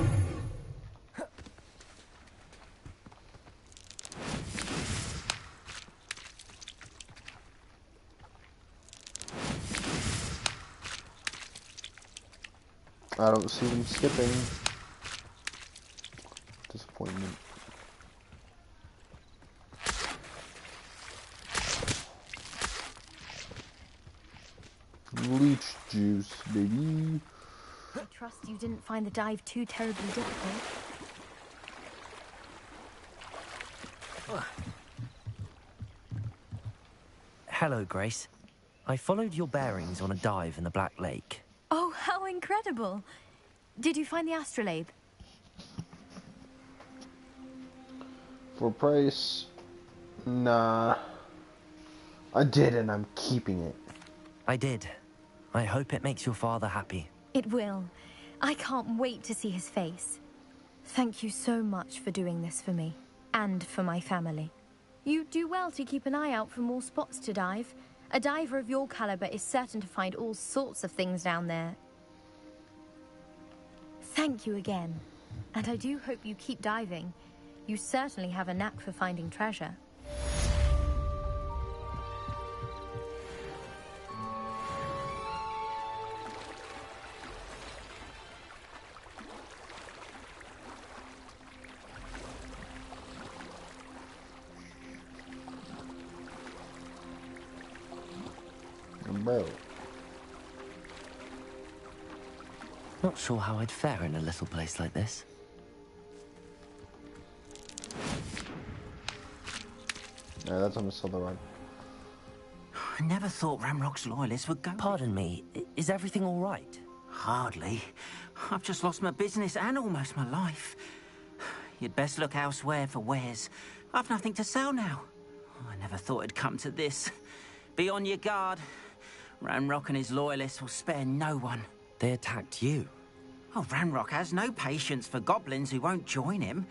I don't see them skipping. Disappointment. Leech juice, baby. I trust you didn't find the dive too terribly difficult. Hello, Grace. I followed your bearings on a dive in the Black Lake. Oh, how incredible! Did you find the astrolabe? For price, nah. I did, and I'm keeping it. I did. I hope it makes your father happy. It will. I can't wait to see his face. Thank you so much for doing this for me, and for my family. You do well to keep an eye out for more spots to dive. A diver of your caliber is certain to find all sorts of things down there. Thank you again. And I do hope you keep diving. You certainly have a knack for finding treasure. Bro. Not sure how I'd fare in a little place like this. Yeah, that's on the southern one. I never thought Ramrock's loyalists would go. Pardon me, is everything all right? Hardly. I've just lost my business and almost my life. You'd best look elsewhere for wares. I've nothing to sell now. I never thought it'd come to this. Be on your guard. Ramrock and his loyalists will spare no one. They attacked you? Oh, Ramrock has no patience for goblins who won't join him.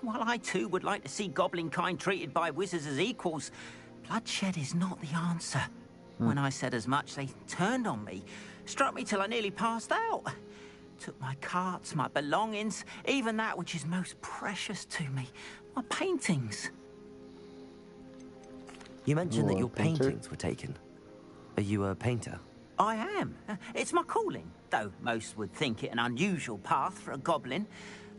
While I too would like to see goblin kind treated by wizards as equals, bloodshed is not the answer. When I said as much, they turned on me, struck me till I nearly passed out. Took my carts, my belongings, even that which is most precious to me, my paintings. You mentioned that your paintings were taken. Are you a painter? I am. It's my calling, though most would think it an unusual path for a goblin.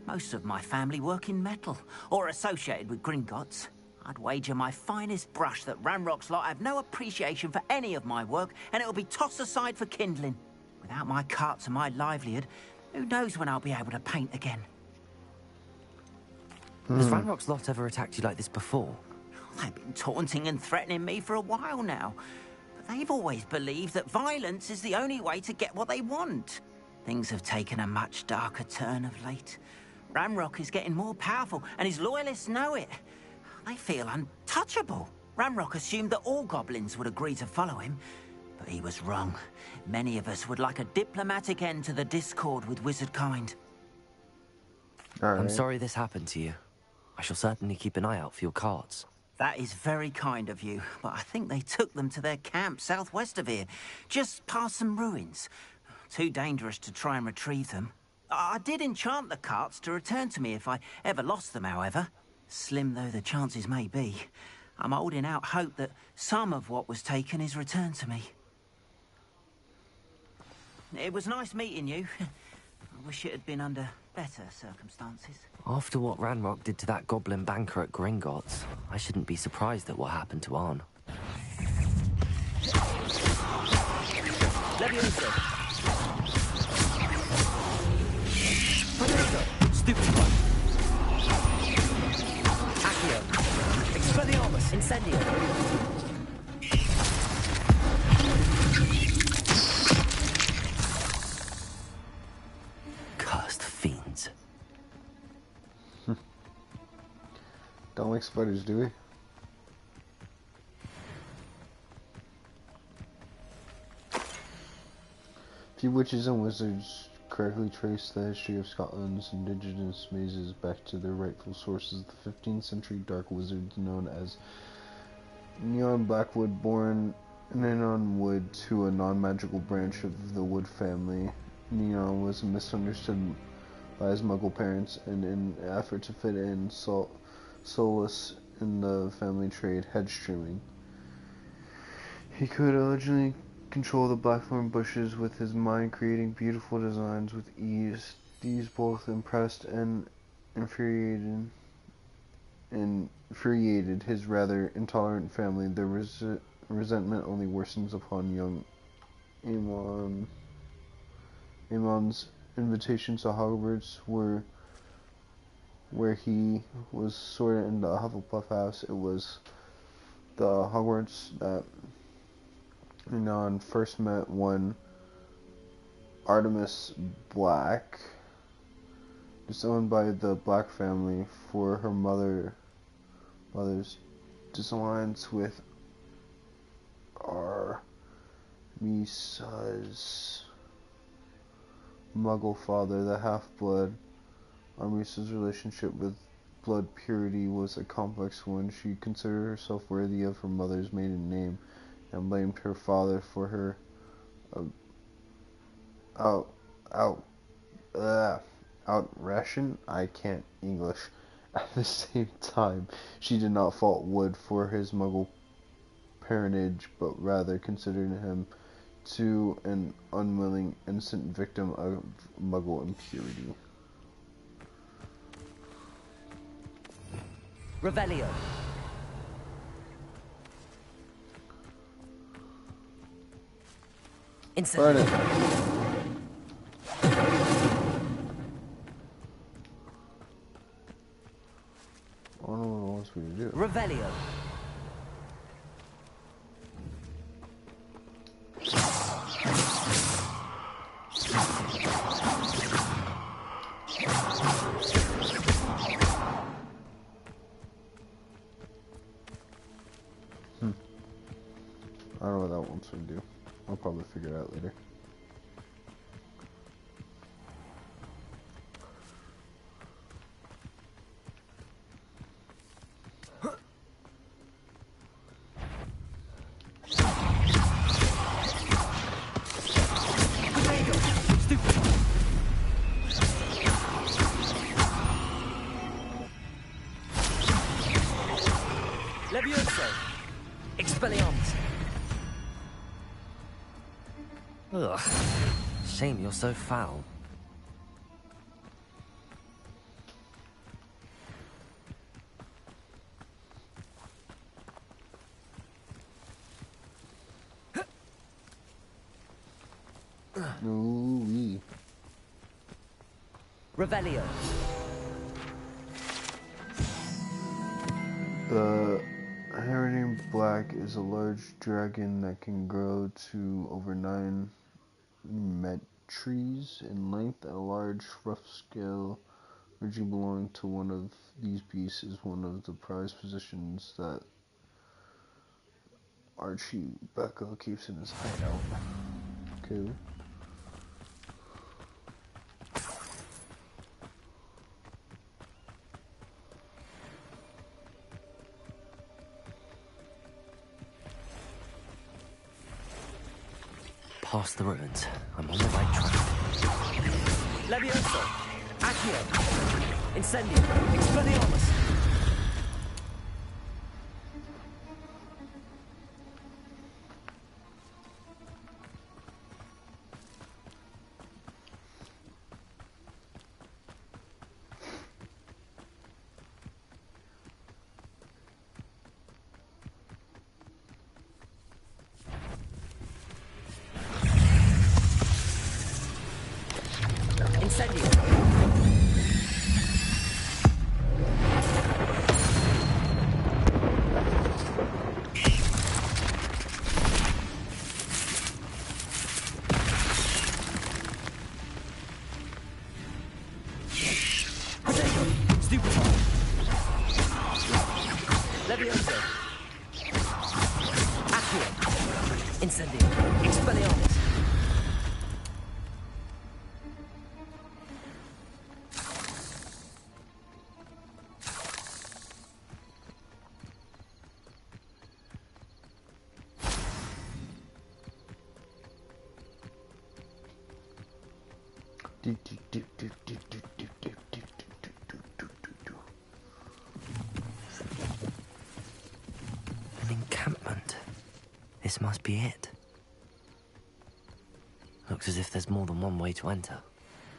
Most of my family work in metal, or associated with Gringotts. I'd wager my finest brush that Ramrock's lot have no appreciation for any of my work, and it'll be tossed aside for kindling. Without my carts and my livelihood, who knows when I'll be able to paint again? Has Ramrock's lot ever attacked you like this before? They've been taunting and threatening me for a while now. But they've always believed that violence is the only way to get what they want. Things have taken a much darker turn of late. Ramrock is getting more powerful, and his loyalists know it. They feel untouchable. Ramrock assumed that all goblins would agree to follow him, but he was wrong. Many of us would like a diplomatic end to the discord with wizard kind. I'm sorry this happened to you. I shall certainly keep an eye out for your carts. That is very kind of you, but I think they took them to their camp southwest of here, just past some ruins. Too dangerous to try and retrieve them. I did enchant the carts to return to me if I ever lost them, however. Slim though the chances may be, I'm holding out hope that some of what was taken is returned to me. It was nice meeting you. I wish it had been under better circumstances. After what Ranrock did to that goblin banker at Gringotts, I shouldn't be surprised at what happened to Arn. Stupid one. Accio. Expelliarmus. Incendio. Cursed fiends. Don't like spiders, do we? Few witches and wizards correctly trace the history of Scotland's indigenous mazes back to their rightful sources, the 15th century dark wizards known as Neon Blackwood, born Neon Wood to a non-magical branch of the Wood family. Neon was misunderstood by his Muggle parents, and in an effort to fit in, solace in the family trade headstreaming. He could allegedly control the blackthorn bushes with his mind, creating beautiful designs with ease. These both impressed and infuriated his rather intolerant family. Their resentment only worsens upon young Amon's invitations to Hogwarts where he was sorted into a Hufflepuff house. It was the Hogwarts that Anon first met one Artemis Black, disowned by the Black family for her mother's disalliance with Armisa's Muggle father, the half-blood. Armisa's relationship with blood purity was a complex one. She considered herself worthy of her mother's maiden name and blamed her father for her outration. I can't English. At the same time, she did not fault Wood for his Muggle parentage, but rather considered him to an unwilling, innocent victim of Muggle impurity. Revelio. Burn it. I don't know what it wants me to do. Revelio. I don't know what that wants me to do. I'll probably figure it out later. Levioso. Expelliarmus. Ugh. Shame you're so foul. Ooh-wee. Revelio. The Herring Black is a large dragon that can grow to over 9 metries in length. A large, rough-scale region belonging to one of these beasts is one of the prized possessions that Archie Becco keeps in his hideout. Cool. Past the ruins. I'm on the right track. Levioso. Accio. Incendio. Expelliarmus. An encampment. This must be it. Looks as if there's more than one way to enter.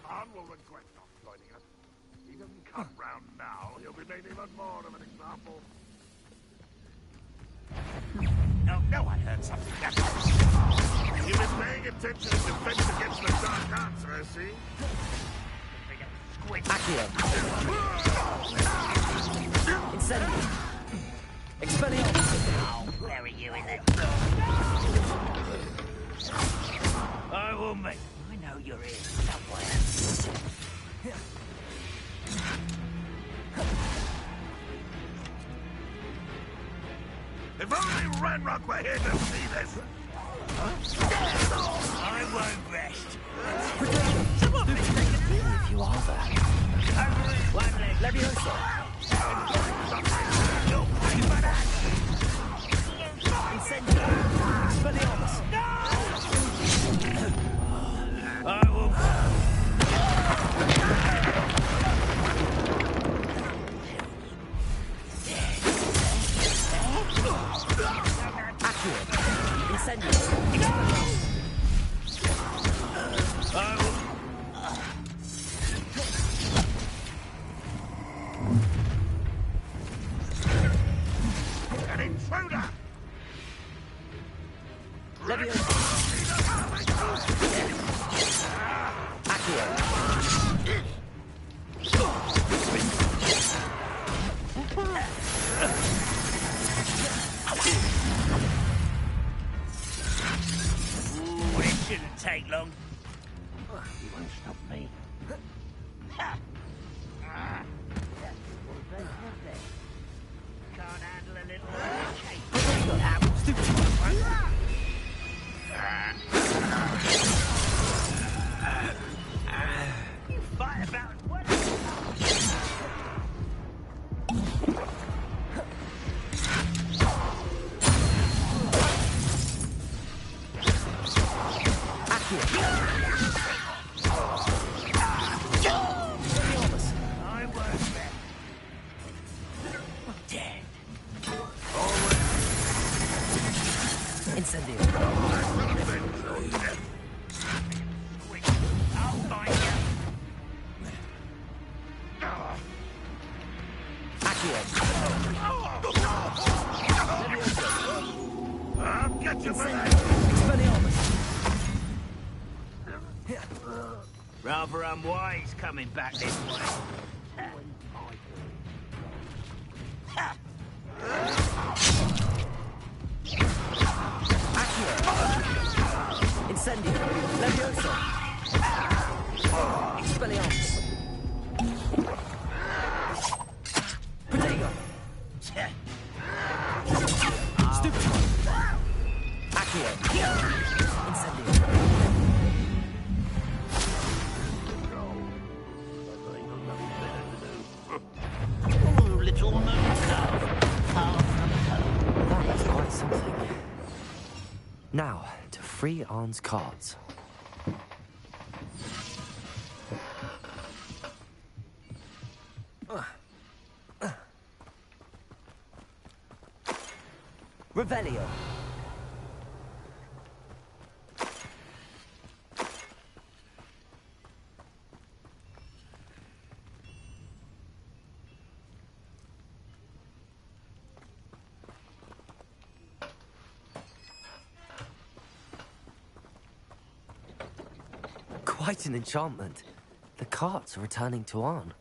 Khan will regret not joining us. He doesn't come round now, he'll be made even more of an example. No, I heard something. You've been paying attention to Defense Against the Dark Arts, I see. Accio. Incendio. Expelliarmus. I'll bury you in it. I will make. I know you're here somewhere. If only Ranrock were here to see this! I won't rest. If you are there. One leg. Leviosa. Incendio. Expelliarmus. I will. Accurate. Incendio. I will. An intruder! Leviosa. Accurate. Ooh, it shouldn't take long. You won't stop me. Can't handle a little You fight about what? I won't bet. Dead. Incendio. I'll find you. I'll get you for that! Expelliarmus. Rather unwise coming back this way. Incendio. Leviosa. Expelliarmus. Protego. Stupid. Accio. Incendio. Oh, little moon That was quite something. Now, to free Arn's cards. Revelio. Quite an enchantment. The carts are returning to Arn.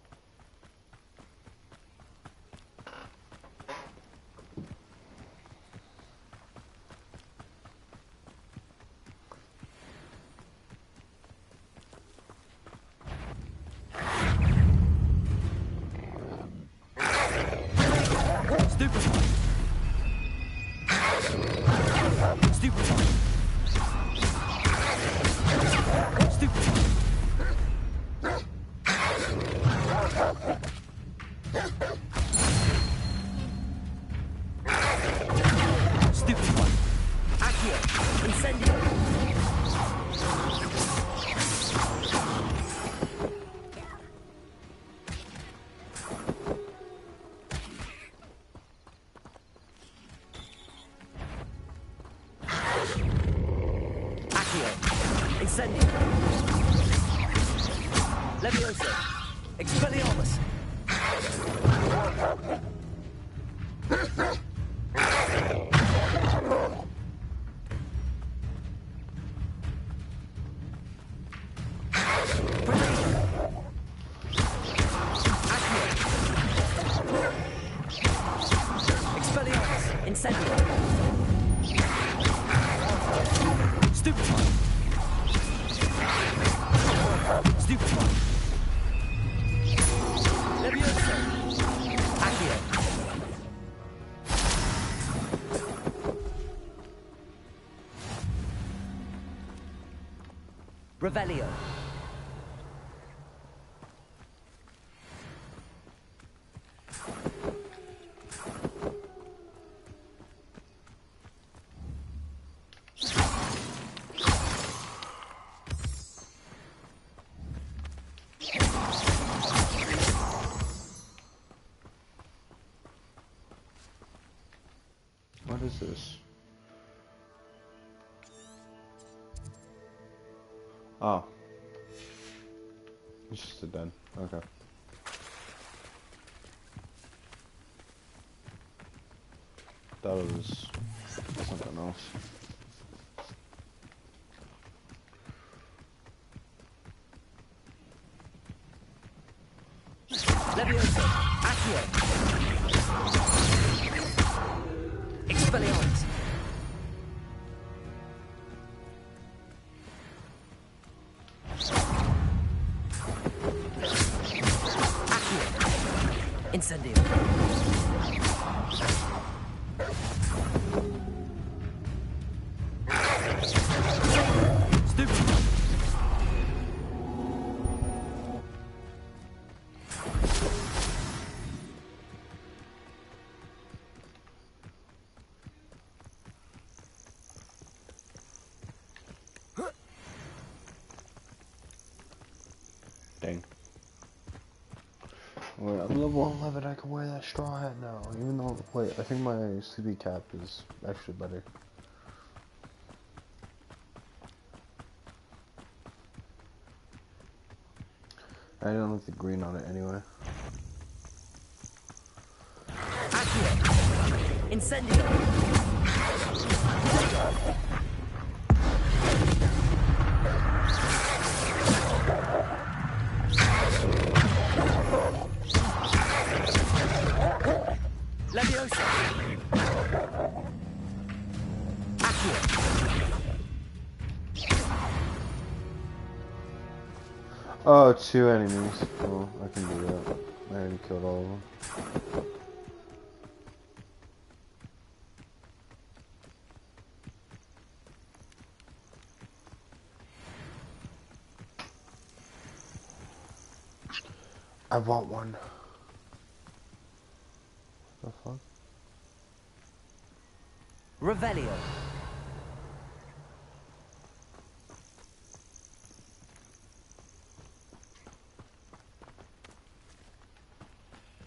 Incendio. Levioso. Expelliarmus. Incendio. Stupefy. Stupefy. Levioso. Accio. Revelio. What is this? Oh. It's just a den. Okay. That was something else. Levioso. Accio. Expelliarmus. Accio. Incendio. Stupid. Dang. Wait, I'm level 11, I can wear that straw hat now. Even though, wait, I think my sleepy cap is actually better. I don't like the green on it anyway. Accio. Incendio. Levioso. Accio. Oh, 2 enemies. Oh, I can do that. I already killed all of them. I bought one. What the fuck? Revelio.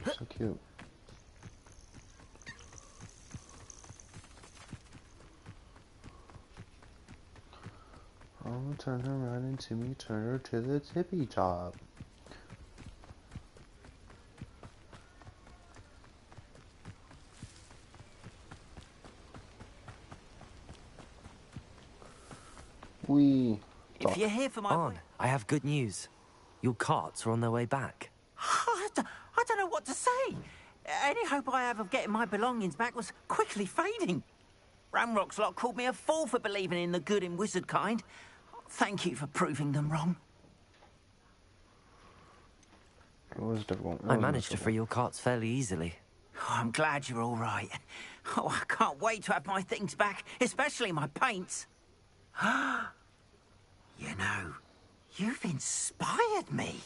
So cute. Oh, turn her around into me, turn her to the tippy top. If you're here for my... I have good news. Your carts are on their way back. I don't know what to say. Any hope I have of getting my belongings back was quickly fading. Ramrock's lot called me a fool for believing in the good in wizard kind. Thank you for proving them wrong. It was difficult. I managed to free your carts fairly easily. Oh, I'm glad you're all right. Oh, I can't wait to have my things back, especially my paints. You know, you've inspired me.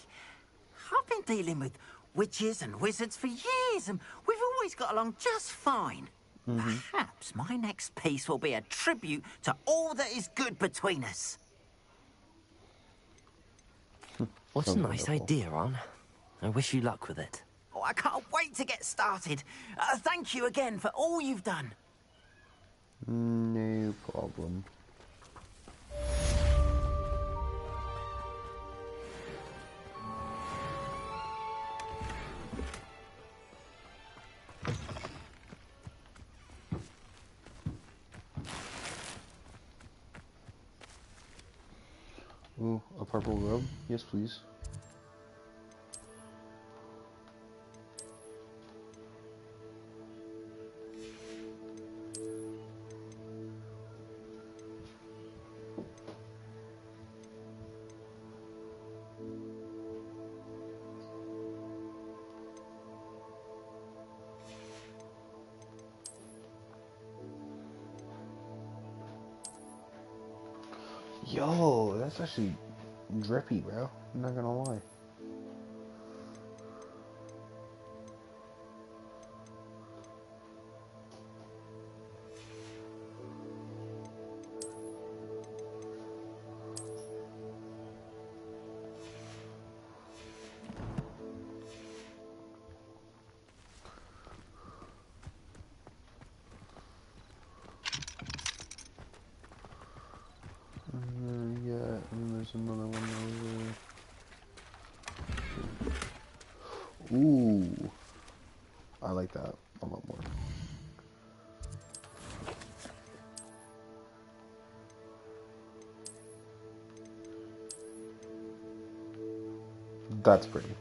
I've been dealing with witches and wizards for years, and we've always got along just fine. Perhaps my next piece will be a tribute to all that is good between us. What a nice idea, Ron. I wish you luck with it. Oh, I can't wait to get started. Thank you again for all you've done. No problem. purple robe? Yes, please. Yo, that's actually drippy, bro. I'm not gonna lie. Yeah, and there's another one over there. Ooh, I like that a lot more. That's pretty.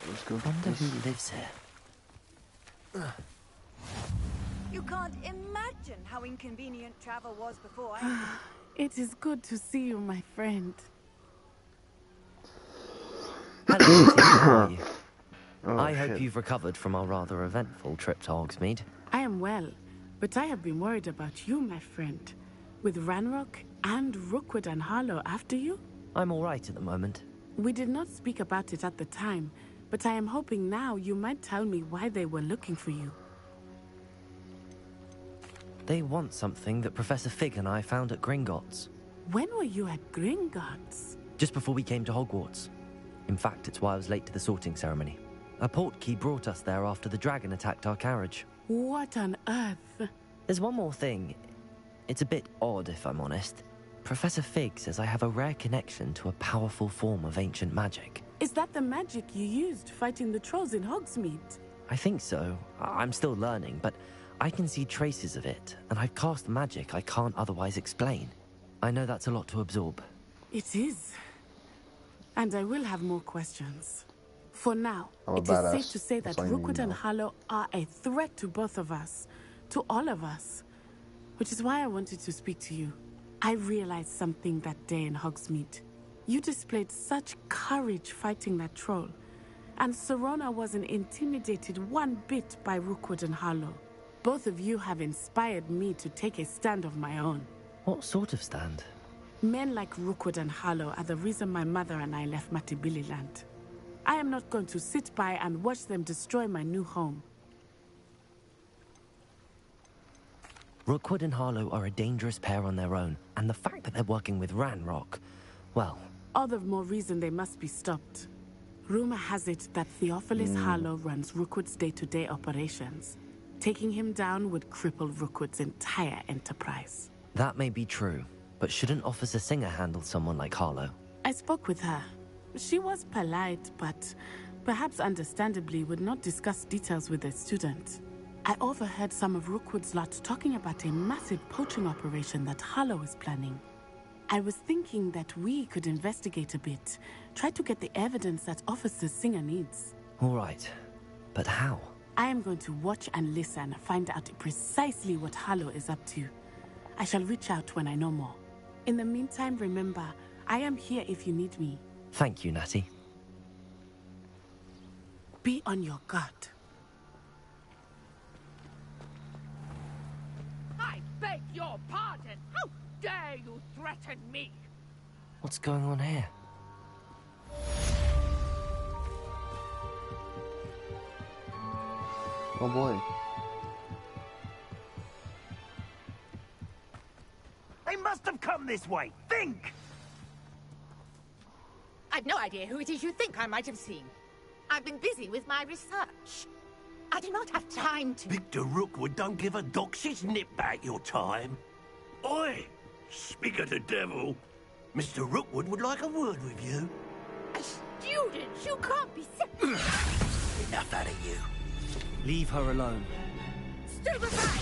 Let's go. I wonder who lives here. You can't imagine how inconvenient travel was before. It is good to see you, my friend. Hello, how are you? Oh, I hope shit. you've recovered from our rather eventful trip to Hogsmeade. I am well, but I have been worried about you, my friend. With Ranrock and Rookwood and Harlow after you? I'm all right at the moment. We did not speak about it at the time, but I am hoping now you might tell me why they were looking for you. They want something that Professor Fig and I found at Gringotts. When were you at Gringotts? Just before we came to Hogwarts. In fact, it's why I was late to the sorting ceremony. A portkey brought us there after the dragon attacked our carriage. What on earth? There's one more thing. It's a bit odd, if I'm honest. Professor Fig says I have a rare connection to a powerful form of ancient magic. Is that the magic you used fighting the trolls in Hogsmeade? I think so. I'm still learning, but I can see traces of it, and I've cast magic I can't otherwise explain. I know that's a lot to absorb. It is. And I will have more questions. For now, I'm a it is badass. safe to say that That's all you need Rookwood to and know. Harlow are a threat to both of us. To all of us. Which is why I wanted to speak to you. I realized something that day in Hogsmeade. You displayed such courage fighting that troll. And Serona wasn't intimidated one bit by Rookwood and Harlow. Both of you have inspired me to take a stand of my own. What sort of stand? Men like Rookwood and Harlow are the reason my mother and I left Matibililand. I am not going to sit by and watch them destroy my new home. Rookwood and Harlow are a dangerous pair on their own, and the fact that they're working with Ranrock, well... All the more reason they must be stopped. Rumor has it that Theophilus Harlow runs Rookwood's day-to-day operations. Taking him down would cripple Rookwood's entire enterprise. That may be true, but shouldn't Officer Singer handle someone like Harlow? I spoke with her. She was polite, but perhaps understandably would not discuss details with a student. I overheard some of Rookwood's lot talking about a massive poaching operation that Harlow is planning. I was thinking that we could investigate a bit, try to get the evidence that Officer Singer needs. All right, but how? I am going to watch and listen, find out precisely what Harlow is up to. I shall reach out when I know more. In the meantime, remember, I am here if you need me. Thank you, Natty. Be on your guard. I beg your pardon. How dare you threaten me? What's going on here? Oh boy. They must have come this way. Think! I've no idea who it is you think I might have seen. I've been busy with my research. I do not have time to... Victor Rookwood don't give a doxy's nip back your time. Oi! Speak of the devil. Mr. Rookwood would like a word with you. A student? You can't be... Enough out of you. Leave her alone. Stupefy!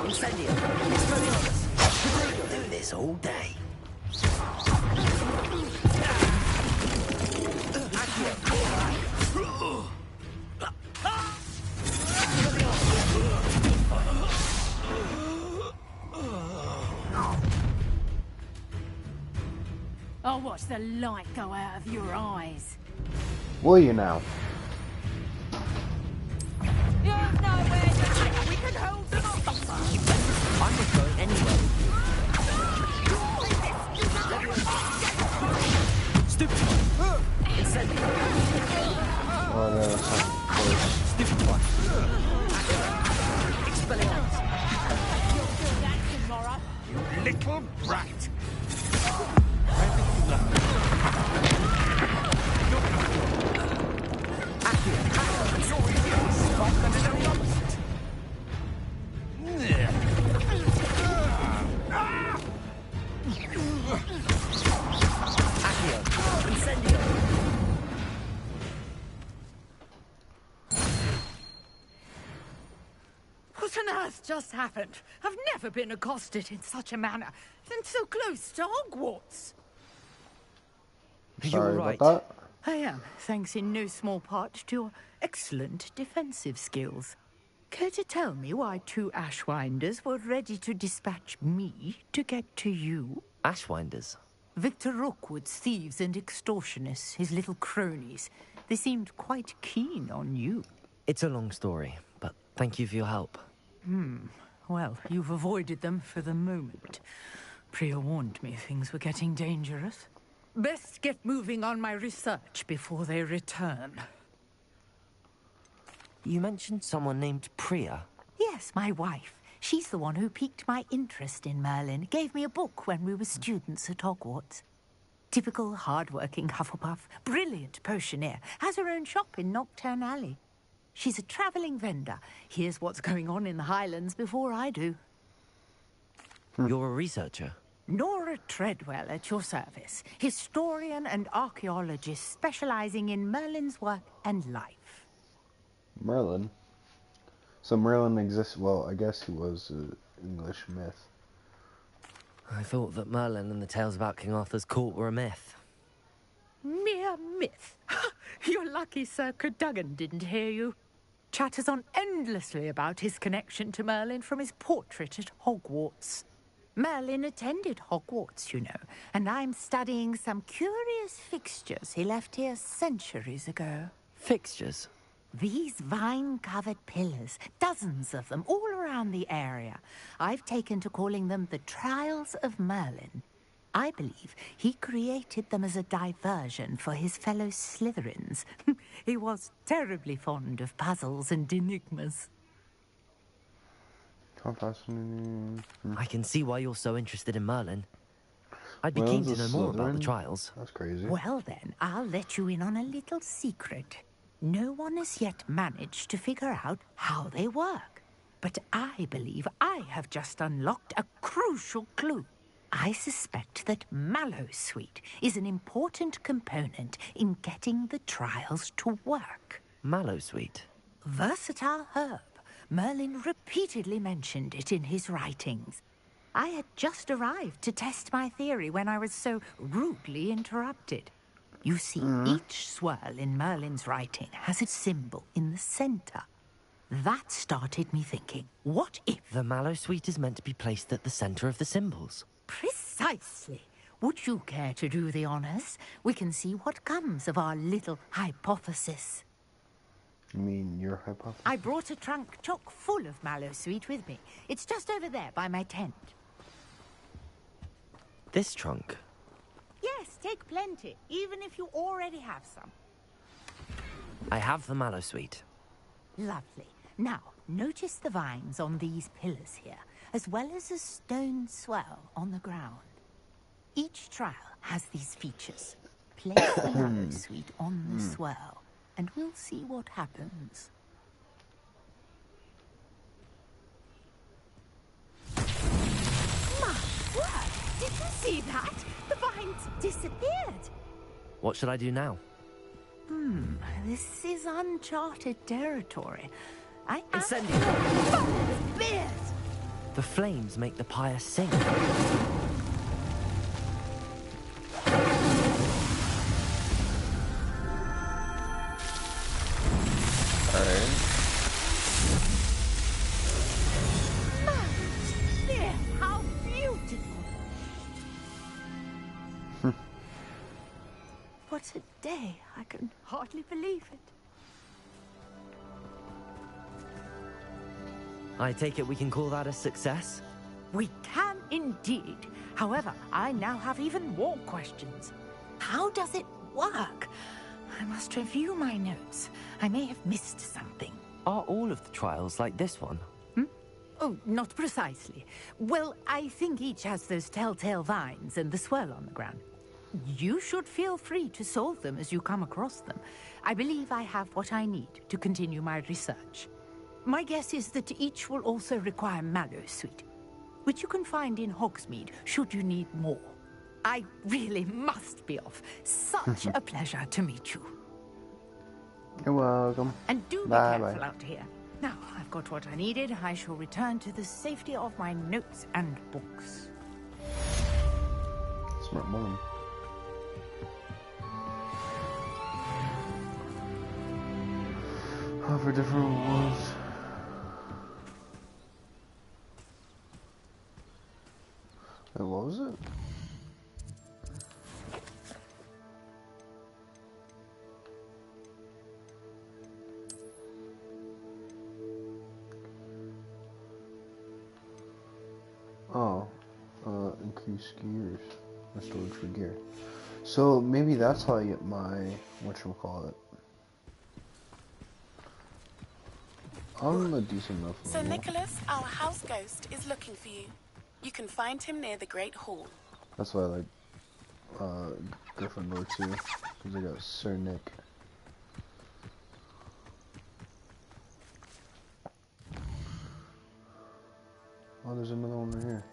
Incendio. Expelliarmus. You'll do this all day. I'll watch the light go out of your eyes. Will you now? You've nowhere to take. We can hold them off. I'm not going anywhere with you. Stupid one. Incendio. Oh, no, that's not close. Stupid one. Expelliarmus. You'll do that tomorrow. You little brat. What on earth just happened? I've never been accosted in such a manner, and so close to Hogwarts. Sorry right. about that. I am, thanks in no small part to your excellent defensive skills. Care to tell me why 2 Ashwinders were ready to dispatch me to get to you? Ashwinders? Victor Rookwood's thieves and extortionists, his little cronies. They seemed quite keen on you. It's a long story, but thank you for your help. Well, you've avoided them for the moment. Priya warned me things were getting dangerous. Best get moving on my research before they return. You mentioned someone named Priya. Yes, my wife. She's the one who piqued my interest in Merlin. Gave me a book when we were students at Hogwarts. Typical hard-working Hufflepuff. Brilliant potioneer. Has her own shop in Knockturn Alley. She's a travelling vendor. Hears what's going on in the Highlands before I do. You're a researcher? Nora Treadwell at your service. Historian and archaeologist specialising in Merlin's work and life. Merlin? So Merlin exists, well, I guess he was an English myth. I thought that Merlin and the tales about King Arthur's court were a myth. Mere myth. You're lucky Sir Cadogan didn't hear you. Chatters on endlessly about his connection to Merlin from his portrait at Hogwarts. Merlin attended Hogwarts, you know, and I'm studying some curious fixtures he left here centuries ago. Fixtures? These vine-covered pillars, dozens of them, all around the area. I've taken to calling them the Trials of Merlin. I believe he created them as a diversion for his fellow Slytherins. He was terribly fond of puzzles and enigmas. How fascinating. I can see why you're so interested in Merlin. I'd be Well, keen to the know more about the Slytherin? trials. That's crazy. Well then, I'll let you in on a little secret. No one has yet managed to figure out how they work. But I believe I have just unlocked a crucial clue. I suspect that Mallowsweet is an important component in getting the trials to work. Mallowsweet? Versatile herb. Merlin repeatedly mentioned it in his writings. I had just arrived to test my theory when I was so rudely interrupted. You see, each swirl in Merlin's writing has a symbol in the center. That started me thinking, what if... The Mallowsweet is meant to be placed at the center of the symbols. Precisely. Would you care to do the honors? We can see what comes of our little hypothesis. You mean your hypothesis? I brought a trunk chock full of Mallowsweet with me. It's just over there by my tent. This trunk? Yes, take plenty, even if you already have some. I have the Mallowsweet. Lovely. Now, notice the vines on these pillars here, as well as a stone swell on the ground. Each trial has these features. Place the Mallowsweet on the swell, and we'll see what happens. My word! Did you see that? The vines disappeared. What should I do now? This is uncharted territory. Incendio! spears! The flames make the pyre sing. Spear, how beautiful! What a day! I can hardly believe it. I take it we can call that a success? We can indeed. However, I now have even more questions. How does it work? I must review my notes. I may have missed something. Are all of the trials like this one? Oh, not precisely. Well, I think each has those telltale vines and the swirl on the ground. You should feel free to solve them as you come across them. I believe I have what I need to continue my research. My guess is that each will also require mallow sweet, which you can find in Hogsmeade should you need more. I really must be off. Such a pleasure to meet you. You're welcome. And do be careful out here. Now, I've got what I needed. I shall return to the safety of my notes and books. Smart woman. For different rewards. Wait, what was it? Oh, increase gears. Storage for gear. So maybe that's how I get my whatchamacallit. I'm a decent enough So level. Nicholas, our house ghost, is looking for you. You can find him near the Great Hall. That's why I like Gryffindor too, because I got Sir Nick. Oh, there's another one right here.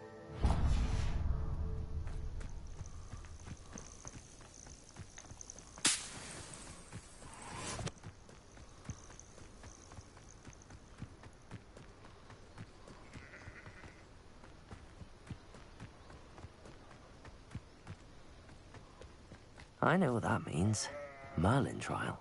I know what that means. Merlin trial.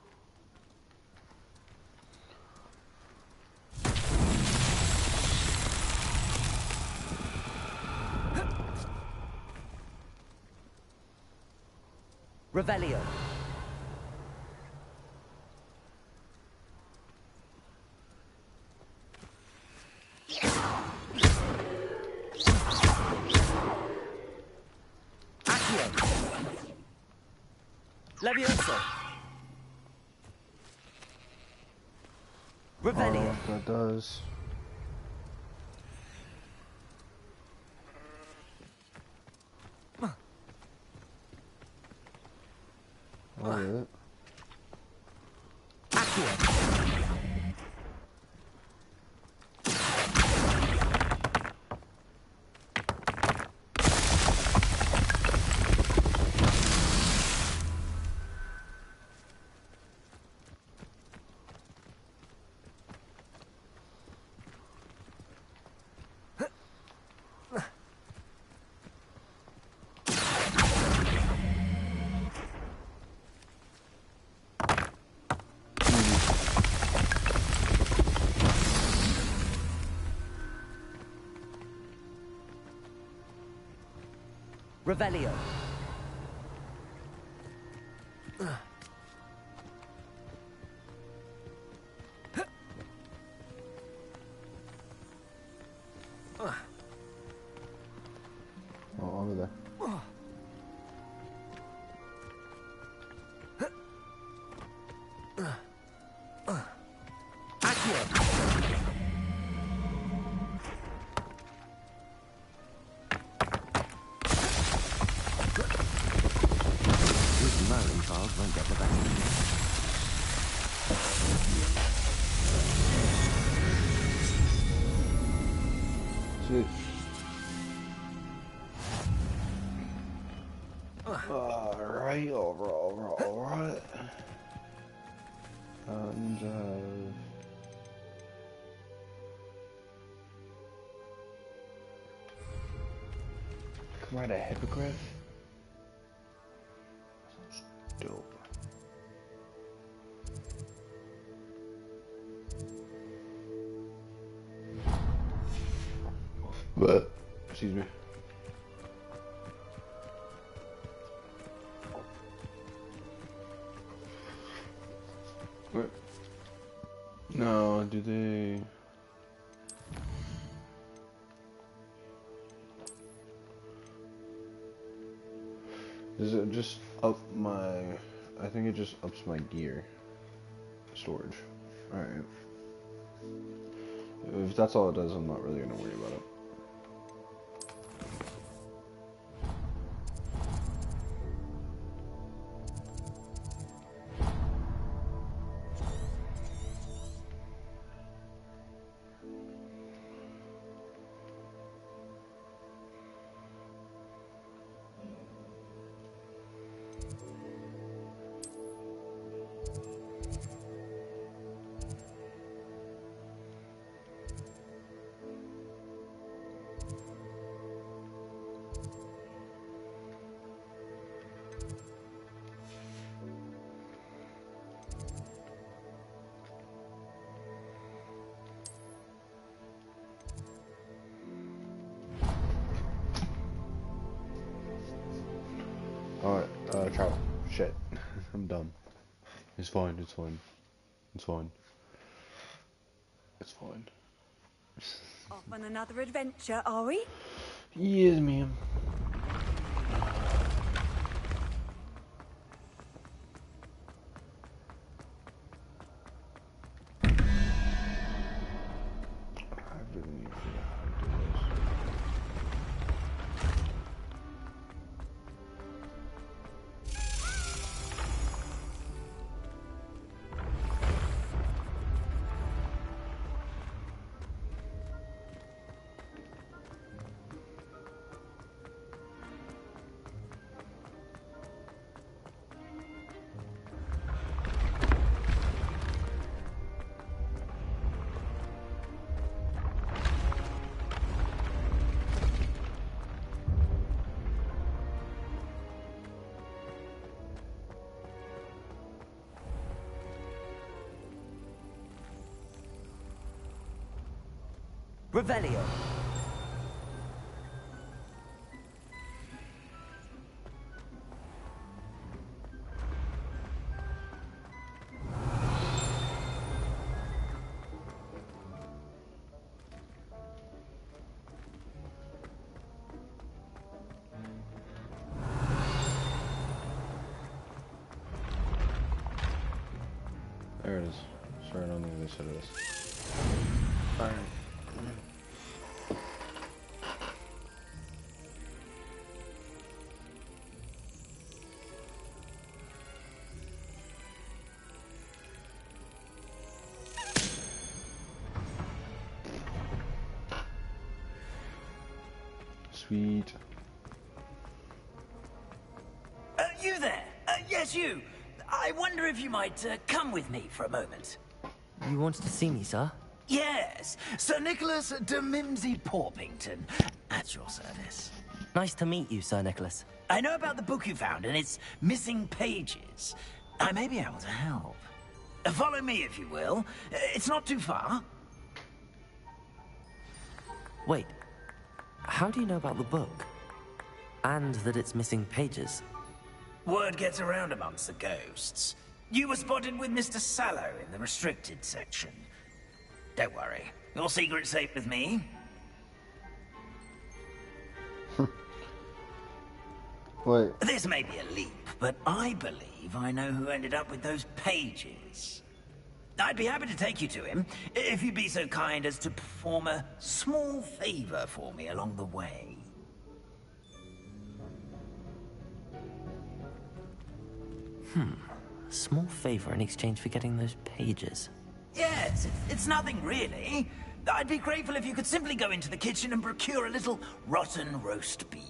Revelio. Levioso. Revelio. Oh, that does. What is it? Revelio. Oh, over there. These Merlin trials won't get the best of me. Shit. Alright, alright. And Write a hippogriff? Sounds dope. But, excuse me. What? No, do they? Does it just up my... I think it just ups my gear storage. Alright. If that's all it does, I'm not really gonna worry about it. Alright, travel. Shit. I'm dumb. It's fine, it's fine. It's fine. It's fine. Off on another adventure, are we? Yes, ma'am. I really need to figure out how to do this. Revelio. There it is. Sorry, I don't think they said it is. Alright. Sweet. You there? Yes, you. I wonder if you might come with me for a moment. You wanted to see me, sir? Yes, Sir Nicholas de Mimsy Porpington, at your service. Nice to meet you, Sir Nicholas. I know about the book you found and its missing pages. I may be able to help. Follow me, if you will. It's not too far. Wait, how do you know about the book? And that it's missing pages? Word gets around amongst the ghosts. You were spotted with Mr. Sallow in the restricted section. Don't worry, your secret's safe with me. Wait. This may be a leap, but I believe I know who ended up with those pages. I'd be happy to take you to him, if you'd be so kind as to perform a small favor for me along the way. A small favor in exchange for getting those pages. Yes, it's nothing really. I'd be grateful if you could simply go into the kitchen and procure a little rotten roast beef.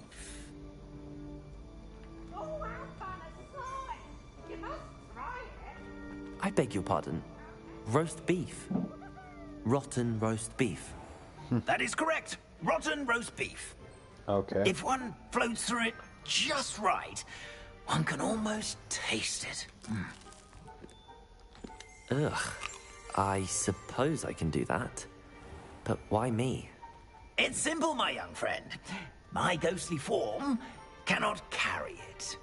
I beg your pardon. Roast beef? Rotten roast beef. That is correct. Rotten roast beef. Okay. If one floats through it just right, one can almost taste it. Ugh. I suppose I can do that. But why me? It's simple, my young friend. My ghostly form cannot carry it.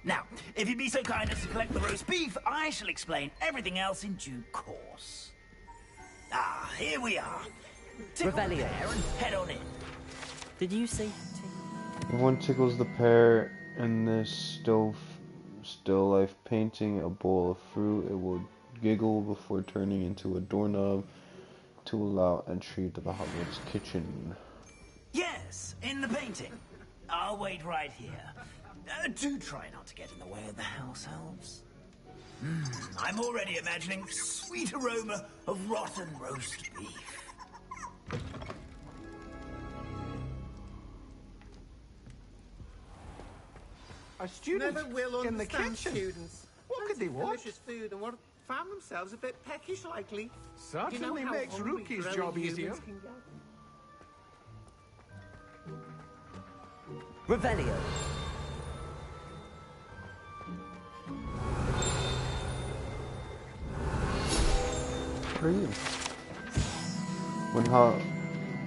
Now, if you'd be so kind as to collect the roast beef, I shall explain everything else in due course. Ah, here we are. Tickle the Revelio. pear and head on in. Did you say? If one tickles the pear in this still life painting a bowl of fruit, it will giggle before turning into a doorknob to allow entry to the Hogwarts kitchen. Yes, in the painting. I'll wait right here. Do try not to get in the way of the house elves. I'm already imagining sweet aroma of rotten roast beef. A student never will in the understand kitchen. Students. What could they want? Delicious food and what found themselves a bit peckish likely. Certainly how makes hungry Rookie's growing job humans easier. can get? Revelio. Where are you?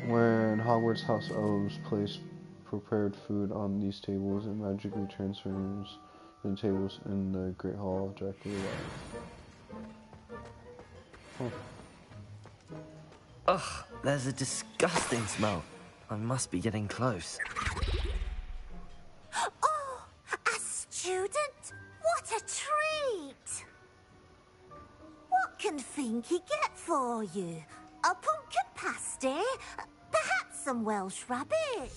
When Hogwarts house elves place prepared food on these tables, it magically transforms the tables in the Great Hall directly away. Ugh, there's a disgusting smell. I must be getting close. Oh, a student? What a treat! What can Finky get for you? A pumpkin pasty? Perhaps some Welsh rabbit?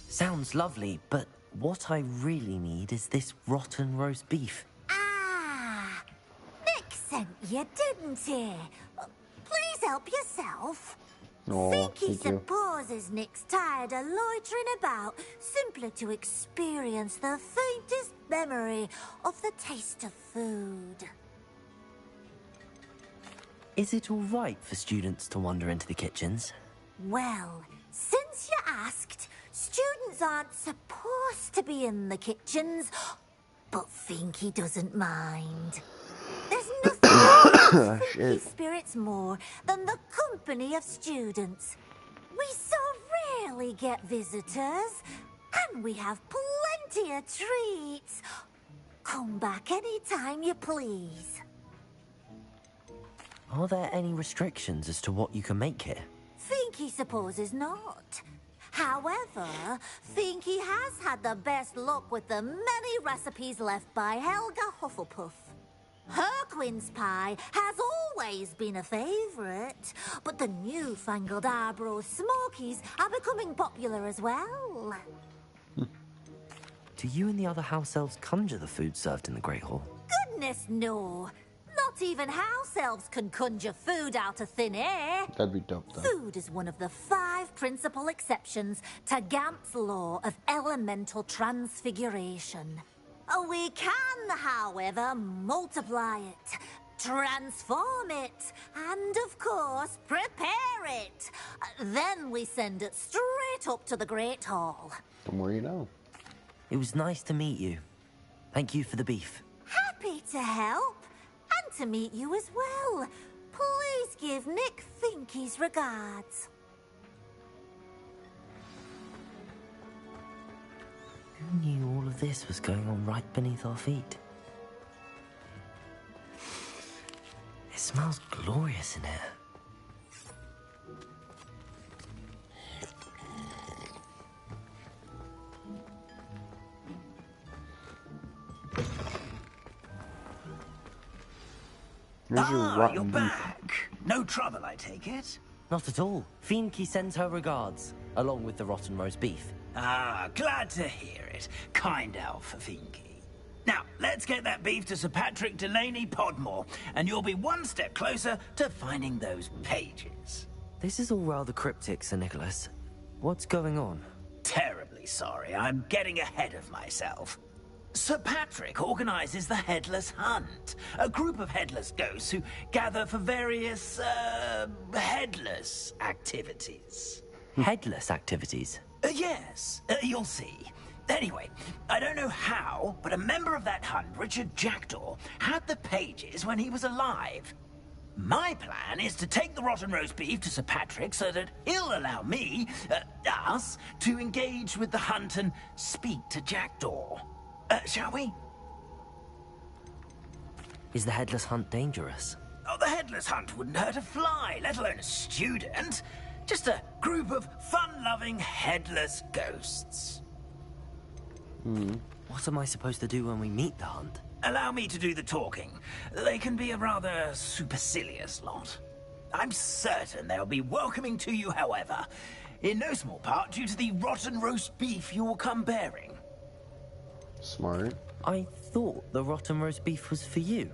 Sounds lovely, but what I really need is this rotten roast beef. Ah, Nick sent you, didn't he? Please help yourself. Oh, Finky thank you. supposes Nick's tired of loitering about simply to experience the faintest memory of the taste of food. Is it all right for students to wander into the kitchens? Well, since you asked, students aren't supposed to be in the kitchens, but Finky doesn't mind. There's nothing that Finky Shit. spirits more than the company of students. We so rarely get visitors, and we have plenty of treats. Come back any time you please. Are there any restrictions as to what you can make here? Finky supposes not. However, Finky has had the best luck with the many recipes left by Helga Hufflepuff. Her quince pie has always been a favourite, but the newfangled Arbroath Smokies are becoming popular as well. Do you and the other house elves conjure the food served in the Great Hall? Goodness no! Not even house elves can conjure food out of thin air. That'd be dope, though. Food is one of the 5 principal exceptions to Gamp's law of elemental transfiguration. We can, however, multiply it, transform it, and, of course, prepare it. Then we send it straight up to the Great Hall. The more you know. It was nice to meet you. Thank you for the beef. Happy to help, and to meet you as well. Please give Nick Finky's regards. Who knew all of this was going on right beneath our feet? It smells glorious in here. Here's your You're rotten beef. back. No trouble, I take it? Not at all. Fienke sends her regards, along with the rotten roast beef. Ah, glad to hear it. Kind elf, Finky. Now, let's get that beef to Sir Patrick Delaney Podmore, and you'll be one step closer to finding those pages. This is all rather cryptic, Sir Nicholas. What's going on? Terribly sorry. I'm getting ahead of myself. Sir Patrick organizes the Headless Hunt, a group of headless ghosts who gather for various, headless activities. Headless activities? Yes, you'll see. Anyway, I don't know how, but a member of that hunt, Richard Jackdaw, had the pages when he was alive. My plan is to take the rotten roast beef to Sir Patrick so that he'll allow me, us, to engage with the hunt and speak to Jackdaw. Shall we? Is the Headless Hunt dangerous? Oh, the Headless Hunt wouldn't hurt a fly, let alone a student. Just a group of fun-loving headless ghosts. What am I supposed to do when we meet the hunt? Allow me to do the talking. They can be a rather supercilious lot. I'm certain they'll be welcoming to you, however, in no small part due to the rotten roast beef you will come bearing. Smart. I thought the rotten roast beef was for you.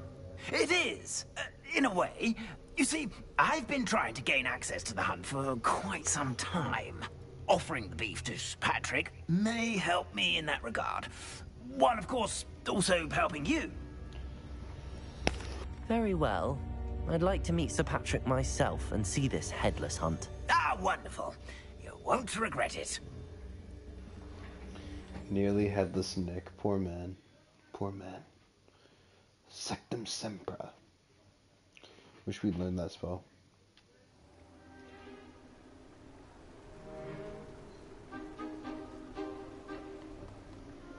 It is, in a way. You see, I've been trying to gain access to the hunt for quite some time. Offering the beef to Patrick may help me in that regard. While, of course, also helping you. Very well. I'd like to meet Sir Patrick myself and see this Headless Hunt. Ah, wonderful. You won't regret it. Nearly headless Nick. Poor man. Poor man. Sectum Sempra. Wish we'd learned that spell.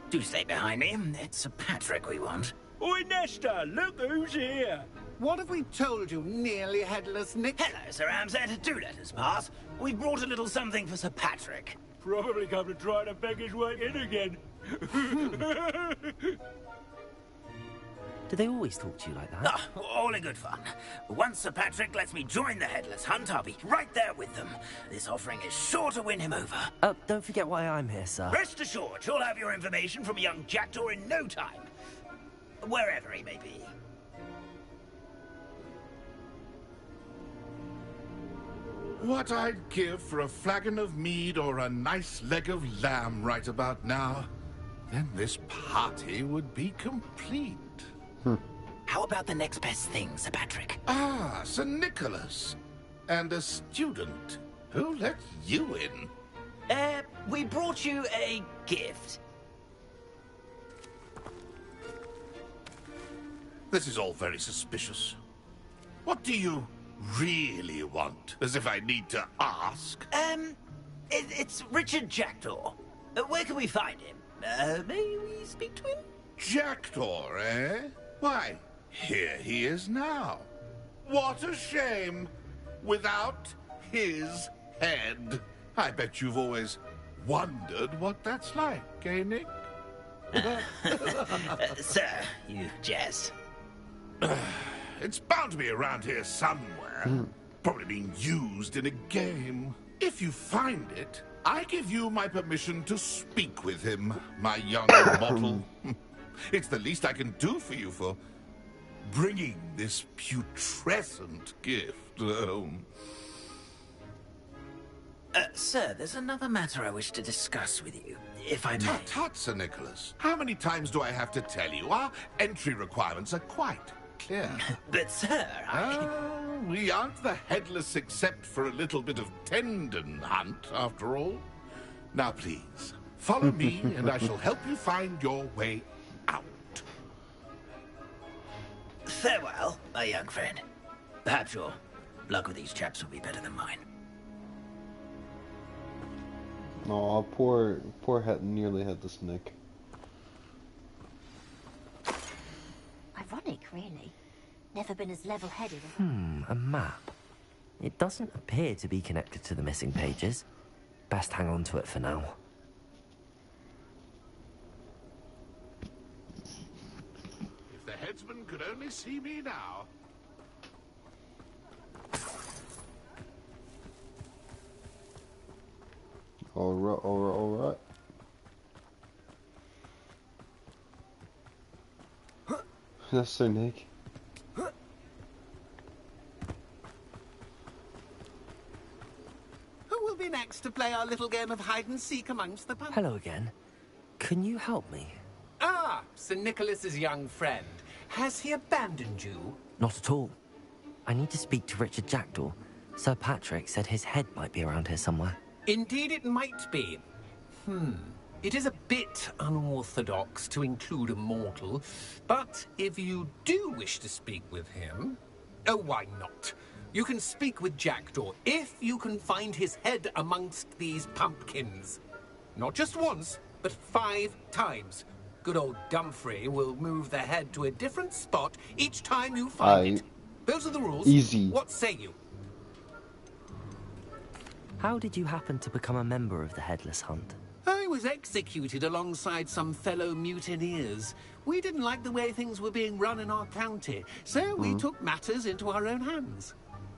Do stay behind me. It's Sir Patrick we want. Oi, Nesta, look who's here. What have we told you, nearly headless Nick? Hello, Sir Ramsay. Do let us pass. We've brought a little something for Sir Patrick. Probably come to try to beg his way in again. Do they always talk to you like that? Ah, all in good fun. Once Sir Patrick lets me join the Headless Hunt, I'll be right there with them. This offering is sure to win him over. Don't forget why I'm here, sir. Rest assured, you'll have your information from a young Jackdaw in no time. Wherever he may be. What I'd give for a flagon of mead or a nice leg of lamb right about now. Then this party would be complete. How about the next best thing, Sir Patrick? Ah, Sir Nicholas. And a student. Who let you in? We brought you a gift. This is all very suspicious. What do you really want? As if I need to ask. It's Richard Jackdaw. Where can we find him? May we speak to him? Jackdaw, eh? Why, here he is now. What a shame. Without his head. I bet you've always wondered what that's like, eh, Nick? Sir, you jest. It's bound to be around here somewhere. Probably being used in a game. If you find it, I give you my permission to speak with him, my young mortal. It's the least I can do for you for bringing this putrescent gift home. Sir, there's another matter I wish to discuss with you, if I may. Tut, tut, Sir Nicholas. How many times do I have to tell you? Our entry requirements are quite clear. But, sir, we aren't the headless except for a little bit of tendon hunt, after all. Now, please, follow me, and I shall help you find your way out. Farewell, my young friend. Perhaps your luck with these chaps will be better than mine. Oh, poor nearly headless Nick. Ironic, really. Never been as level-headed. A map. It doesn't appear to be connected to the missing pages. Best hang on to it for now. If the headsman could only see me now. Alright. Yes, Sir Nick. Who will be next to play our little game of hide-and-seek amongst the pumpkins? Hello again. Can you help me? Ah, Sir Nicholas's young friend. Has he abandoned you? Not at all. I need to speak to Richard Jackdaw. Sir Patrick said his head might be around here somewhere. Indeed it might be. It is a bit unorthodox to include a mortal, but if you do wish to speak with him... Oh, why not? You can speak with Jackdaw if you can find his head amongst these pumpkins. Not just once, but 5 times. Good old Dumfrey will move the head to a different spot each time you find it. Those are the rules. Easy. What say you? How did you happen to become a member of the Headless Hunt? I was executed alongside some fellow mutineers. We didn't like the way things were being run in our county, so we took matters into our own hands.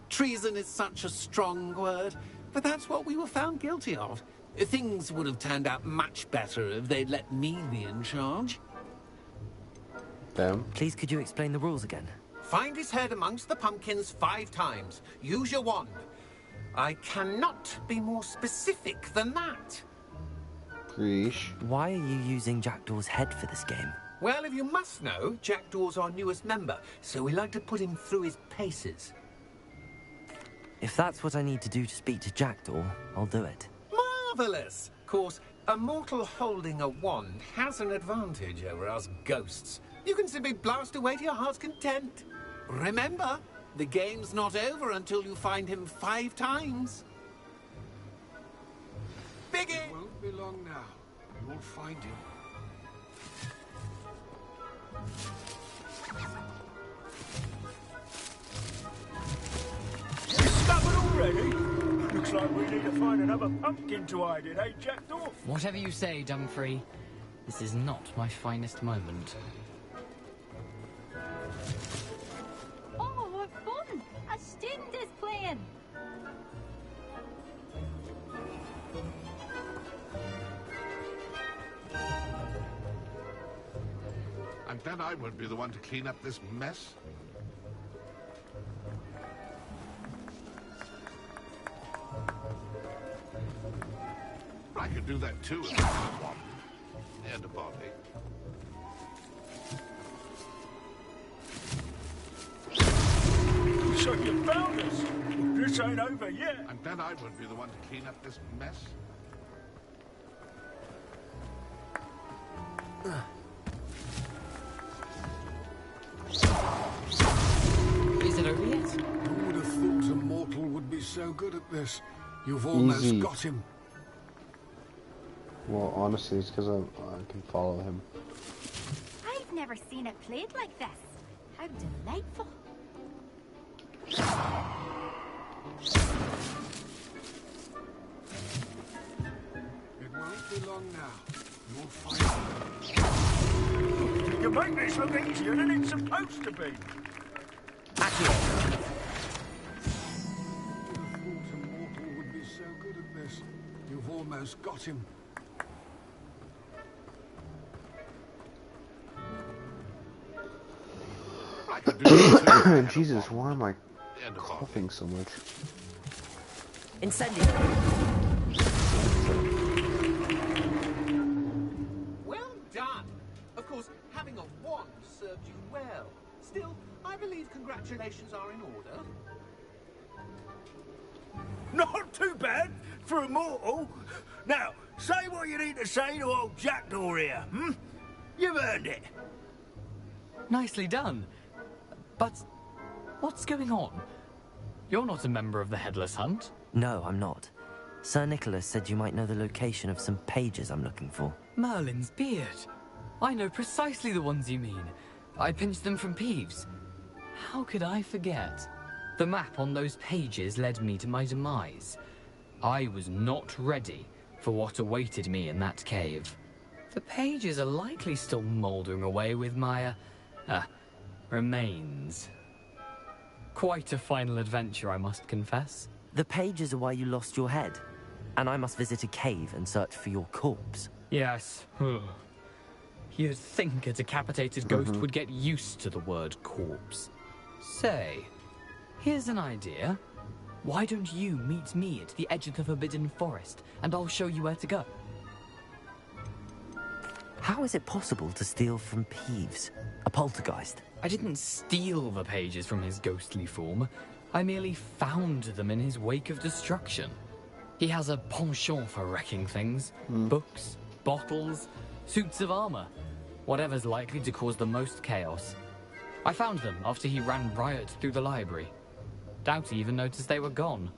Treason is such a strong word, but that's what we were found guilty of. Things would have turned out much better if they'd let me be in charge. Damn. Please, could you explain the rules again? Find his head amongst the pumpkins 5 times. Use your wand. I cannot be more specific than that. Why are you using Jackdaw's head for this game? Well, if you must know, Jackdaw's our newest member, so we like to put him through his paces. If that's what I need to do to speak to Jackdaw, I'll do it. Marvellous! Of course, a mortal holding a wand has an advantage over us ghosts. You can simply blast away to your heart's content. Remember, the game's not over until you find him 5 times. Biggie! It won't be long now. You'll find him. Discovered already? Looks like we need to find another pumpkin to hide in, eh, Jackdaw? Whatever you say, Dumfrey. This is not my finest moment. Oh, what fun! A student is playing! I'm glad I won't be the one to clean up this mess. I could do that too if I had one. And a body. So you found us. This ain't over yet. I'm glad I won't be the one to clean up this mess. Is it over yet? Who would have thought a mortal would be so good at this? You've almost got him. Well, honestly, it's because I can follow him. I've never seen it played like this. How delightful. It won't be long now. You'll find him. You can make this look easier than it's supposed to be. Who would have thought a mortal would be so good at this? You've almost got him. Jesus, why am I coughing so much? Incendio! Well done! Of course, having a wand served you well. Still, I believe congratulations are in order. Not too bad for a mortal. Now, say what you need to say to old Jackdaw here, hmm? You've earned it. Nicely done. But what's going on? You're not a member of the Headless Hunt. No, I'm not. Sir Nicholas said you might know the location of some pages I'm looking for. Merlin's beard. I know precisely the ones you mean. I pinched them from Peeves. How could I forget? The map on those pages led me to my demise. I was not ready for what awaited me in that cave. The pages are likely still mouldering away with my, remains. Quite a final adventure, I must confess. The pages are why you lost your head, and I must visit a cave and search for your corpse. Yes. You'd think a decapitated ghost would get used to the word corpse. Say, here's an idea. Why don't you meet me at the edge of the Forbidden Forest, and I'll show you where to go? How is it possible to steal from Peeves, a poltergeist? I didn't steal the pages from his ghostly form. I merely found them in his wake of destruction. He has a penchant for wrecking things. Books, bottles, suits of armor. Whatever's likely to cause the most chaos. I found them after he ran riot through the library. Doubt he even noticed they were gone.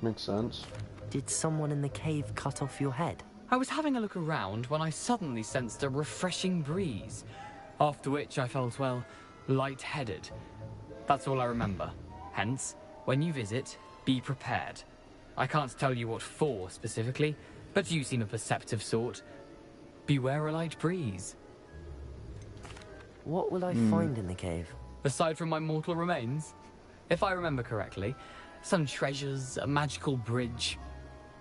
Makes sense. Did someone in the cave cut off your head? I was having a look around when I suddenly sensed a refreshing breeze, after which I felt, well, lightheaded. That's all I remember. Hence, when you visit, be prepared. I can't tell you what for specifically, but you seem a perceptive sort. Beware a light breeze. What will I find in the cave? Aside from my mortal remains? If I remember correctly, some treasures, a magical bridge.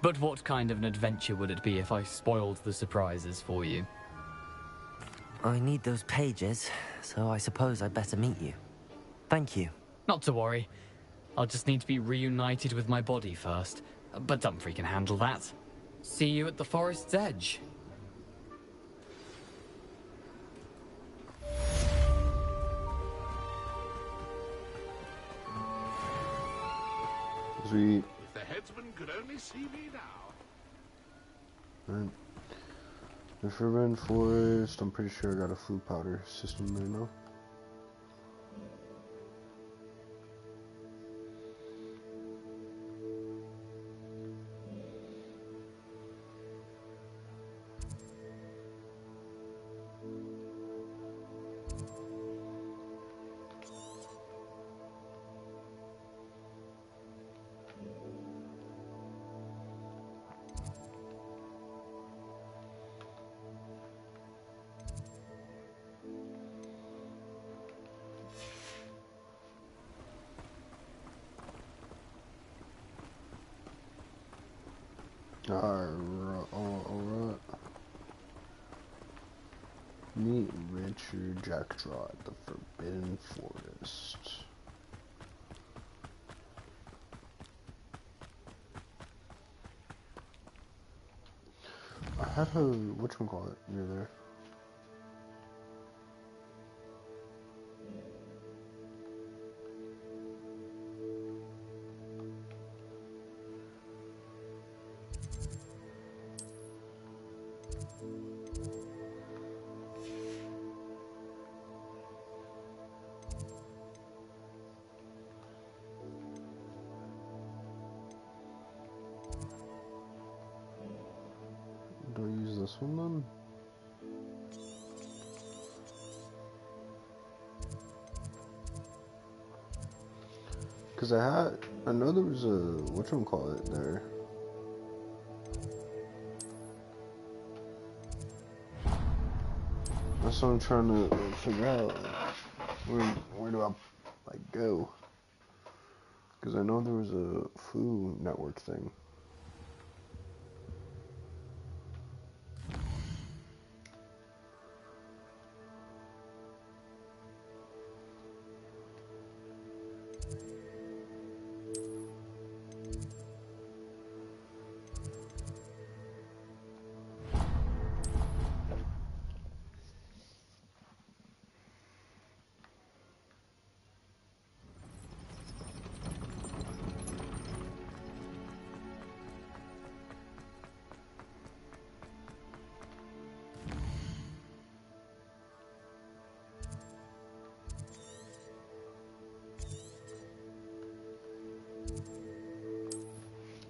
But what kind of an adventure would it be if I spoiled the surprises for you? I need those pages, so I suppose I'd better meet you. Thank you. Not to worry. I'll just need to be reunited with my body first. But Dumfries can handle that. See you at the forest's edge. Sweet. If the headsman could only see me now. Alright. The Forbidden Forest, I'm pretty sure I got a food powder system there now. Alright. Meet Richard Jackstraw at the Forbidden Forest. I had a whatchamacallit near there. Do I use this one then? Because I know there was a, whatchamacallit there. That's what I'm trying to figure out. Where do I, like, go? Because I know there was a Food Network thing.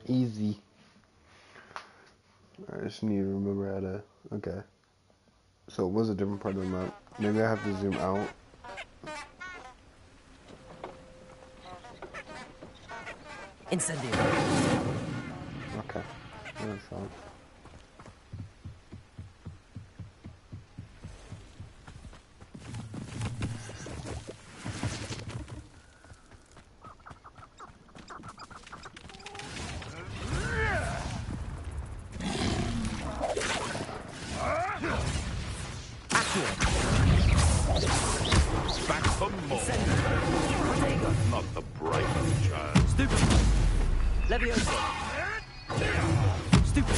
Easy. I just need to remember how to. Okay. So it was a different part of the map. Maybe I have to zoom out. Incendio. Okay. That's fine. Back for more. Not the brightest child. Stupid. Leviosa. Stupid.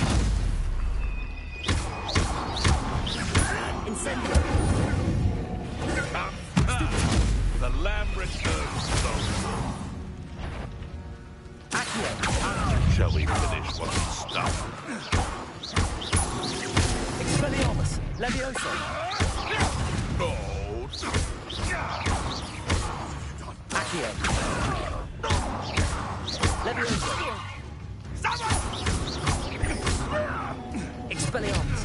till we finish what we started. Expelliarmus! Levioso! Oh. Accio! Levioso! Expelliarmus!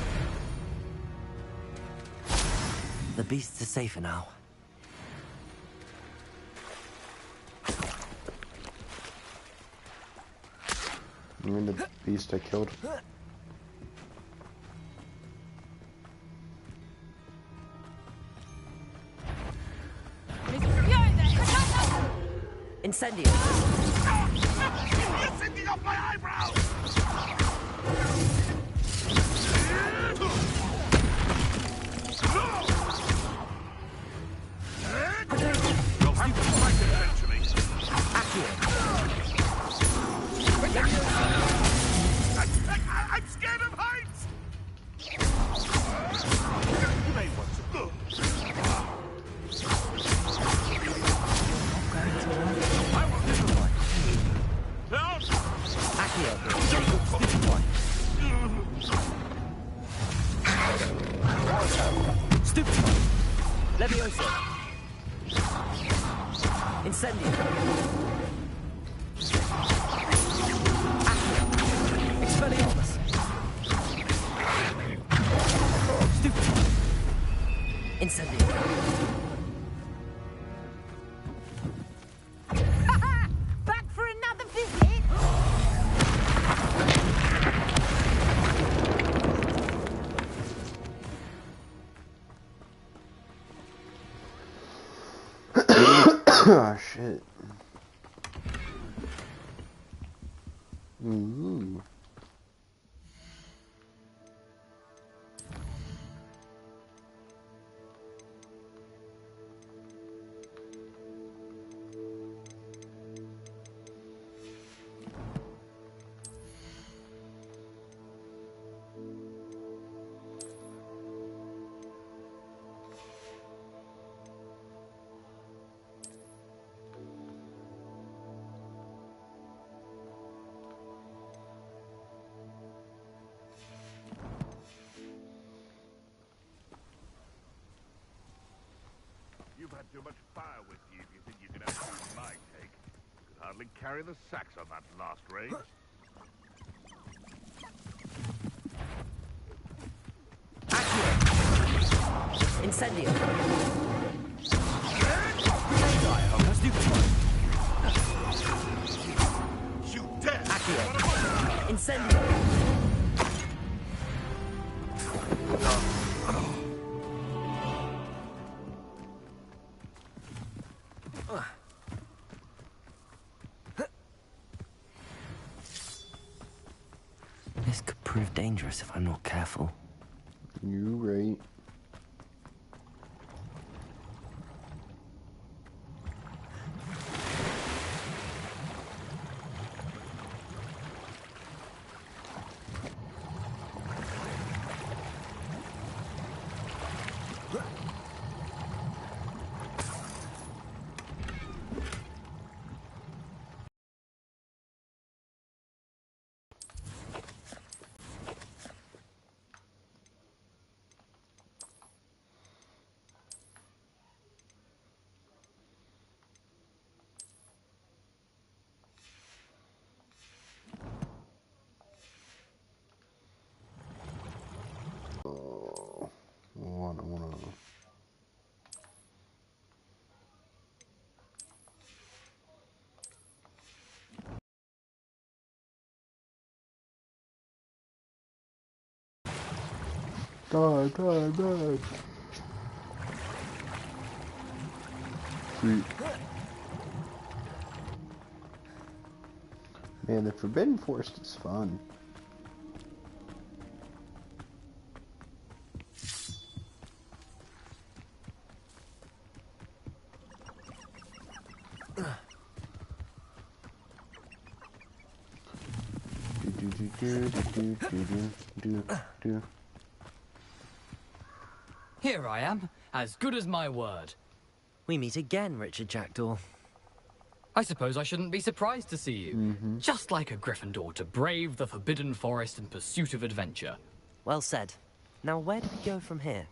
The beasts are safer now. I mean, the beast I killed. Incendio! You're sitting off my eyebrows! You'll have to fight eventually. I'm scared of heights! You may want to look. I want this one. Help! Accio! Stupefy! Levioso! Incendio! Accio! Expelliarmus! Stupefy! Incendio! Back for another visit? Oh shit. Ooh. You've had too much fire with you if you think you can outshoot my take. Could hardly carry the sacks on that last range. Incendio! You dare! Accio! Incendio! This could prove dangerous if I'm not careful. You right. I wanna. Die. Sweet. Man, the Forbidden Forest is fun. Do. Here I am, as good as my word. We meet again, Richard Jackdaw. I suppose I shouldn't be surprised to see you. Just like a Gryffindor to brave the Forbidden Forest in pursuit of adventure. Well said. Now where do we go from here?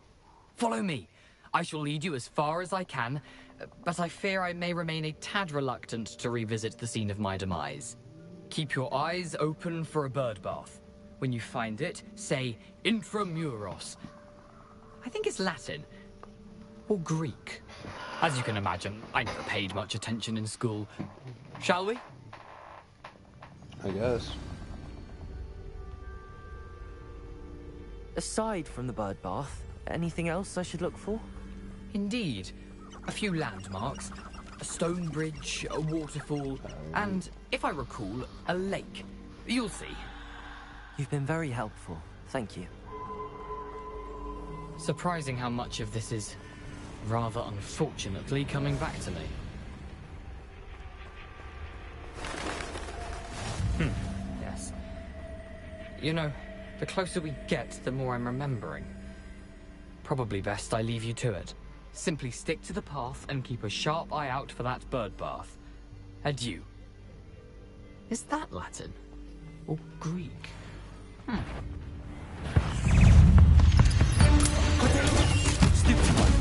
Follow me. I shall lead you as far as I can, but I fear I may remain a tad reluctant to revisit the scene of my demise. Keep your eyes open for a bird bath. When you find it, say Intramuros. I think it's Latin. Or Greek. As you can imagine, I never paid much attention in school. Shall we? I guess. Aside from the bird bath, anything else I should look for? Indeed. A few landmarks. A stone bridge, a waterfall, and, if I recall, a lake. You'll see. You've been very helpful. Thank you. Surprising how much of this is, rather unfortunately, coming back to me. Yes. You know, the closer we get, the more I'm remembering. Probably best I leave you to it. Simply stick to the path and keep a sharp eye out for that bird bath. Adieu. Is that Latin? Or Greek? Stupid one.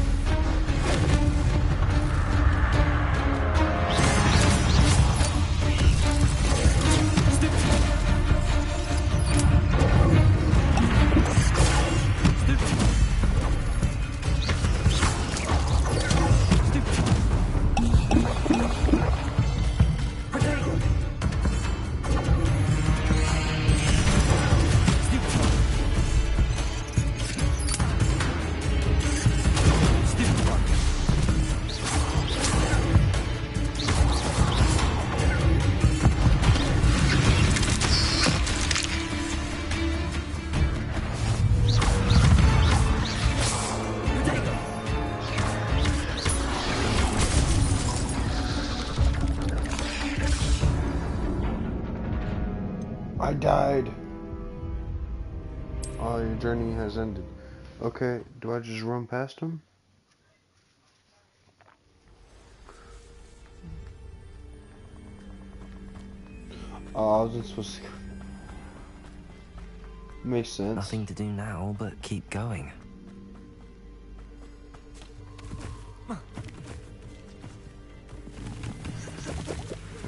I died. Oh, your journey has ended. Okay, do I just run past him? Oh, I wasn't supposed to. Makes sense. Nothing to do now but keep going.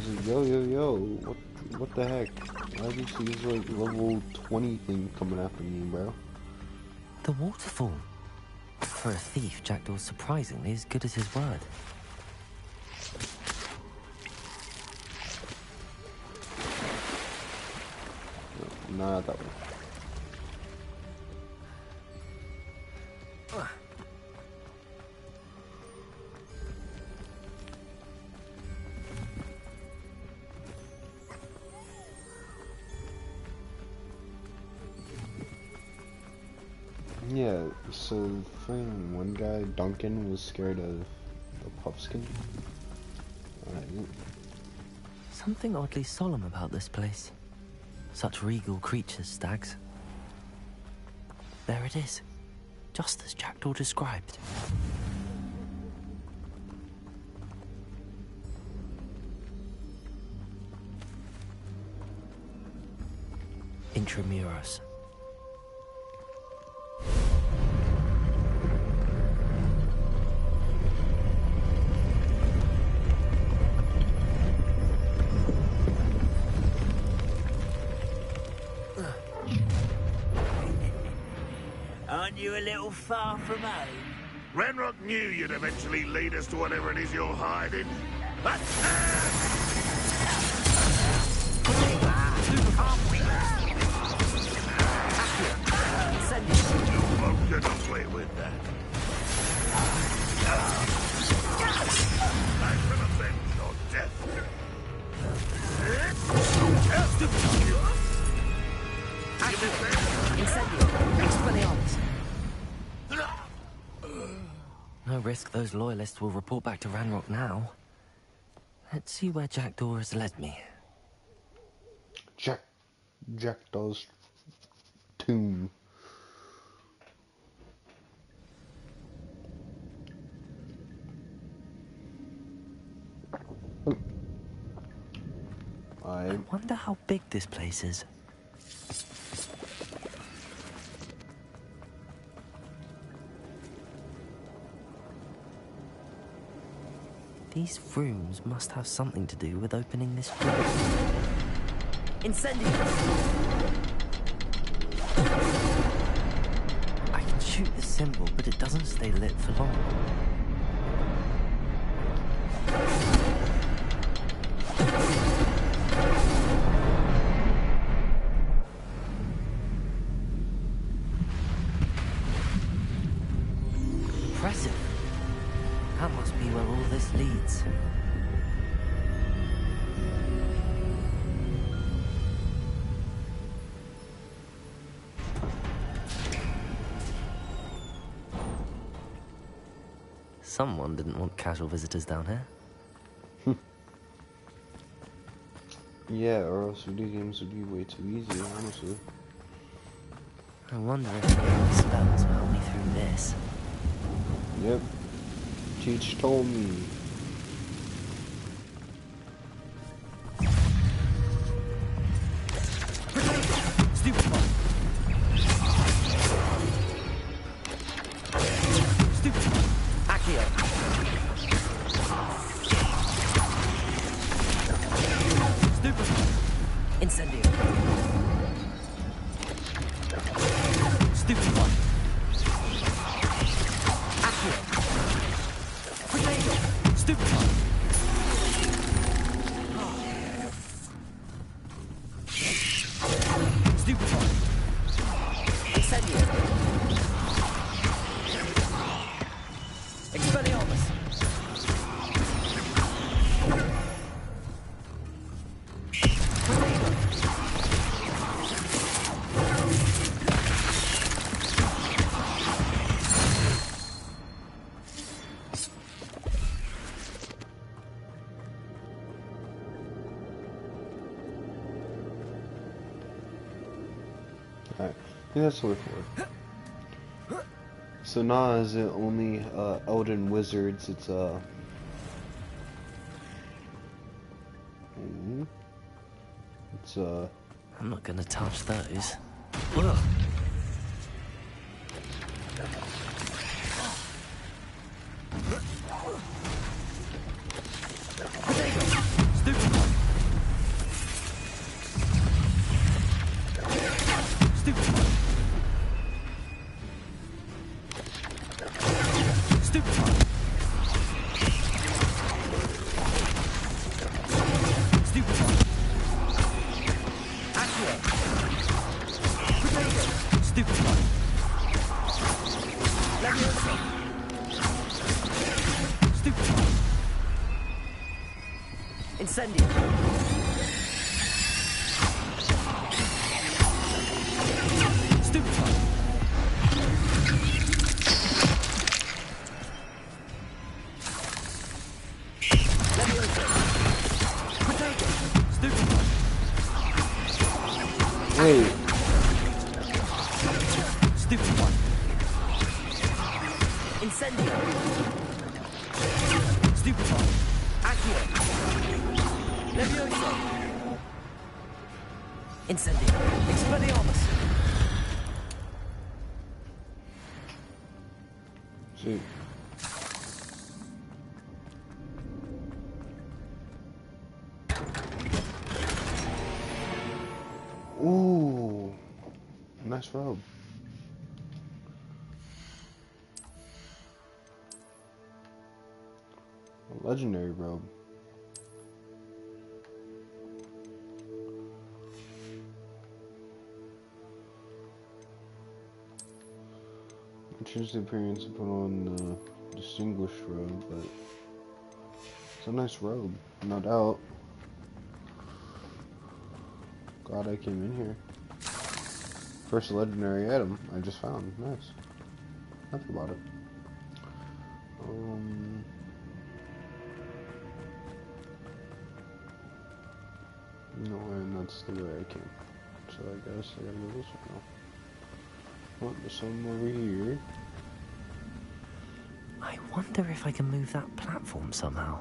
He's like, yo, what the heck? Why do you see this like level 20 thing coming after me, bro? The waterfall. For a thief, Jackdaw's surprisingly as good as his word. No, not that one. Yeah, so one guy, Duncan, was scared of the puffskin. Alright. Something oddly solemn about this place. Such regal creatures, stags. There it is, just as Jackdaw described. Intramuros. Aren't you a little far from home? Ranrock knew you'd eventually lead us to whatever it is you're hiding. But you won't get away with that. I shall avenge your death. No risk those loyalists will report back to Ranrock now. Let's see where Jackdaw has led me. Jackdaw's tomb. I wonder how big this place is. These rooms must have something to do with opening this door. Incendio! I can shoot the symbol, but it doesn't stay lit for long. Impressive. That must be where all this leads. Someone didn't want casual visitors down here. Yeah, or else video games would be way too easy, honestly. I wonder if the spells will help me through this. Yep. Teach told me. Stupid one. Stupid one. Accio. Stupid one. Incendio. Stupid one. Accio. Stupid one. Stupid one. Incendio. Expelliarmus. Alright, I think that's the way forward. So now is it only Elden Wizards, it's I'm not gonna touch those. Ugh. Stupid one. Stupid one. Stupid one. Stupid one. Accio. Stupid one. Leviosa. Stupid one. Incendio. Stupid one. Leviosa. Potato. Stupid one. Wait. Stupid one. Incendio. Stupid one. Accio. Leviosa. Incendio. Expelliarmus. Shoot. Ooh. Nice robe. A legendary robe. Change the appearance and put on the distinguished robe, but it's a nice robe, no doubt. Glad I came in here. First legendary item I just found. Nice. Happy about it. No, and that's the way I came. So I guess I gotta go this way now. Oh, there's some over here. I wonder if I can move that platform somehow.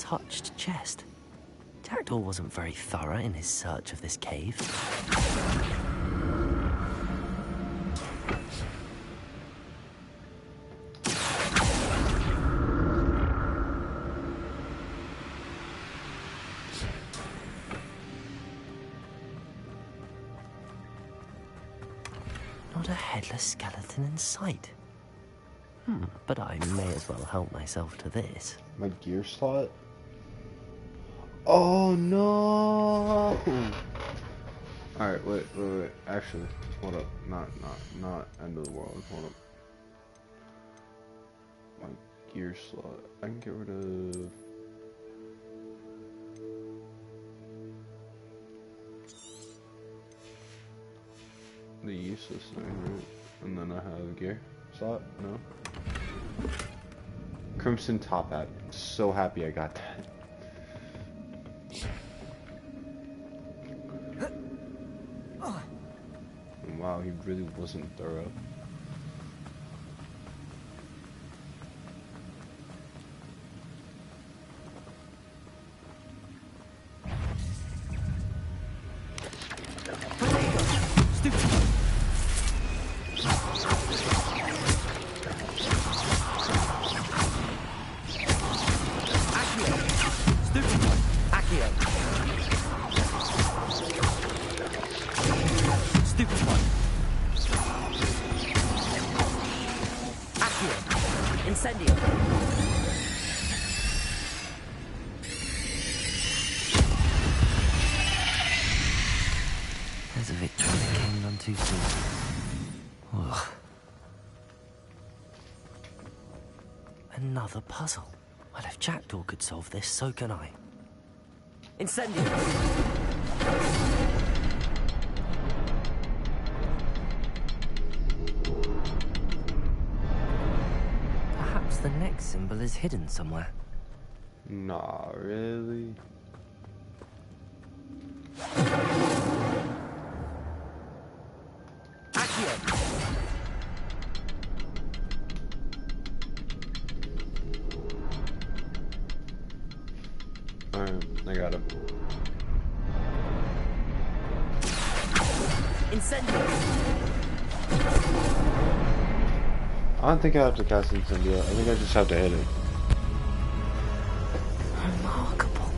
untouched chest. Jackdaw wasn't very thorough in his search of this cave. Not a headless skeleton in sight. But I may as well help myself to this. My gear slot? Oh no! Alright, wait. Actually, hold up. Not end of the world. Hold up. My gear slot. I can get rid of... the useless thing, right? And then I have gear slot? No? Crimson top hat. So happy I got that. And wow, he really wasn't thorough. There's a victory that came none too soon. Ugh. Another puzzle. Well, if Jackdaw could solve this, so can I. Incendio! Perhaps the next symbol is hidden somewhere. Nah, really? Alright, I got him. Incendio! I don't think I have to cast Incendio. I think I just have to hit it. Remarkable.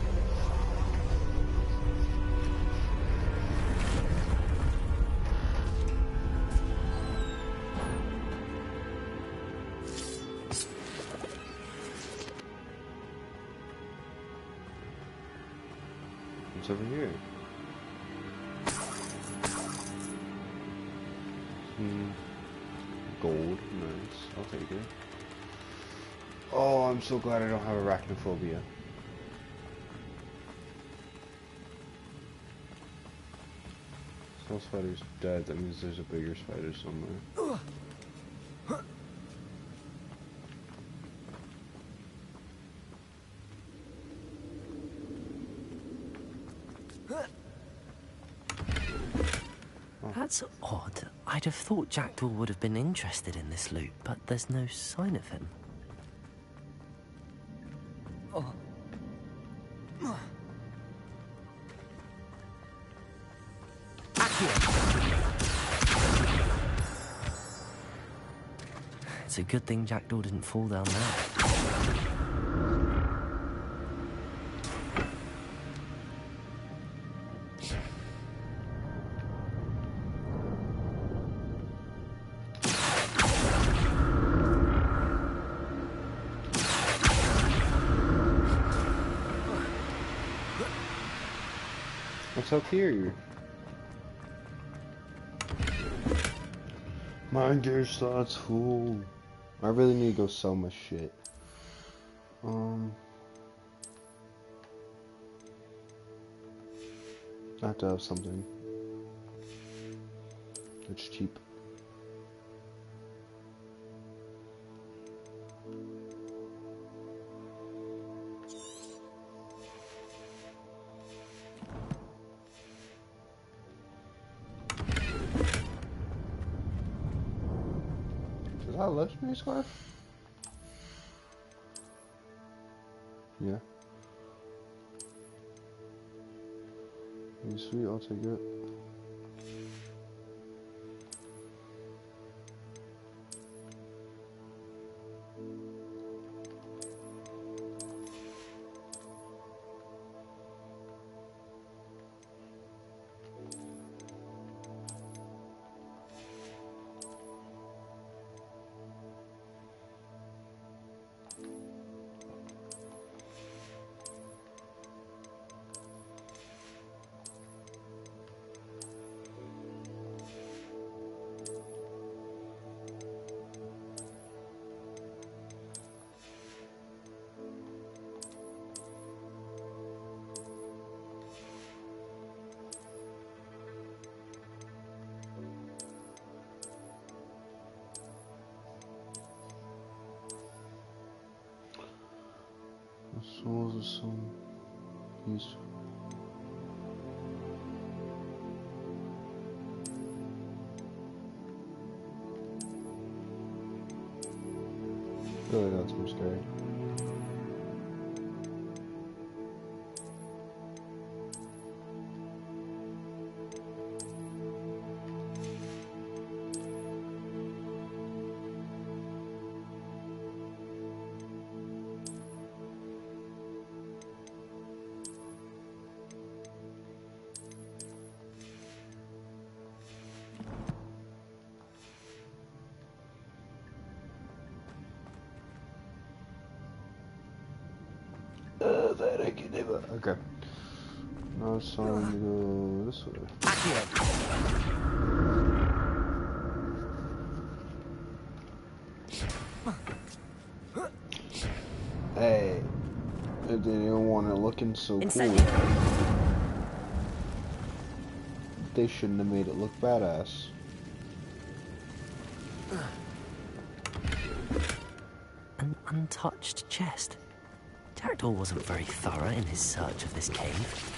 What's over here? Gold, nice. I'll take it. Oh, I'm so glad I don't have arachnophobia. Small spider's dead, that means there's a bigger spider somewhere. That's odd. I'd have thought Jackdaw would have been interested in this loot, but there's no sign of him. It's a good thing Jackdaw didn't fall down there. What's up here? My gear slot's full. I really need to go sell my shit. I have to have something that's cheap. Is that a legendary scarf? Yeah. Pretty sweet, I'll take it. The souls of some useful. Really not too scared. That I can never. Okay. Now it's time to go this way. Hey, if they didn't want it looking so cool, they shouldn't have made it look badass. An untouched chest. Jackdaw wasn't very thorough in his search of this cave.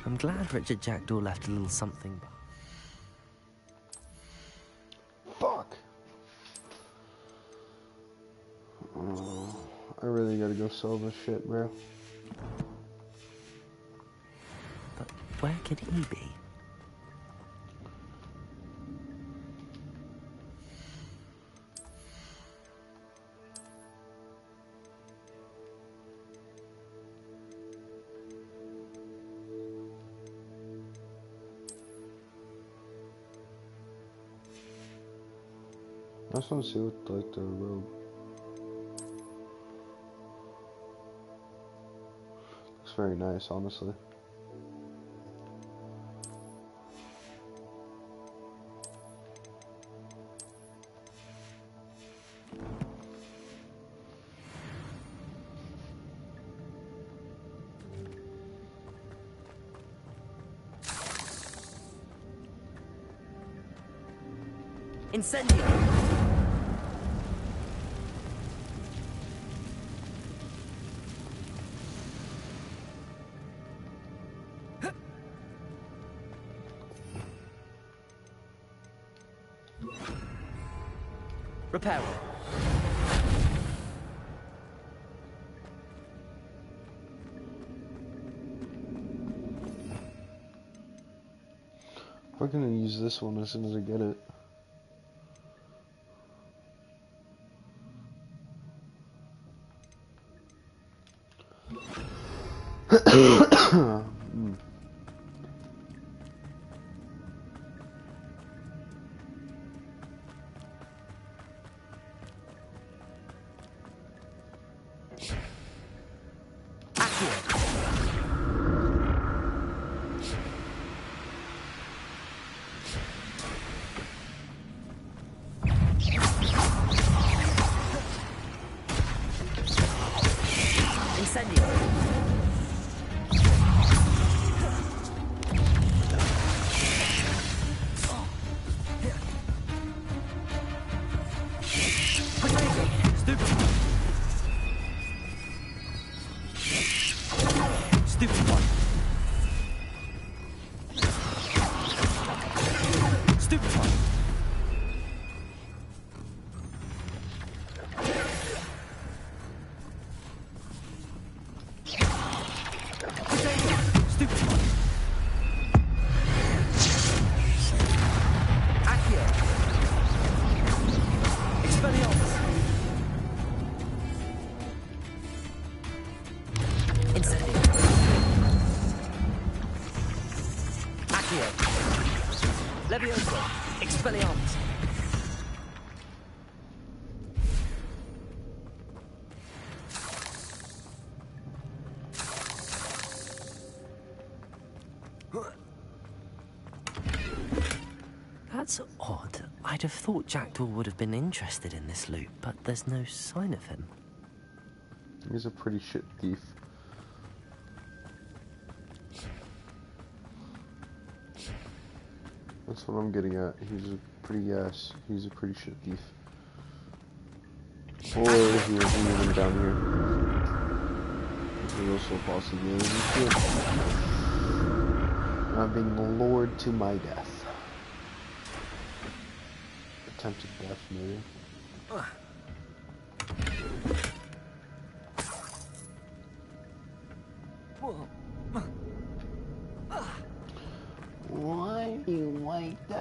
I'm glad Richard Jackdaw left a little something behind. Fuck. Oh, I really gotta go sell this shit, bro. But where could he be? I just want to see what, like, the road looks very nice, honestly. Incendio! Repair. I'm gonna use this one as soon as I get it. Stupid one. Stupid one. Stupid one. Accio. Expelliarmus. Incendio. Accio. Levioso. Expelliarmus. That's odd. I'd have thought Jackdaw would have been interested in this loot, but there's no sign of him. He's a pretty shit thief. That's what I'm getting at. He's a pretty shit thief. Or he wasn't even down here. There's also a possibility too. I'm being lured to my death. Attempted death, maybe. Why do you like this?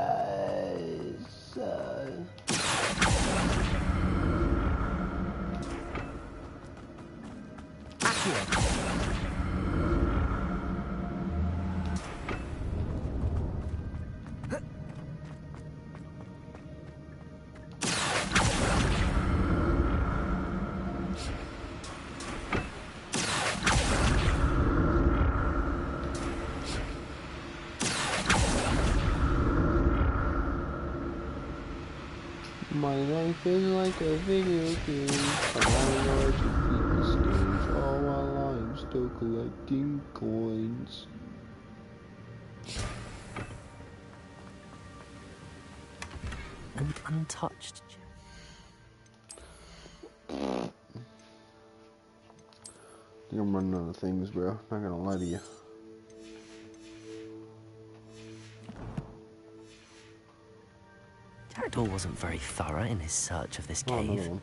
My life is like a video game. I know to beat the stage all while I'm still collecting coins. An untouched gem. I think I'm running out of things, bro. Not gonna lie to you. Jackdaw wasn't very thorough in his search of this cave. No.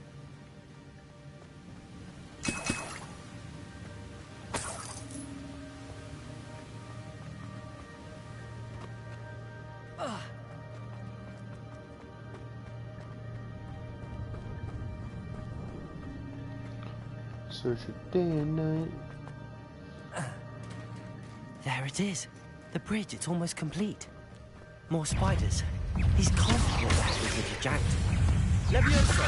Search it day and night. There it is. The bridge, it's almost complete. More spiders. These can't be what the hell is with Jackdaw. Levioso.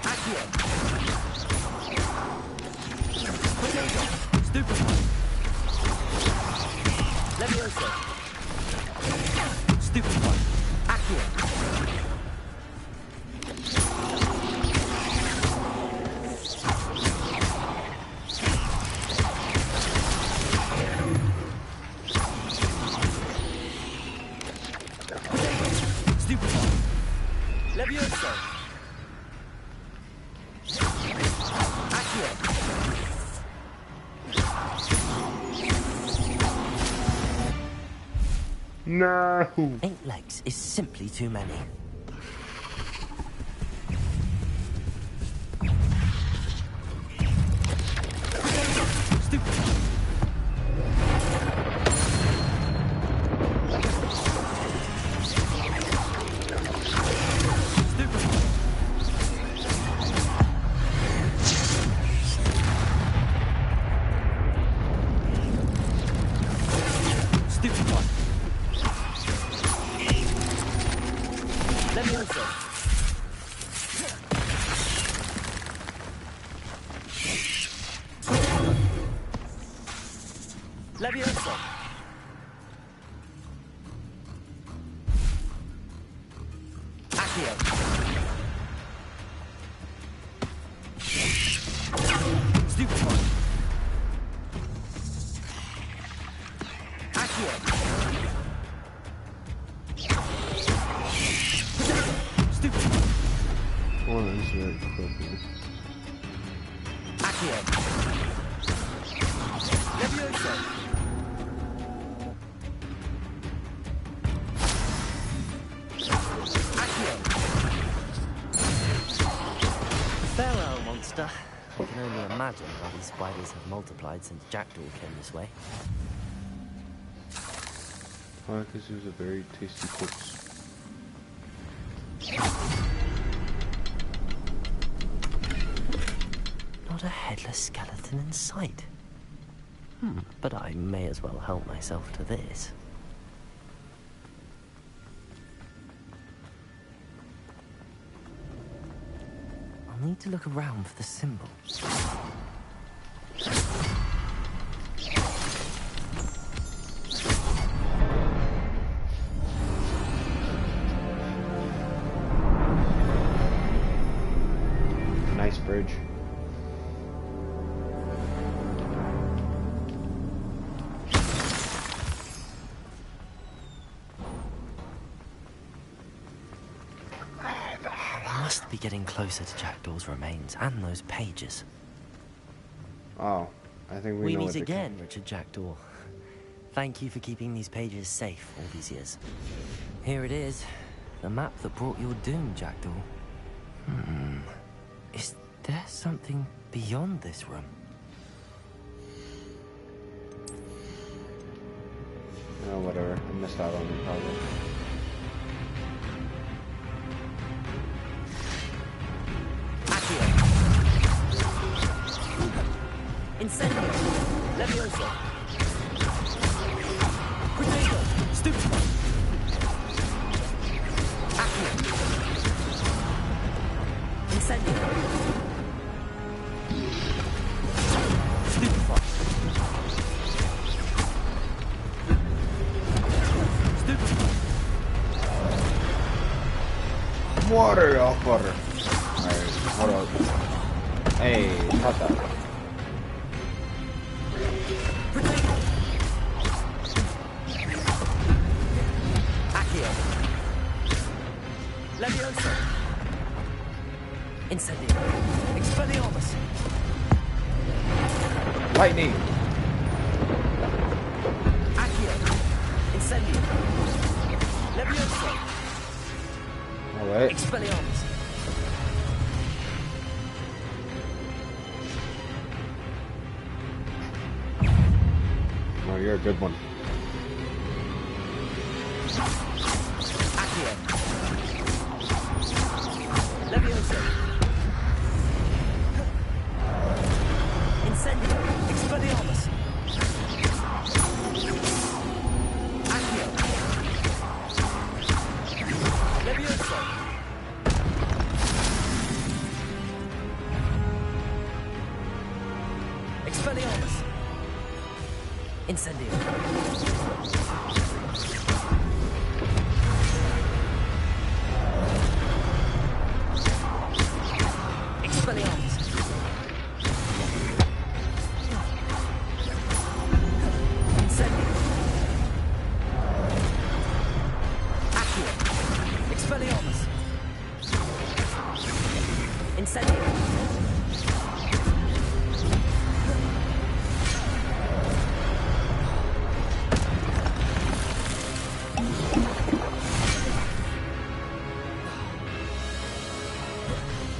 Accio. Potato. Stupid one. Levioso. Stupid one. Accio. Levioso. Accio. No. 8 legs is simply too many. Stupid. Levioso. Accio. Stupid one. Accio. Stupid one. One is very quickly. Accio. Levioso! Farewell, monster. I can only imagine how these spiders have multiplied since Jackdaw came this way. Why? Because it was a very tasty corpse. Not a headless skeleton in sight. But I may as well help myself to this. I'll need to look around for the symbol. Nice bridge. I must be getting closer to Jackdaw's remains and those pages. Oh, I think we know meet what again, Richard Jackdaw. Thank you for keeping these pages safe all these years. Here it is, the map that brought your doom, Jackdaw. Is there something beyond this room? Oh, whatever. I missed out on it, probably. Incendio! Levioso! Potato! Stupefy! Accio! Incendio! Stupefy! Stupefy! Water! Oh, water. Alright, hold on. Hey, not that. Levioso! Incendio! Expelliarmus! Lightning! Accio! Incendio! Levioso! Alright. Expelliarmus! Oh, you're a good one. Accio! Levioso! Incendio! Expelliarmus! Accio! Levioso! Expelliarmus! Incendio! Expelliarmus! Incendio! Accio! Expelliarmus! Incendio!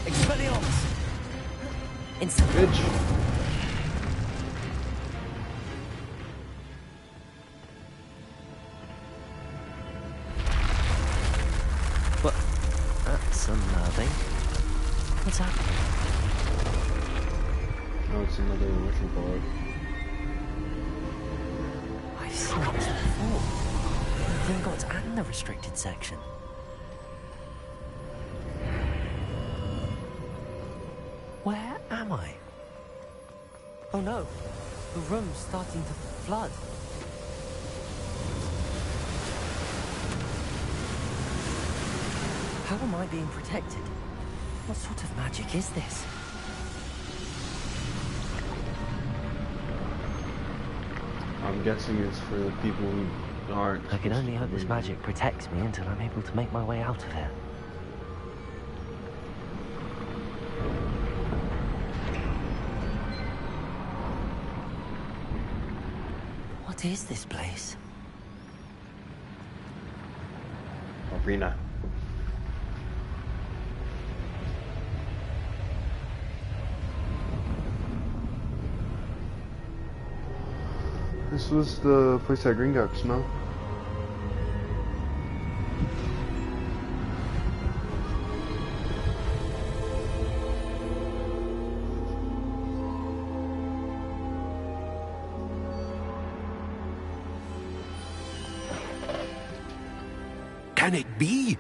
Expelliarmus! Incendio! Bitch! But that's unnerving. What's happening? Oh, it's another wishing board. I've seen this before. The Gringotts and the restricted section. Where am I? Oh no, the room's starting to flood. How am I being protected? What sort of magic is this? I'm guessing it's for the people who aren't. I can only hope this magic protects me until I'm able to make my way out of here. What is this place? Arena. This was the place at Green Ducks, no? Can it be?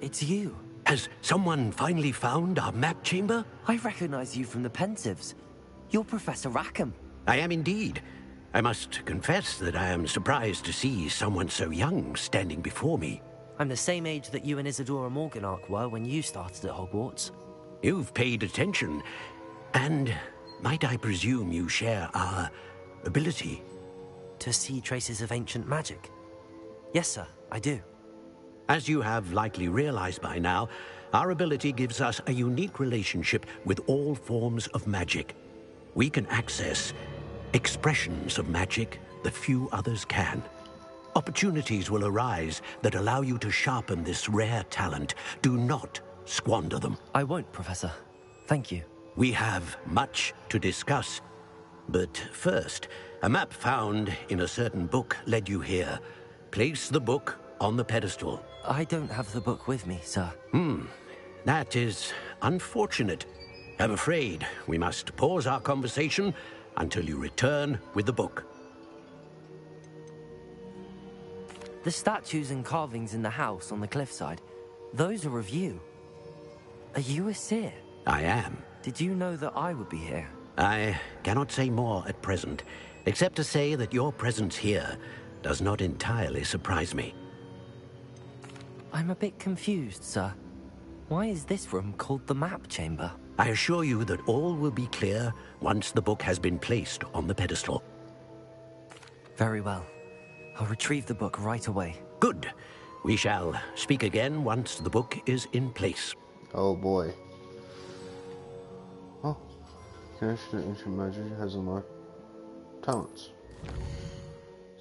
It's you. Has someone finally found our map chamber? I recognize you from the Pensieves. You're Professor Rackham. I am indeed. I must confess that I am surprised to see someone so young standing before me. I'm the same age that you and Isadora Morganach were when you started at Hogwarts. You've paid attention, and might I presume you share our ability? To see traces of ancient magic? Yes, sir, I do. As you have likely realized by now, our ability gives us a unique relationship with all forms of magic. We can access expressions of magic that few others can. Opportunities will arise that allow you to sharpen this rare talent. Do not squander them. I won't, Professor. Thank you. We have much to discuss. But first, a map found in a certain book led you here. Place the book on the pedestal. I don't have the book with me, sir. That is unfortunate. I'm afraid we must pause our conversation until you return with the book. The statues and carvings in the house on the cliffside, those are of you. Are you a seer? I am. Did you know that I would be here? I cannot say more at present, except to say that your presence here does not entirely surprise me. I'm a bit confused, sir. Why is this room called the map chamber? I assure you that all will be clear once the book has been placed on the pedestal. Very well. I'll retrieve the book right away. Good. We shall speak again once the book is in place. Oh boy. Oh. Connection to ancient magic has unlocked talents.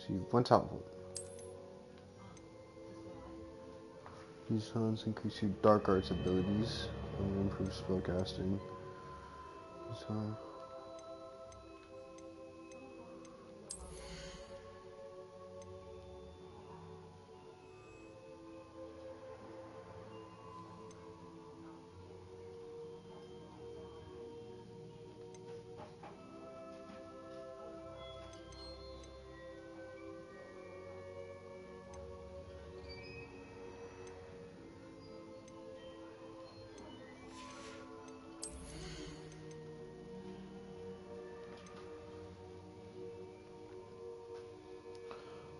See, one talent point. These talents increase your dark arts abilities and improve spellcasting.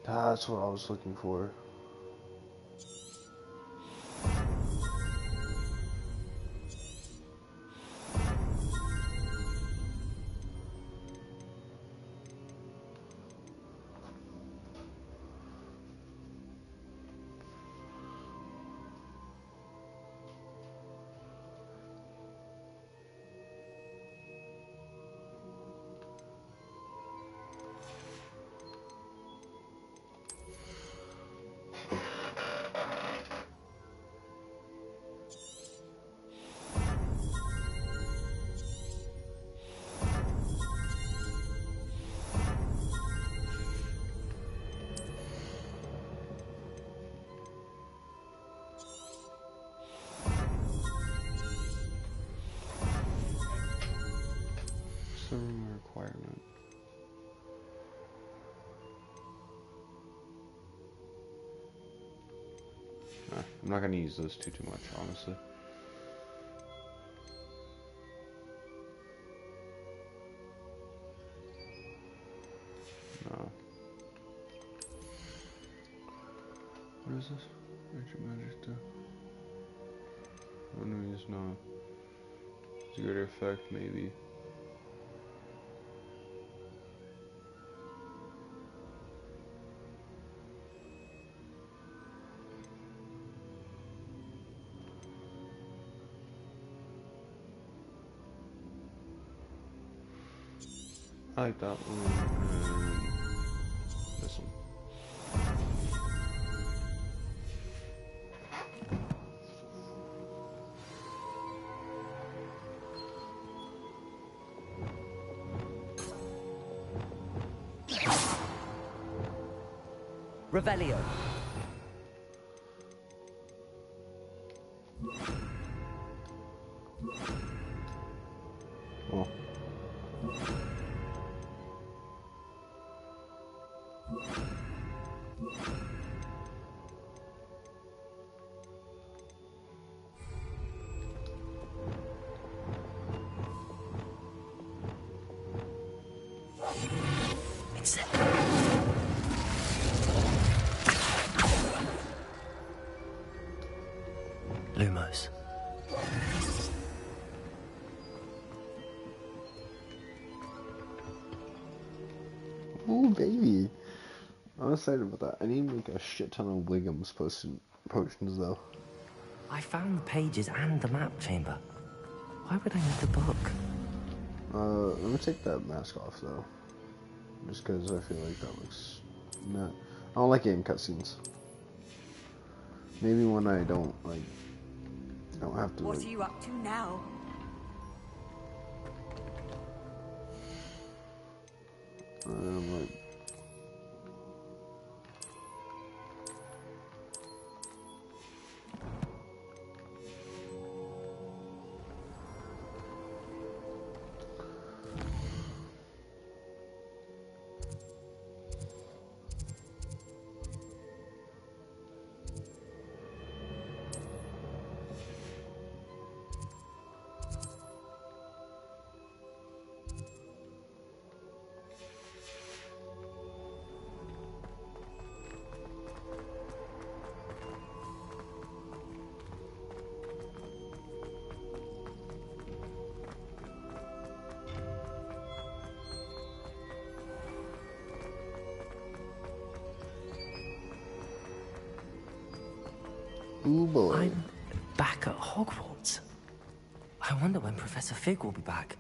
That's what I was looking for. Requirement. I'm not going to use those two too much, honestly. No. What is this? Ancient magic do? Enemies, no. It's a greater effect, maybe. I like that one. This one. Revelio. Oh. It's Lumos. Ooh, baby. I'm excited about that. I need to make a shit ton of Wiggum's potions, though. I found the pages and the map chamber. Why would I need the book? Let me take that mask off, though. Just because I feel like that looks... not... I don't like it in cutscenes. Maybe when I don't, like... I don't have to, What like... are you up to now? I'm like... Ooh, boy. I'm back at Hogwarts. I wonder when Professor Fig will be back.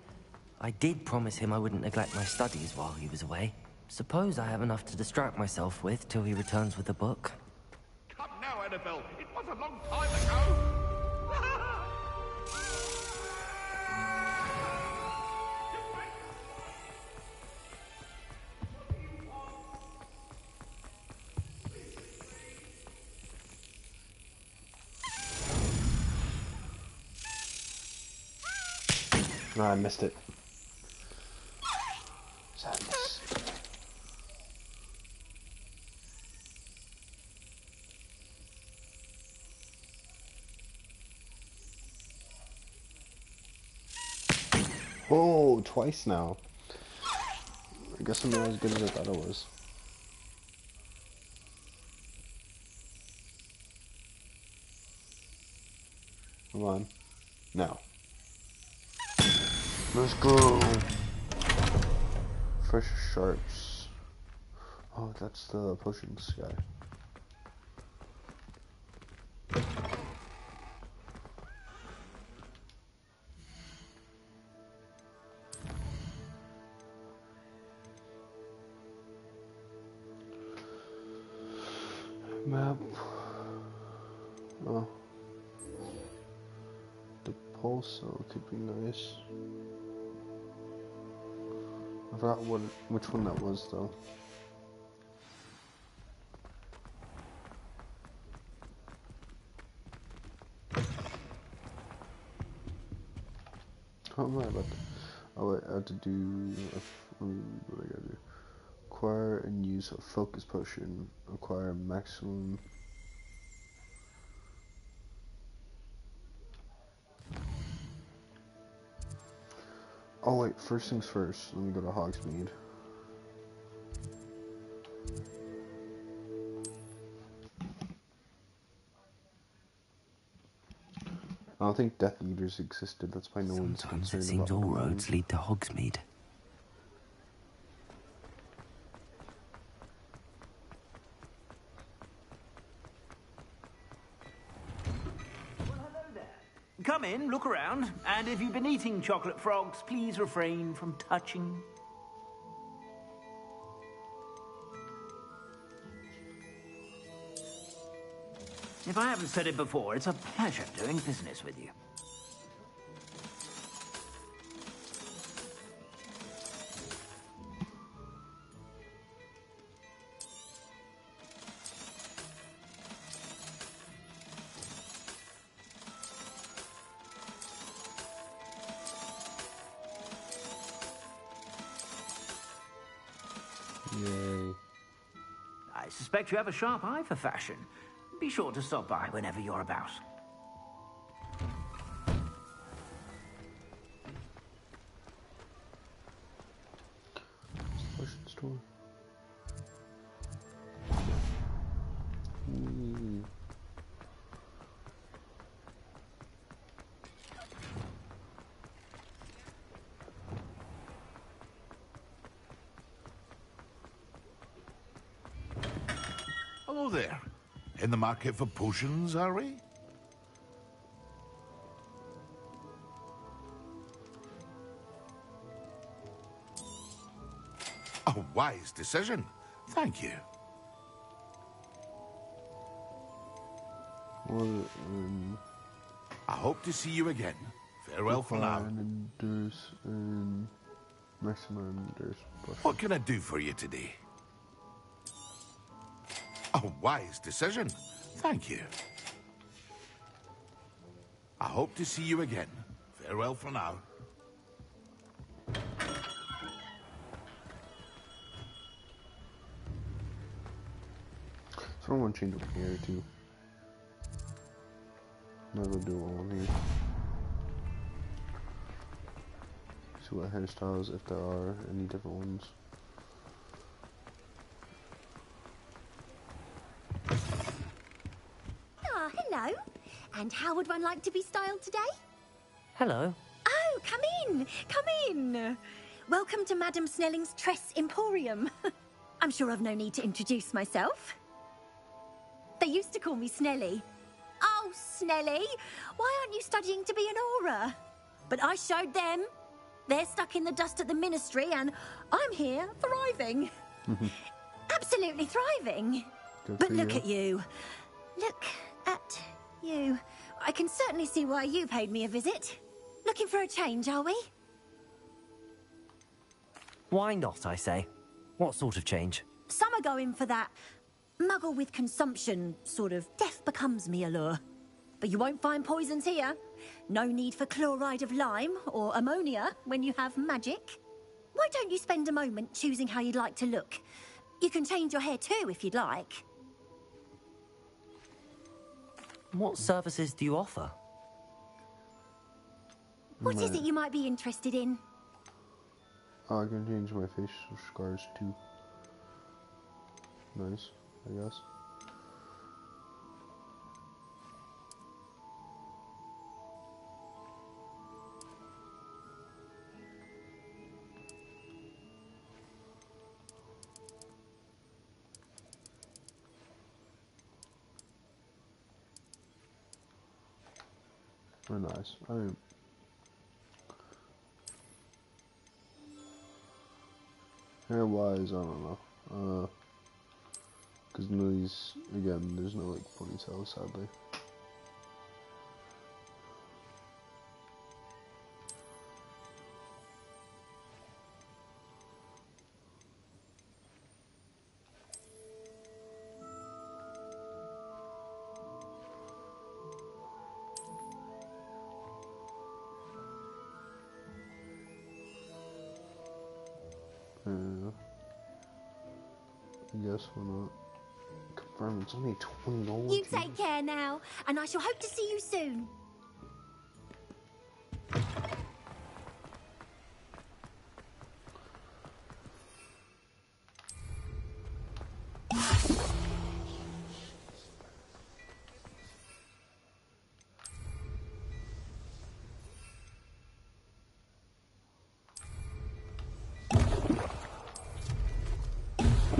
I did promise him I wouldn't neglect my studies while he was away. Suppose I have enough to distract myself with till he returns with the book. Come now, Annabelle. It was a long time ago. No, I missed it. Sadness. Oh, twice now. I guess I'm not as good as I thought I was. Come on. Now. Let's go. Fresh sharps. Oh, that's the potions guy. Map. Oh. The pulsar could be nice. I forgot which one that was though. How am I about to? Oh wait, I have to do. What I gotta do? Acquire and use a focus potion. Acquire maximum. Oh wait, first things first. Let me go to Hogsmeade. I don't think Death Eaters existed. That's why no one's concerned It seems about all them. roads lead to Hogsmeade. Come in, look around, and if you've been eating chocolate frogs, please refrain from touching. If I haven't said it before, it's a pleasure doing business with you. Yay. I suspect you have a sharp eye for fashion. Be sure to stop by whenever you're about. Potion store. Hello there. In the market for potions, are we? A wise decision. Thank you. Well, I hope to see you again. Farewell for now. What can I do for you today? A wise decision. Thank you. I hope to see you again. Farewell for now. So I want to change up here too. Now we'll do all here. See what hairstyles, if there are any different ones. Ah, hello. And how would one like to be styled today? Hello. Oh, come in. Come in. Welcome to Madame Snelling's Tress Emporium. I'm sure I've no need to introduce myself. They used to call me Snelly. Oh, Snelly, why aren't you studying to be an aura? But I showed them. They're stuck in the dust at the ministry, and I'm here thriving. Absolutely thriving. But look at you. Look at you. I can certainly see why you paid me a visit. Looking for a change, are we? Why not, I say? What sort of change? Some are going for that muggle with consumption, sort of death becomes me allure. But you won't find poisons here. No need for chloride of lime or ammonia when you have magic. Why don't you spend a moment choosing how you'd like to look? You can change your hair too if you'd like. What services do you offer? What is it you might be interested in? I can change my facial scars too. Nice, I guess. Very nice. Hair wise, I don't know. Because none of these, again, there's no like ponytail, sadly. Yes, why not? Confirm, it's only $20. You take care now, and I shall hope to see you soon.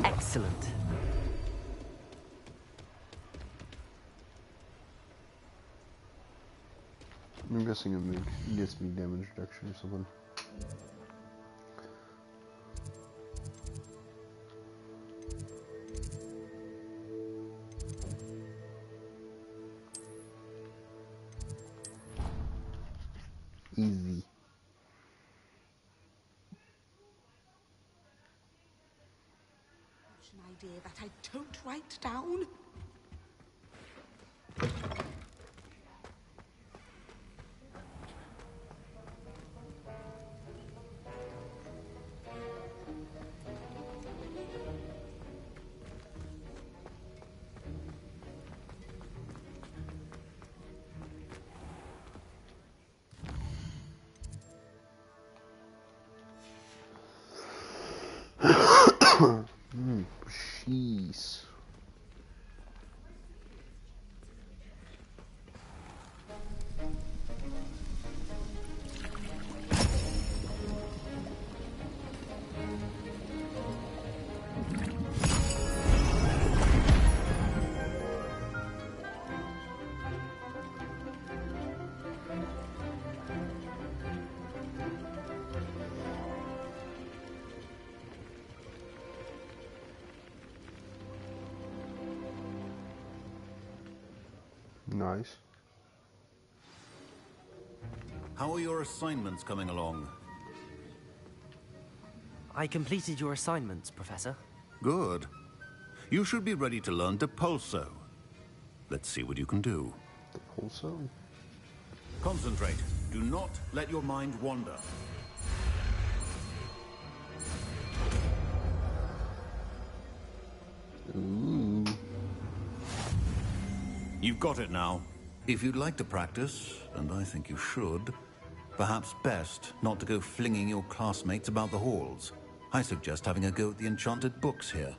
Excellent. I'm guessing it gets me damage reduction or something. Easy. An idea that I don't write down. Jeez. Nice. How are your assignments coming along? I completed your assignments, Professor. Good. You should be ready to learn Depulso. Let's see what you can do. Depulso? Concentrate. Do not let your mind wander. Ooh. You've got it now. If you'd like to practice, and I think you should, perhaps best not to go flinging your classmates about the halls. I suggest having a go at the enchanted books here.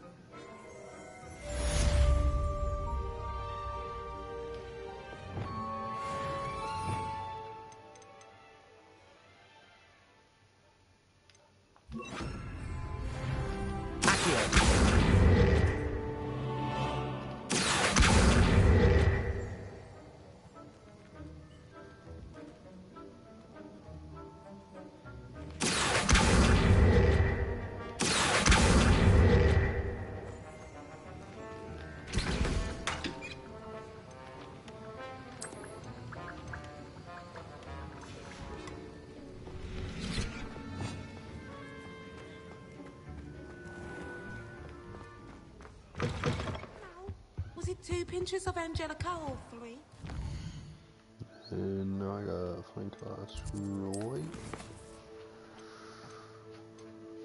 Was it 2 pinches of Angelica or 3? And now I gotta find class right.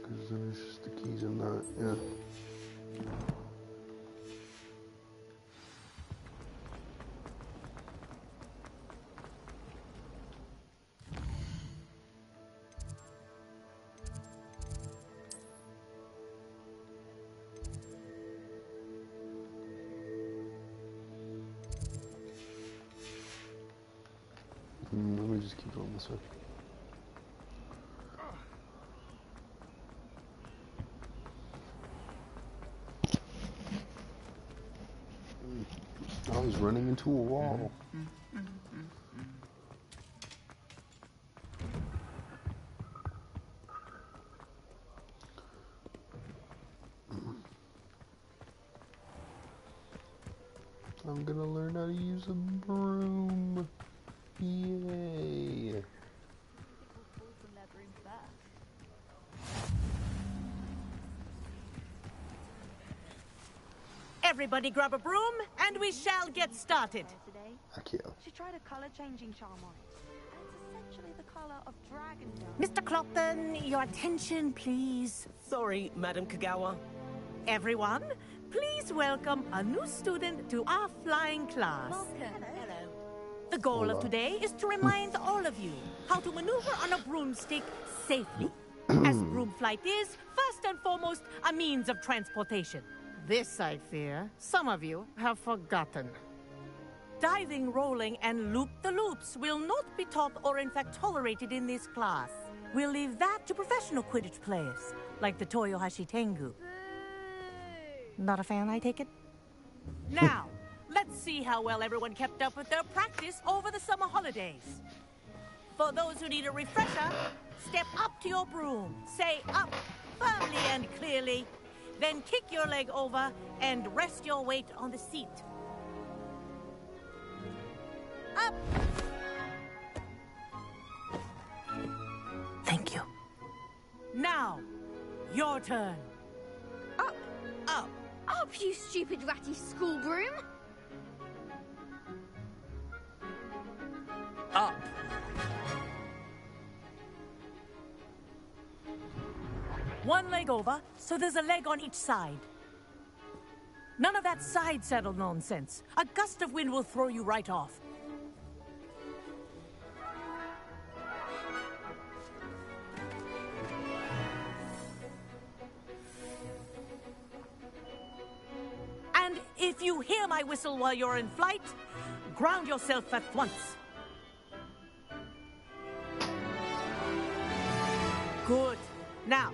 Because then it's just the keys in that, yeah. Let me just keep going this way. I was running into a wall. I'm gonna learn how to use a broom. Yay. Everybody grab a broom, and we shall get started. She tried a color-changing charm on it, and it's essentially the color of dragon dust. Mr. Clopton, your attention, please. Sorry, Madam Kagawa. Everyone, please welcome a new student to our flying class. Hello. The goal of today is to remind all of you how to maneuver on a broomstick safely, as broom flight is, first and foremost, a means of transportation. This, I fear, some of you have forgotten. Diving, rolling, and loop-the-loops will not be taught or in fact tolerated in this class. We'll leave that to professional Quidditch players, like the Toyohashi Tengu. Not a fan, I take it? Now, let's see how well everyone kept up with their practice over the summer holidays. For those who need a refresher, step up to your broom, say up firmly and clearly, then kick your leg over and rest your weight on the seat. Up! Your turn. Up! Up! Up, you stupid ratty school broom! Up. One leg over, so there's a leg on each side. None of that side saddle nonsense. A gust of wind will throw you right off. And if you hear my whistle while you're in flight, ground yourself at once. Good. Now,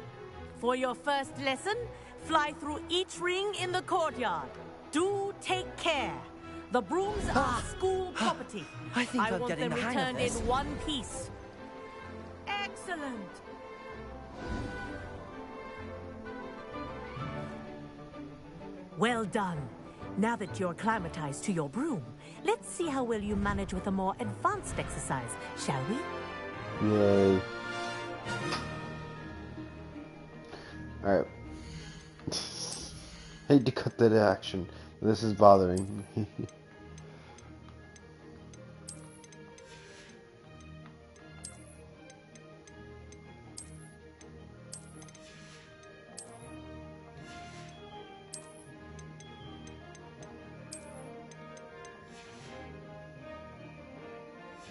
for your first lesson, fly through each ring in the courtyard. Do take care. The brooms are school property. I think I'm want getting them the hang of returned this. in one piece. Excellent. Well done. Now that you're acclimatized to your broom, let's see how well you manage with a more advanced exercise, shall we? Yay. Alright. Hate to cut that action. This is bothering me.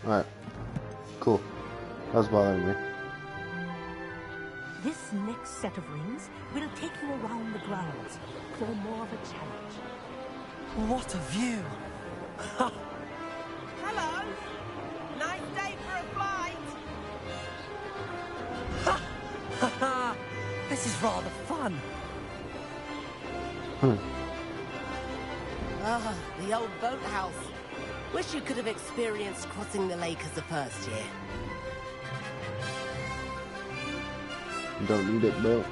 Alright. Cool. That was bothering me. This next set of rings will take you around the grounds for more of a challenge. What a view! Hello! Nice day for a flight! This is rather fun. Ah, the old boathouse. Wish you could have experienced crossing the lake as a first year. Don't need it, bro.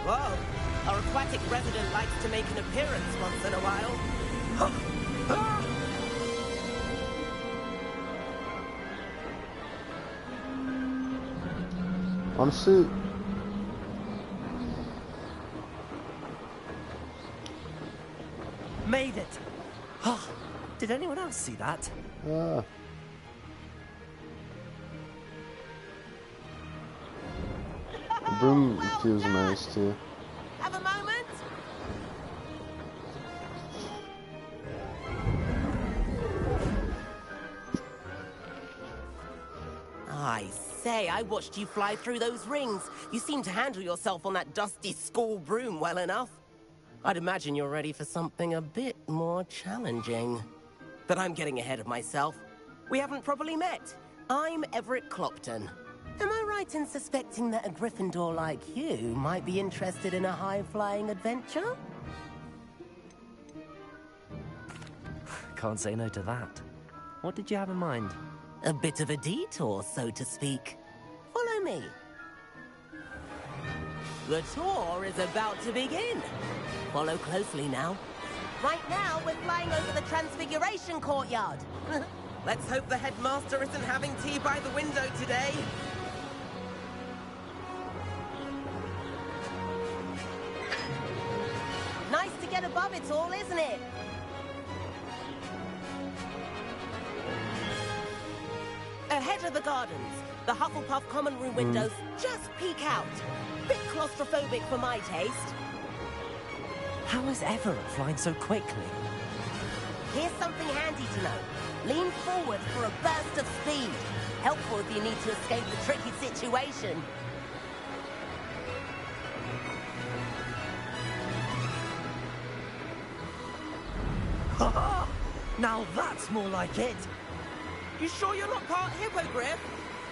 Whoa! Our aquatic resident likes to make an appearance once in a while. On suit. Made it! Oh, did anyone else see that? Ah. The broom feels nice too. Have a moment? I say, I watched you fly through those rings. You seem to handle yourself on that dusty school broom well enough. I'd imagine you're ready for something a bit more challenging. But I'm getting ahead of myself. We haven't properly met. I'm Everett Clopton. Am I right in suspecting that a Gryffindor like you might be interested in a high-flying adventure? Can't say no to that. What did you have in mind? A bit of a detour, so to speak. Follow me. The tour is about to begin. Follow closely now. Right now, we're flying over the Transfiguration Courtyard. Let's hope the headmaster isn't having tea by the window today. Nice to get above it all, isn't it? Ahead of the gardens, the Hufflepuff common room windows just peek out. Bit claustrophobic for my taste. How is Everett flying so quickly? Here's something handy to know. Lean forward for a burst of speed. Helpful if you need to escape a tricky situation. Now that's more like it. You sure you're not part hippogriff?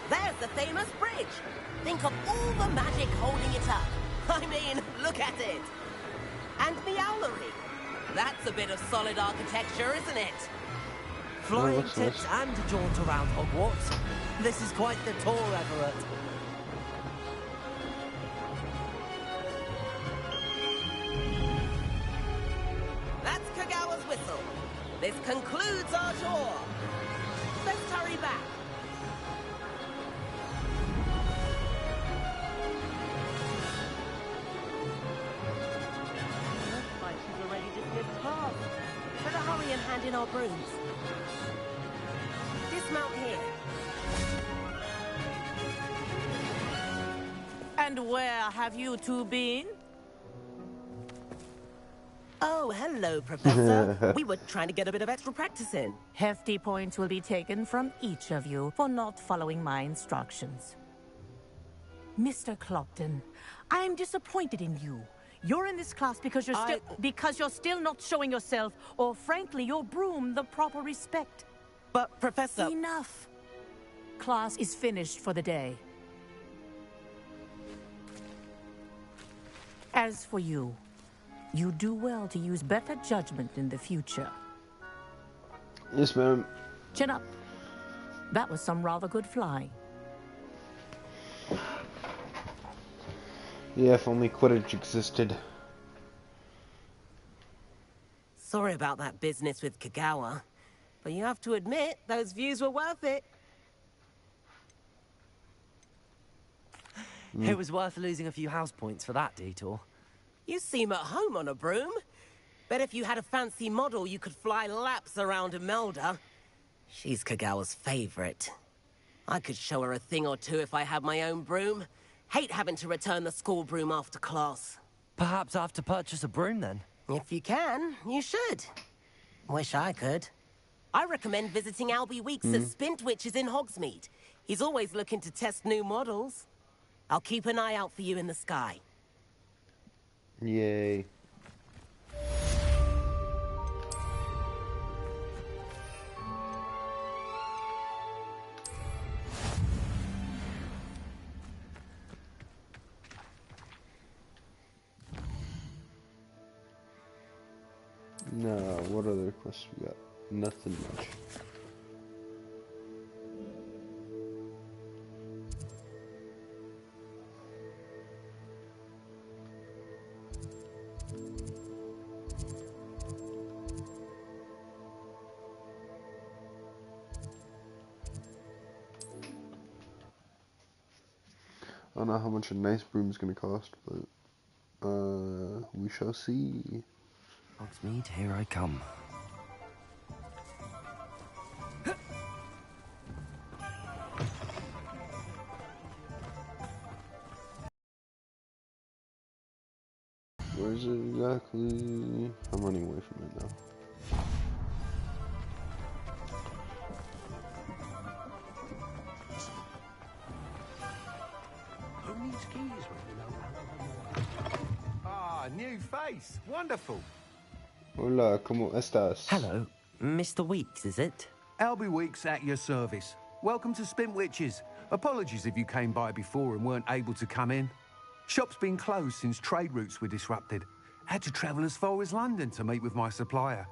There's the famous bridge. Think of all the magic holding it up. I mean, look at it. And Meowlery. That's a bit of solid architecture, isn't it? Flying tips and a jaunt around Hogwarts. This is quite the tour, Everett. That's Kagawa's whistle. concludes our tour. Let's hurry back. Looks like she's already dismissed class. Better hurry and hand in our brooms. Dismount here. And where have you two been? Oh, hello, Professor. We were trying to get a bit of extra practice in. Hefty points will be taken from each of you for not following my instructions. Mr. Clopton, I'm disappointed in you. You're in this class because you're still not showing yourself, or frankly, your broom the proper respect. But, Professor... Enough. Class is finished for the day. As for you, you do well to use better judgment in the future. Yes, ma'am. Chin up. That was some rather good flying. Yeah, if only Quidditch existed. Sorry about that business with Kagawa, but you have to admit, those views were worth it. It was worth losing a few house points for that detour. You seem at home on a broom. Bet if you had a fancy model, you could fly laps around Imelda. She's Kagawa's favorite. I could show her a thing or two if I had my own broom. Hate having to return the school broom after class. Perhaps I have to purchase a broom then? If you can, you should. Wish I could. I recommend visiting Albie Weeks at Spintwitches in Hogsmeade. He's always looking to test new models. I'll keep an eye out for you in the sky. Yay. No, what other quests we got? Nothing much. I don't know how much a nice broom is going to cost, but we shall see. Hogsmeade, here I come. Where is it exactly? I'm running away from it now. Who needs keys when you know? Ah, new face. Wonderful. Hola, ¿cómo estás? Hello, Mr. Weeks, is it? Albie Weeks at your service. Welcome to Spintwitches. Apologies if you came by before and weren't able to come in. Shop's been closed since trade routes were disrupted. Had to travel as far as London to meet with my supplier.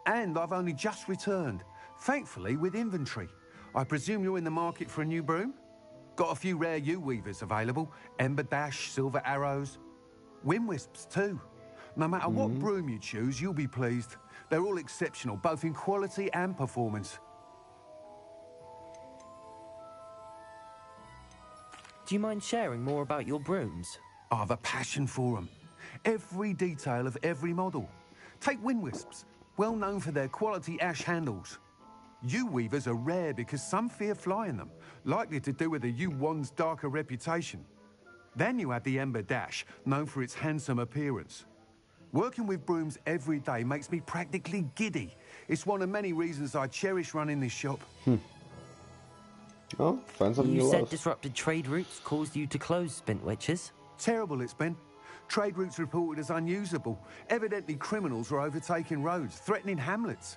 And I've only just returned, thankfully with inventory. I presume you're in the market for a new broom? Got a few rare U-weavers available. Ember Dash, Silver Arrows. Wind Wisps too. No matter what broom you choose, you'll be pleased. They're all exceptional, both in quality and performance. Do you mind sharing more about your brooms? I have a passion for them. Every detail of every model. Take Wind Wisps, well known for their quality ash handles. U-weavers are rare because some fear flying them, likely to do with the U-wand's darker reputation. Then you have the Ember Dash, known for its handsome appearance. Working with brooms every day makes me practically giddy. It's one of many reasons I cherish running this shop. Oh, find something you you said love. disrupted trade routes caused you to close Spintwitches? Terrible it's been. Trade routes reported as unusable. Evidently criminals were overtaking roads, threatening hamlets.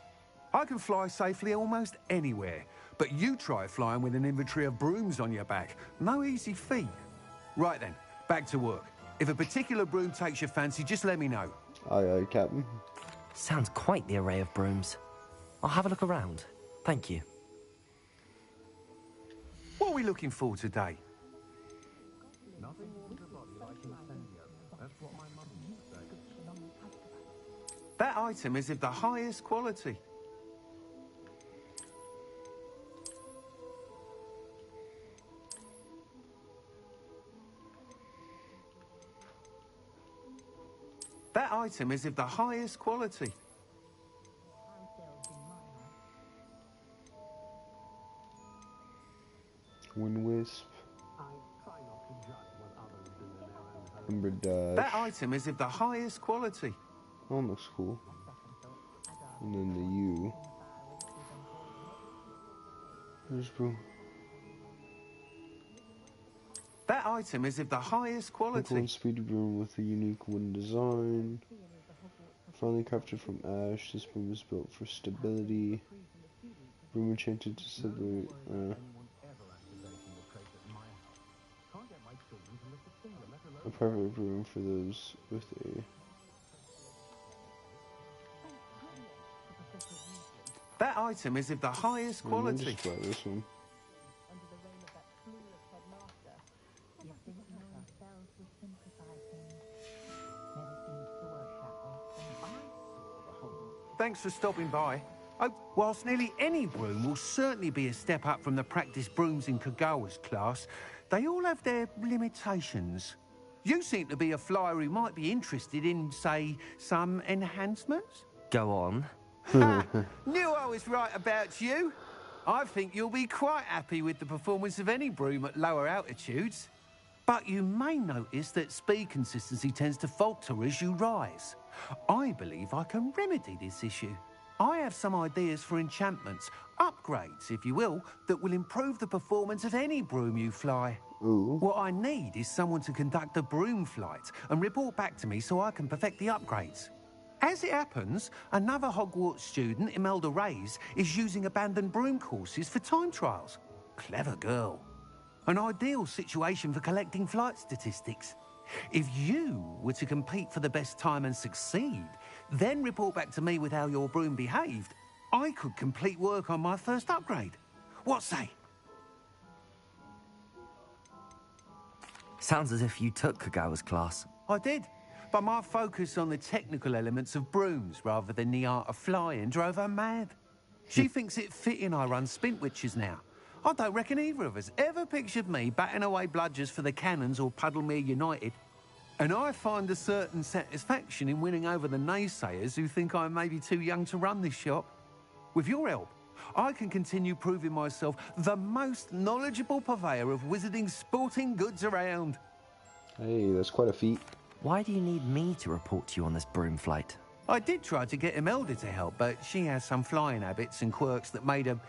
I can fly safely almost anywhere, but you try flying with an inventory of brooms on your back. No easy feat. Right then, back to work. If a particular broom takes your fancy, just let me know. Aye, aye, Captain. Sounds quite the array of brooms. I'll have a look around. Thank you. What are we looking for today? That item is of the highest quality. That item is of the highest quality. Wind Wisp. Ember Dash. That item is of the highest quality. Oh, that looks cool. And then the U. There's Broom. That item is of the highest quality. Hogwarts Speedy Broom with a unique wooden design. Finally captured from ash, this broom is built for stability. Broom enchanted to separate. A perfect broom for those with a. That item is of the highest quality. Just try this one. Thanks for stopping by. Oh, whilst nearly any broom will certainly be a step up from the practice brooms in Kagawa's class, they all have their limitations. You seem to be a flyer who might be interested in, say, some enhancements? Go on. Knew I was right about you. I think you'll be quite happy with the performance of any broom at lower altitudes. But you may notice that speed consistency tends to falter as you rise. I believe I can remedy this issue. I have some ideas for enchantments, upgrades, if you will, that will improve the performance of any broom you fly. Ooh. What I need is someone to conduct a broom flight and report back to me so I can perfect the upgrades. As it happens, another Hogwarts student, Imelda Reyes, is using abandoned broom courses for time trials. Clever girl. An ideal situation for collecting flight statistics. If you were to compete for the best time and succeed, then report back to me with how your broom behaved, I could complete work on my first upgrade. What say? Sounds as if you took Kagawa's class. I did, but my focus on the technical elements of brooms rather than the art of flying drove her mad. She thinks it fitting I run Spintwitches now. I don't reckon either of us ever pictured me batting away bludgers for the Cannons or Puddlemere United. And I find a certain satisfaction in winning over the naysayers who think I may be too young to run this shop. With your help, I can continue proving myself the most knowledgeable purveyor of wizarding sporting goods around. Hey, that's quite a feat. Why do you need me to report to you on this broom flight? I did try to get Imelda to help, but she has some flying habits and quirks that made her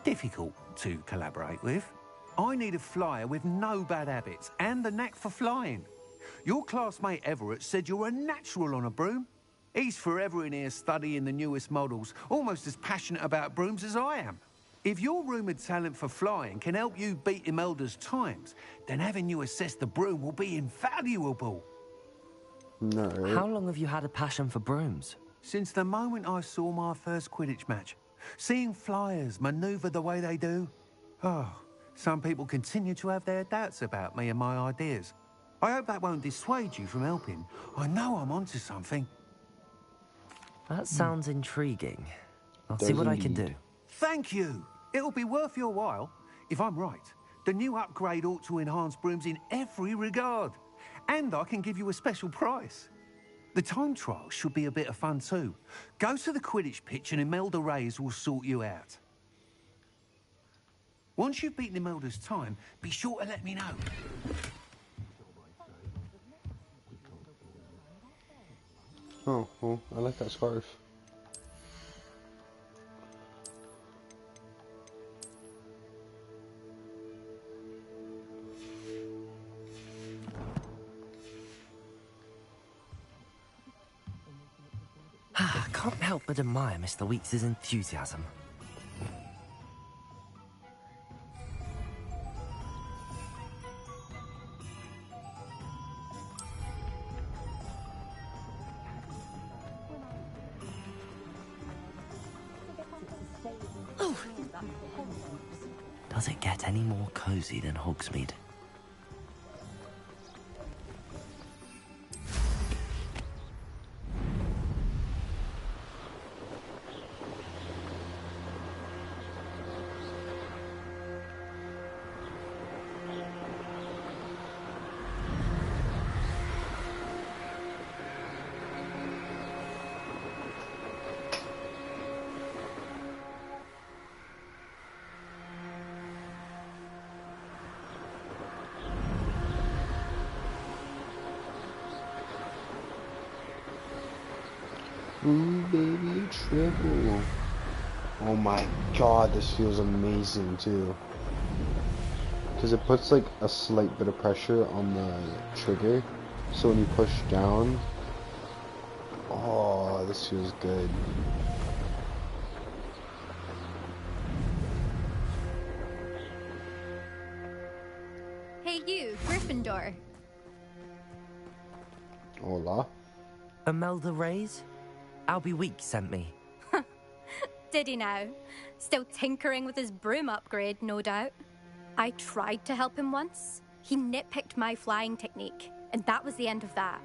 difficult to collaborate with. I need a flyer with no bad habits and the knack for flying. Your classmate Everett said you're a natural on a broom. He's forever in here studying the newest models, almost as passionate about brooms as I am. If your rumoured talent for flying can help you beat Imelda's times, then having you assess the broom will be invaluable. No. How long have you had a passion for brooms? Since the moment I saw my first Quidditch match. Seeing flyers manoeuvre the way they do. Oh, some people continue to have their doubts about me and my ideas. I hope that won't dissuade you from helping. I know I'm onto something. That sounds intriguing. I'll see what I can do. Thank you. It'll be worth your while. If I'm right, the new upgrade ought to enhance brooms in every regard. And I can give you a special price. The time trial should be a bit of fun too. Go to the Quidditch pitch and Imelda Reyes will sort you out. Once you've beaten Imelda's time, be sure to let me know. Oh, well, I like that scarf. I can't help but admire Mr. Weeks' enthusiasm. Does it get any more cozy than Hogsmeade? Ooh, baby, triple. Oh my god, this feels amazing too. Because it puts like a slight bit of pressure on the trigger. So when you push down, oh, this feels good. Hey you, Gryffindor. Hola. Imelda Reyes? Albie Week sent me. Did he now? Still tinkering with his broom upgrade, no doubt. I tried to help him once. He nitpicked my flying technique, and that was the end of that.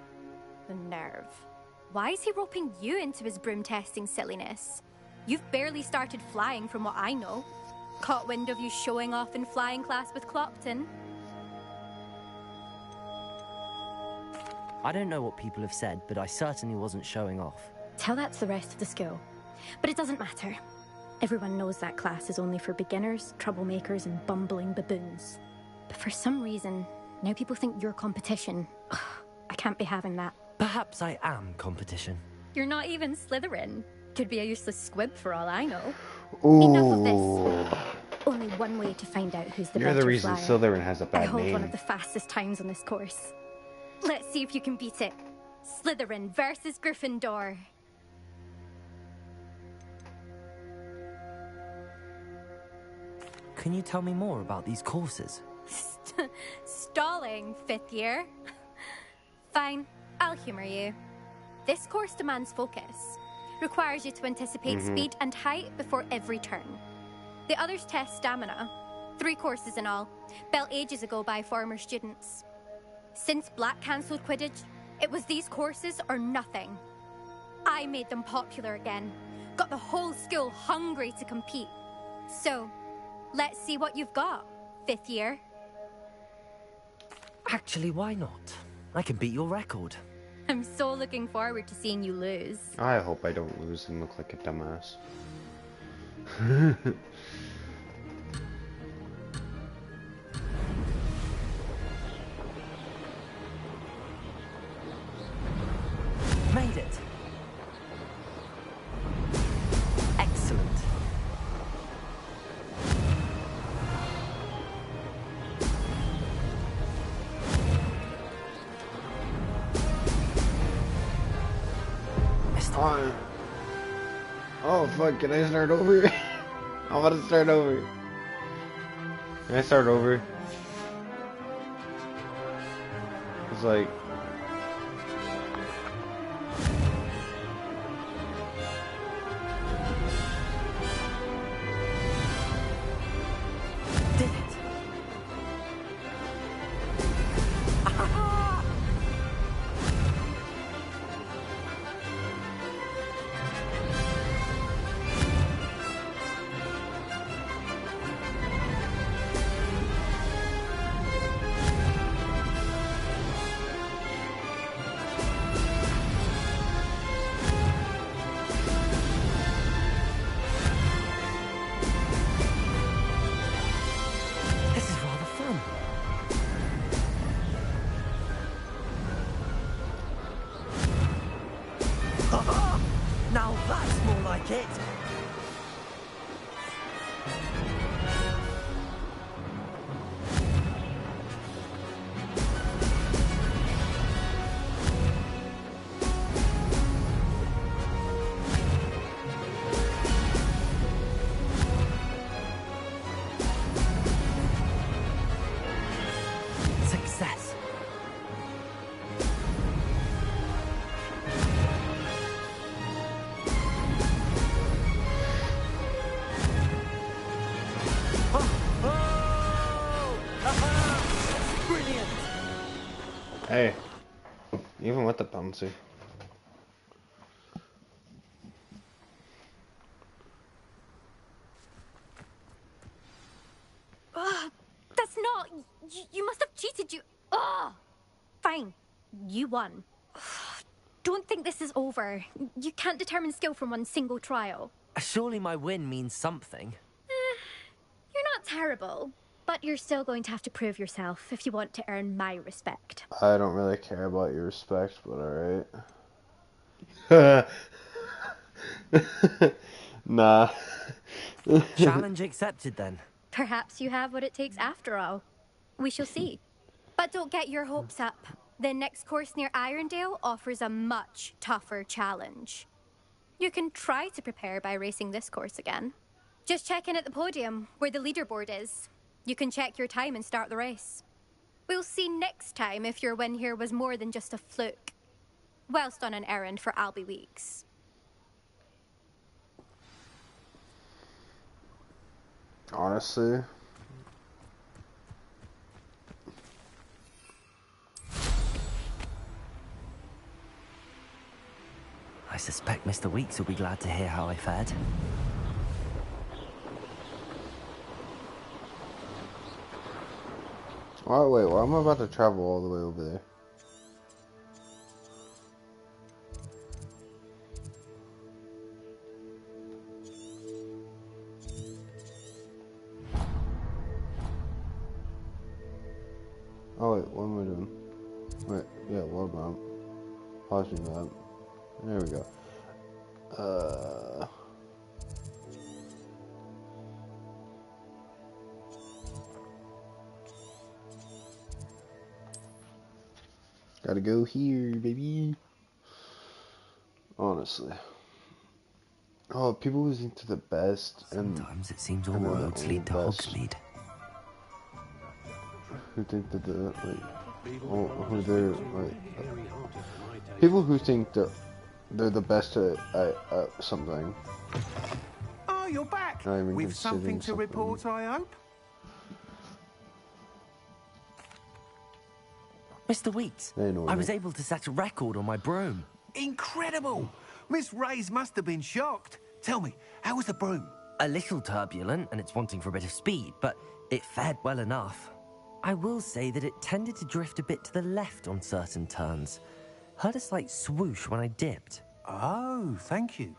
The nerve. Why is he roping you into his broom testing silliness? You've barely started flying from what I know. Caught wind of you showing off in flying class with Clopton. I don't know what people have said, but I certainly wasn't showing off. Tell that to the rest of the school. But it doesn't matter. Everyone knows that class is only for beginners, troublemakers, and bumbling baboons. But for some reason, now people think you're competition. Ugh, I can't be having that. Perhaps I am competition. You're not even Slytherin. Could be a useless squib for all I know. Ooh. Enough of this. Only one way to find out who's the You're better the reason flyer. Slytherin has a bad I hold name. one of the fastest times on this course. Let's see if you can beat it. Slytherin versus Gryffindor. Can you tell me more about these courses? Stalling, 5th year. Fine, I'll humor you. This course demands focus. Requires you to anticipate speed and height before every turn. The others test stamina. 3 courses in all, built ages ago by former students. Since Black cancelled Quidditch, it was these courses or nothing. I made them popular again. Got the whole school hungry to compete. So, let's see what you've got, 5th year. Actually, why not? I can beat your record. I'm so looking forward to seeing you lose. I hope I don't lose and look like a dumbass. Made it. Excellent. Oh fuck, can I start over? I want to start over. Can I start over? It's like... Did it. This is rather fun. Now that's more like it. Success. Brilliant. Hey, even with the bouncy. Ugh, that's not... You must have cheated, you... Ugh. Fine, you won. Ugh, don't think this is over. You can't determine skill from one single trial. Surely my win means something. You're not terrible, but you're still going to have to prove yourself if you want to earn my respect. I don't really care about your respect, but alright. Nah. Challenge accepted then. Perhaps you have what it takes after all. We shall see. But don't get your hopes up. The next course near Irondale offers a much tougher challenge. You can try to prepare by racing this course again. Just check in at the podium, where the leaderboard is. You can check your time and start the race. We'll see next time if your win here was more than just a fluke. Whilst on an errand for Albie Weeks. Honestly. I suspect Mr. Weeks will be glad to hear how I fared. Oh, wait, well, I'm about to travel all the way over there. Oh, wait, what am I doing? Wait, yeah, world map. Pausing map. There we go. Gotta go here, baby. Honestly. Oh, people who think they're the best. Sometimes it seems all roads lead to Hogsmeade. Who think that they're, like, who they're, like, people who think that they're the best at something. Oh, you're back! Not even With something to considering report, I hope? Mr. Weeks, I was able to set a record on my broom. Incredible! Miss Reyes must have been shocked. Tell me, how was the broom? A little turbulent, and it's wanting for a bit of speed, but it fared well enough. I will say that it tended to drift a bit to the left on certain turns. Heard a slight swoosh when I dipped. Oh, thank you.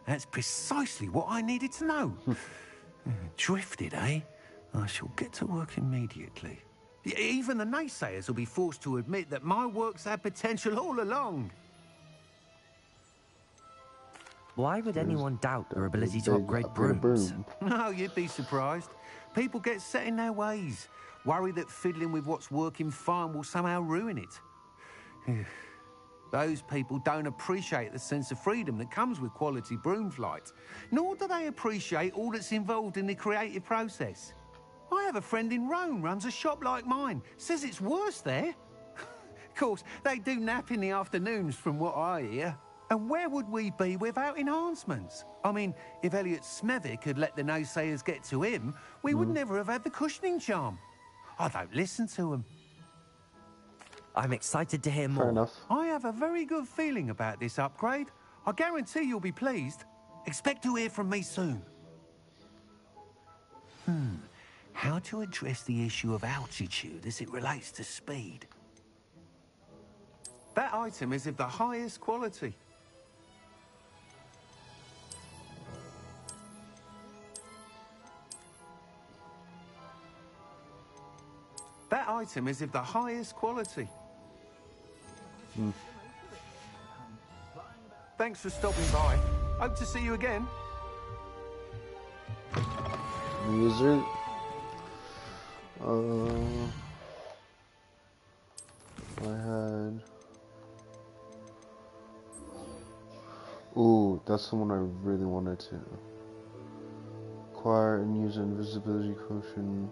That's precisely what I needed to know. Drifted, eh? I shall get to work immediately. Even the naysayers will be forced to admit that my work's had potential all along. Why would anyone doubt your ability to upgrade brooms? No, you'd be surprised. People get set in their ways, worry that fiddling with what's working fine will somehow ruin it. Those people don't appreciate the sense of freedom that comes with quality broom flight, nor do they appreciate all that's involved in the creative process. I have a friend in Rome runs a shop like mine, says it's worse there. Of course, they do nap in the afternoons from what I hear. And where would we be without enhancements? I mean, if Elliot Smethwick had let the naysayers get to him, we would never have had the cushioning charm. I don't listen to them. I'm excited to hear more. Fair enough. I have a very good feeling about this upgrade. I guarantee you'll be pleased. Expect to hear from me soon. How to address the issue of altitude as it relates to speed? That item is of the highest quality. That item is of the highest quality. Thanks for stopping by. Hope to see you again. User. I had. Ooh, that's the one I really wanted to. Acquire and use an invisibility potion.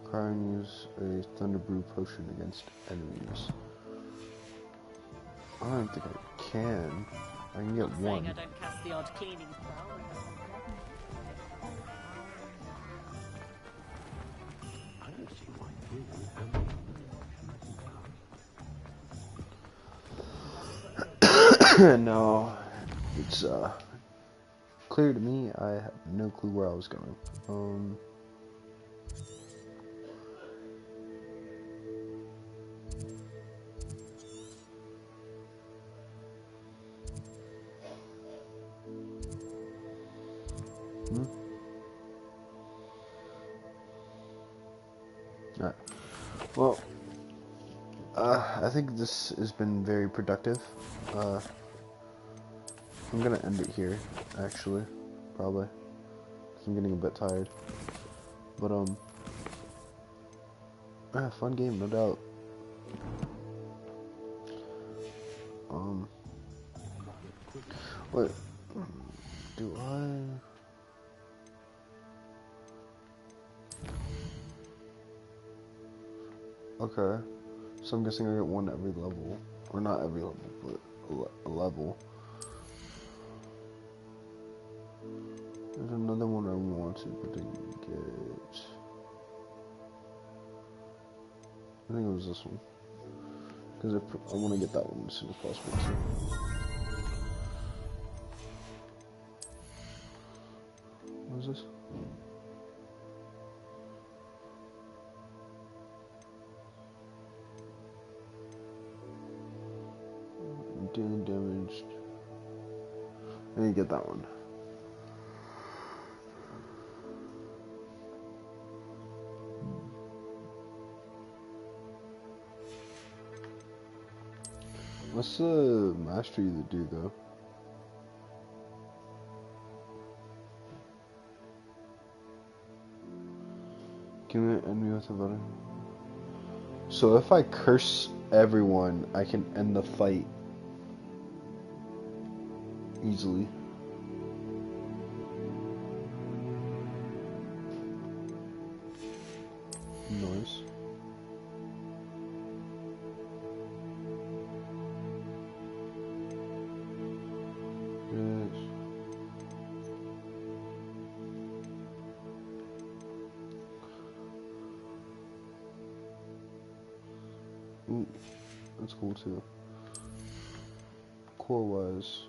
Acquire and use a thunder brew potion against enemies. I don't think I can. I can get one. I don't cast the odd cleaning spell. No, it's clear to me. I have no clue where I was going. Alright. Well, I think this has been very productive. I'm gonna end it here, actually, probably. 'Cause I'm getting a bit tired. But fun game, no doubt. Wait, do I? Okay, so I'm guessing I get one every level, or not every level, but a level. There's another one I wanted, but didn't get. I think it was this one, because I want to get that one as soon as possible too. What is this? Daily damaged. I need to get that one. What's the mastery to do though? Can we end me with a button? So if I curse everyone, I can end the fight easily. Nice. Yes. Ooh, that's cool too. Core wise.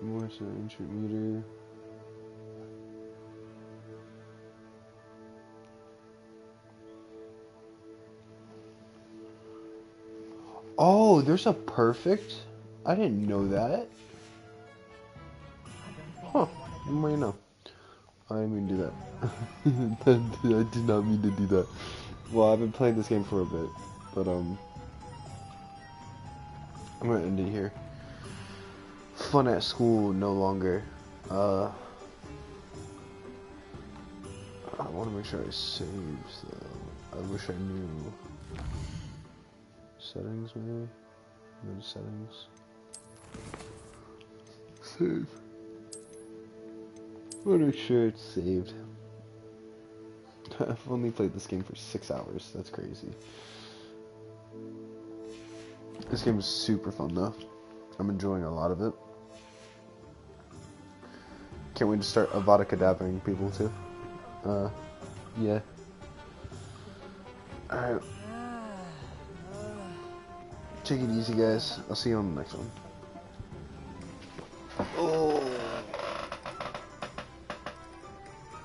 More to ancient meter. Oh, there's a perfect? I didn't know that. Huh. What do you know? I didn't mean to do that. I did not mean to do that. Well, I've been playing this game for a bit, but I'm gonna end it here. Fun at school no longer. I want to make sure I saved though. I wish I knew. Settings maybe? No settings. Save. I want to make sure it's saved. I've only played this game for 6 hours. That's crazy. This game is super fun though. I'm enjoying a lot of it. Can't wait to start Avada Kedavraing people too. Yeah. Alright. Take it easy, guys. I'll see you on the next one.